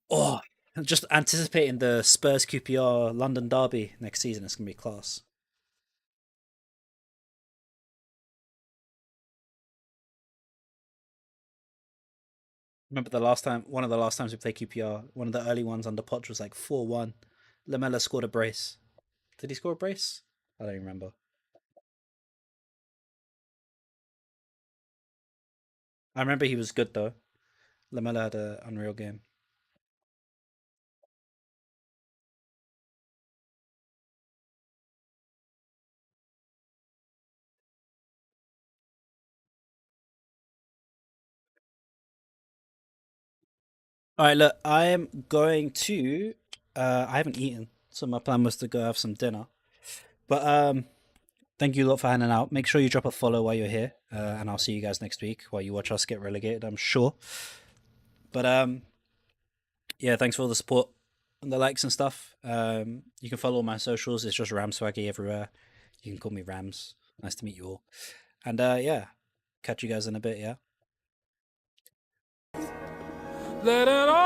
Speaker 1: oh, just anticipating the Spurs QPR London derby next season. It's going to be class. Remember the last time, one of the last times we played QPR, one of the early ones under Poch was like 4-1. Lamella scored a brace. Did he score a brace? I don't even remember. I remember he was good though. Lamella had an unreal game. All right, look, I'm going to. I haven't eaten, so my plan was to go have some dinner. But thank you a lot for hanging out. Make sure you drop a follow while you're here, and I'll see you guys next week while you watch us get relegated. I'm sure. But yeah, thanks for all the support and the likes and stuff. You can follow all my socials. It's just Ram Swaggy everywhere. You can call me Rams. Nice to meet you all. And yeah, catch you guys in a bit. Yeah.
Speaker 2: Let it all